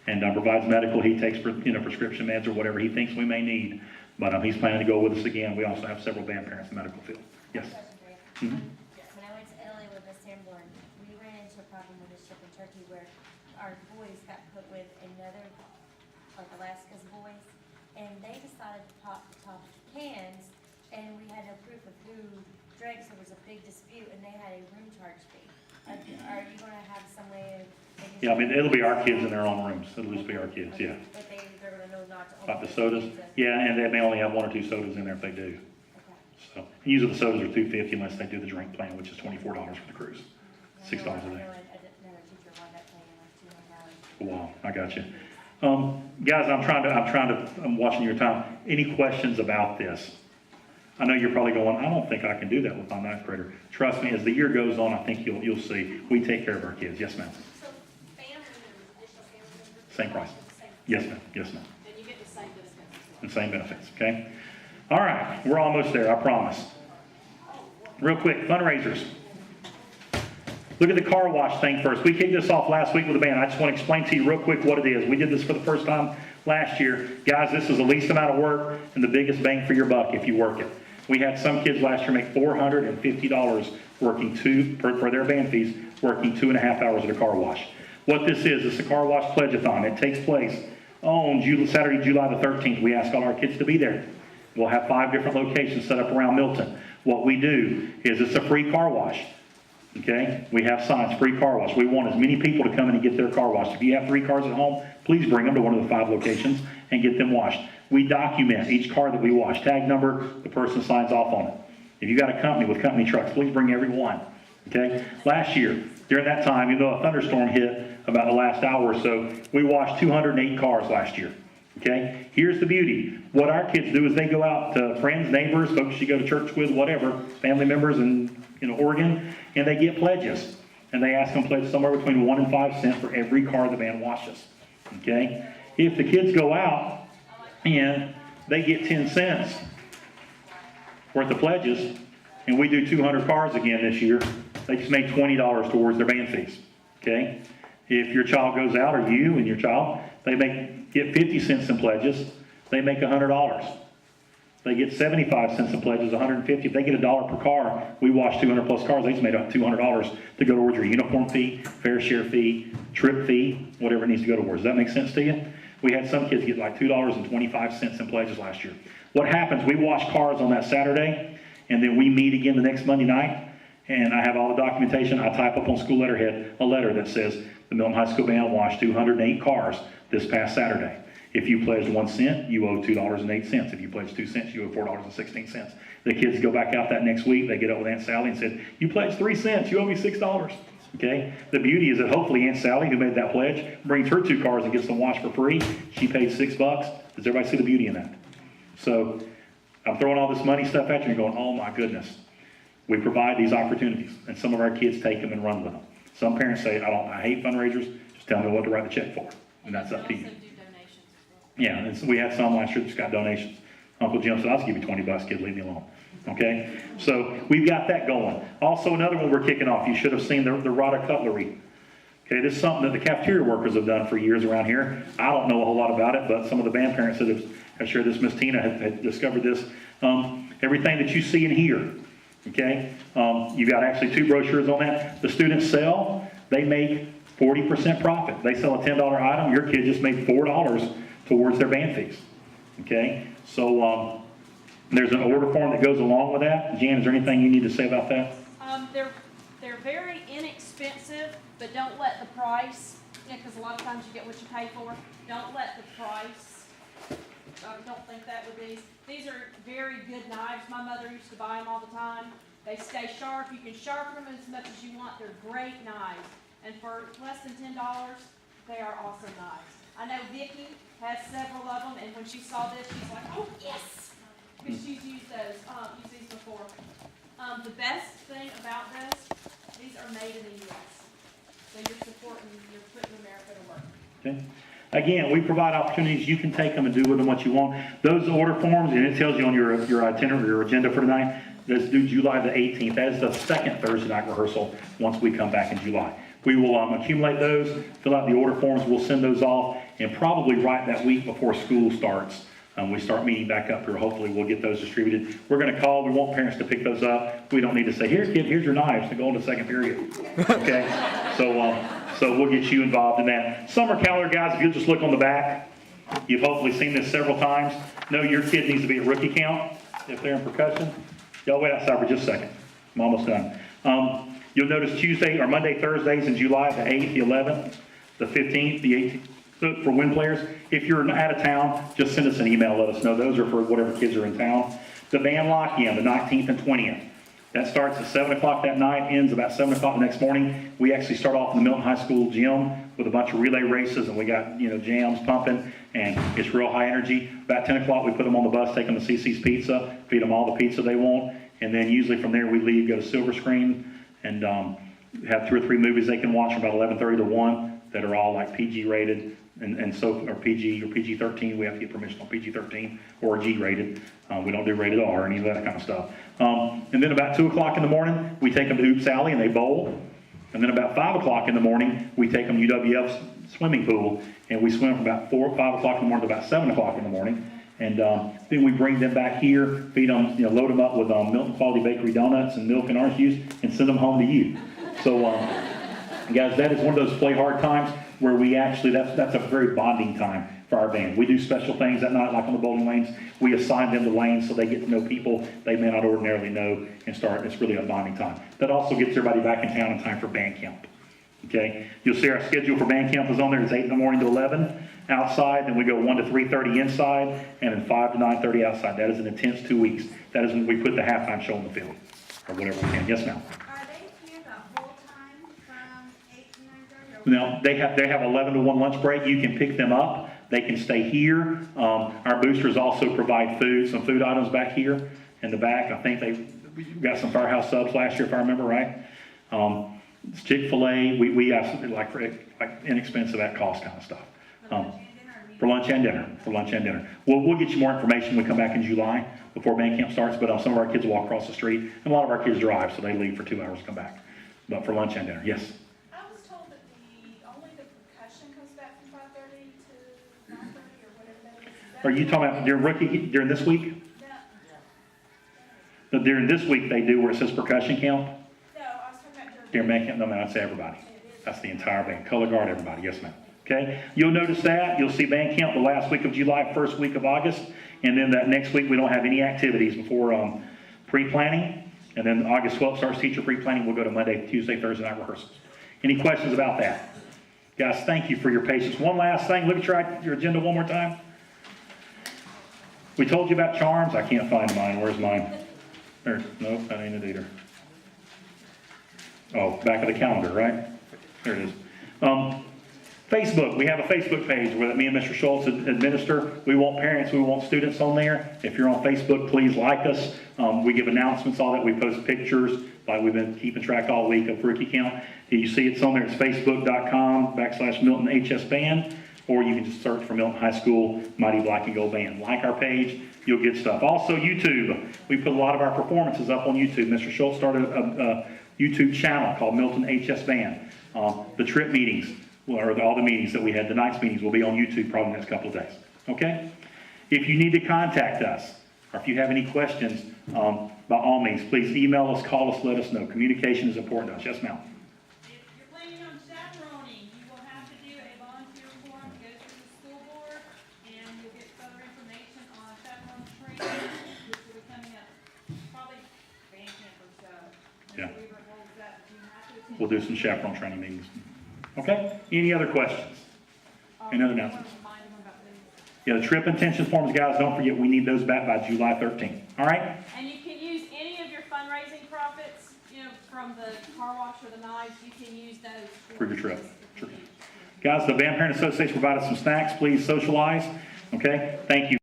and provides medical. He takes prescription meds or whatever he thinks we may need. But he's planning to go with us again. We also have several band parents in the medical field. Yes? When I went to Italy with Miss Sanborn, we ran into a problem with a ship in Turkey our boys got put with another, like Alaska's boys, and they decided to pop the top of the cans, and we had no proof of who drank, so there was a big dispute, and they had a room charge fee. Are you gonna have some way of? Yeah, I mean, it'll be our kids in their own rooms. It'll just be our kids, yeah. But they're gonna know not to. About the sodas? Yeah, and they may only have 1 or 2 sodas in there if they do. Okay. So, usually the sodas are $2.50 unless they do the drink plan, which is $24 for the cruise. $6 a day. I know a teacher wanted that paying like $200. Wow, I got you. Guys, I'm watching your time. Any questions about this? I know you're probably going, I don't think I can do that with my 9th grader. Trust me, as the year goes on, I think you'll see. We take care of our kids. Yes, ma'am. So family members, additional family members? Same price. Same. Yes, ma'am. Yes, ma'am. And you get the same benefits. And same benefits, okay? All right, we're almost there, I promise. Real quick, fundraisers. Look at the car wash thing first. We kicked this off last week with a band. I just want to explain to you real quick what it is. We did this for the first time last year. Guys, this is the least amount of work and the biggest bang for your buck if you work it. We had some kids last year make $450 working for their band fees, working 2.5 hours at a car wash. What this is, it's a car wash pledge-a-thon. It takes place on Saturday, July the 13th. We ask all our kids to be there. We'll have 5 different locations set up around Milton. What we do is it's a free car wash. Okay, we have signs, free car wash. We want as many people to come in and get their car washed. If you have 3 cars at home, please bring them to one of the 5 locations and get them washed. We document each car that we wash, tag number, the person signs off on it. If you got a company with company trucks, please bring every one. Okay, last year, during that time, even though a thunderstorm hit about the last hour or so, we washed 208 cars last year. Okay, here's the beauty. What our kids do is they go out to friends, neighbors, folks you go to church with, whatever, family members in Oregon, and they get pledges. And they ask them to pledge somewhere between 1 and 5 cents for every car the band washes. Okay, if the kids go out and they get 10 cents worth of pledges, and we do 200 cars again this year, they just make $20 towards their band fees. Okay, if your child goes out, or you and your child, they get 50 cents in pledges, they make $100. They get 75 cents in pledges, 150. If they get $1 per car, we wash 200 plus cars. They just made up $200 to go towards your uniform fee, fair share fee, trip fee, whatever it needs to go towards. Does that make sense to you? We had some kids get like $2.25 in pledges last year. What happens, we wash cars on that Saturday, and then we meet again the next Monday night, and I have all the documentation. I type up on school letterhead a letter that says the Milton High School Band washed 208 cars this past Saturday. If you pledged 1 cent, you owe $2.08. If you pledged 2 cents, you owe $4.16. The kids go back out that next week. They get up with Aunt Sally and said, "You pledged 3 cents. You owe me $6." Okay. The beauty is that hopefully Aunt Sally, who made that pledge, brings her 2 cars and gets them washed for free. She paid $6. Does everybody see the beauty in that? So I'm throwing all this money stuff at you and you're going, "Oh my goodness." We provide these opportunities, and some of our kids take them and run with them. Some parents say, I hate fundraisers. Just tell me what to write the check for, and that's up to you. Yeah, and so we had some last year that just got donations. Uncle Jim said, "I'll just give you $20, kid, leave me alone." Okay, so we've got that going. Also, another one we're kicking off. You should have seen the Rada cutlery. Okay, this is something that the cafeteria workers have done for years around here. I don't know a whole lot about it, but some of the band parents that have shared this, Miss Tina had discovered this. Everything that you see in here, okay, you've got actually 2 brochures on that. The students sell, they make 40% profit. They sell a $10 item, your kid just made $4 towards their band fees. Okay, so there's an order form that goes along with that. Jan, is there anything you need to say about that? They're very inexpensive, but don't let the price, because a lot of times you get what you pay for. Don't let the price, don't think that with these. These are very good knives. My mother used to buy them all the time. They stay sharp. You can sharpen them as much as you want. They're great knives. And for less than $10, they are awesome knives. I know Vicki has several of them, and when she saw this, she's like, "Oh, yes!" Because she's used these before. The best thing about this, these are made in the U.S. So you're putting America to work. Okay. Again, we provide opportunities. You can take them and do with them what you want. Those order forms, and it tells you on your itinerary, your agenda for tonight, that's due July the 18th. That is the second Thursday night rehearsal once we come back in July. We will accumulate those, fill out the order forms, we'll send those off, and probably right that week before school starts, we start meeting back up here. Hopefully we'll get those distributed. We're going to call. We want parents to pick those up. We don't need to say, "Here, kid, here's your knives to go into second period." Okay? So So we'll get you involved in that. Summer calendar, guys, if you'll just look on the back, you've hopefully seen this several times. No, your kid needs to be at rookie count if they're in percussion. Y'all wait outside for just a second. I'm almost done. You'll notice Tuesday or Monday, Thursdays in July, the 8th, the 11th, the 15th, the 18th, for WIN players. If you're out of town, just send us an email, let us know. Those are for whatever kids are in town. The band lock-in, the 19th and 20th. That starts at 7 o'clock that night, ends about 7 o'clock the next morning. We actually start off in the Milton High School gym with a bunch of relay races, and we got, jams pumping, and it's real high energy. About 10 o'clock, we put them on the bus, take them to CC's Pizza, feed them all the pizza they want, and then usually from there we leave, go to Silver Screen, and have 2 or 3 movies they can watch from about 11:30 to 1 that are all like PG rated, and so, or PG or PG-13. We have to get permission on PG-13 or G rated. We don't do rated R or any of that kind of stuff. And then about 2 o'clock in the morning, we take them to Oops Alley and they bowl. And then about 5 o'clock in the morning, we take them to UWF's swimming pool, and we swim from about 4 or 5 o'clock in the morning to about 7 o'clock in the morning. And then we bring them back here, feed them, load them up with Milton Quality Bakery donuts and milk and orange juice, and send them home to you. So, guys, that is one of those play hard times where we actually, that's a very bonding time for our band. We do special things that night, like on the bowling lanes. We assign them the lanes so they get to know people they may not ordinarily know and start. It's really a bonding time. That also gets everybody back in town in time for band camp. Okay? You'll see our schedule for band camp is on there. It's 8 in the morning to 11 outside. Then we go 1 to 3:30 inside, and then 5 to 9:30 outside. That is an intense 2 weeks. That is when we put the halftime show on the field, or whatever we can. Yes, ma'am. Are they here the whole time from 8 to 9:30? Now, they have 11 to 1 lunch break. You can pick them up. They can stay here. Our boosters also provide food, some food items back here in the back. I think we got some Firehouse subs last year, if I remember right. It's Chick-fil-A. We have something like inexpensive at cost kind of stuff. For lunch and dinner. We'll get you more information when we come back in July before band camp starts, but some of our kids walk across the street, and a lot of our kids drive, so they leave for 2 hours to come back. But for lunch and dinner, yes. I was told that only the percussion comes back from 5:30 to 9:30 or whatever that is. Are you talking about during this week? No. During this week they do where it says percussion camp. No, I was talking about During band camp, no, man, I'd say everybody. That's the entire band. Color guard, everybody. Yes, ma'am. Okay? You'll notice that. You'll see band camp the last week of July, first week of August. And then that next week, we don't have any activities before pre-planning. And then August 12th starts teacher pre-planning. We'll go to Monday, Tuesday, Thursday night rehearsals. Any questions about that? Guys, thank you for your patience. One last thing. Let me try your agenda one more time. We told you about charms. I can't find mine. Where's mine? There. Nope, that ain't it either. Oh, back of the calendar, right? There it is. Facebook, we have a Facebook page where me and Mr. Schultz administer. We want parents, we want students on there. If you're on Facebook, please like us. We give announcements, all that. We post pictures, like we've been keeping track all week of rookie count. You see it's on there. It's facebook.com/Milton HS Band, or you can just search for Milton High School Mighty Black and Gold Band. Like our page, you'll get stuff. Also, YouTube. We put a lot of our performances up on YouTube. Mr. Schultz started a YouTube channel called Milton HS Band. The trip meetings, or all the meetings that we had, the night's meetings, will be on YouTube probably the next couple of days. Okay? If you need to contact us, or if you have any questions, by all means, please email us, call us, let us know. Communication is important to us. Yes, ma'am. If you're planning on chaperoning, you will have to do a volunteer form, go through the school board, and you'll get further information on chaperone training, which will be coming up probably band camp or so. Yeah. Weaver holds that, you have to attend. We'll do some chaperone training meetings. Okay? Any other questions? Any other announcements? Yeah, the trip intention forms, guys, don't forget, we need those back by July 13th. All right? And you can use any of your fundraising profits, from the car wash or the knives, you can use those. For your trip. Sure. Guys, the Band Parent Association provided some snacks. Please socialize. Okay? Thank you.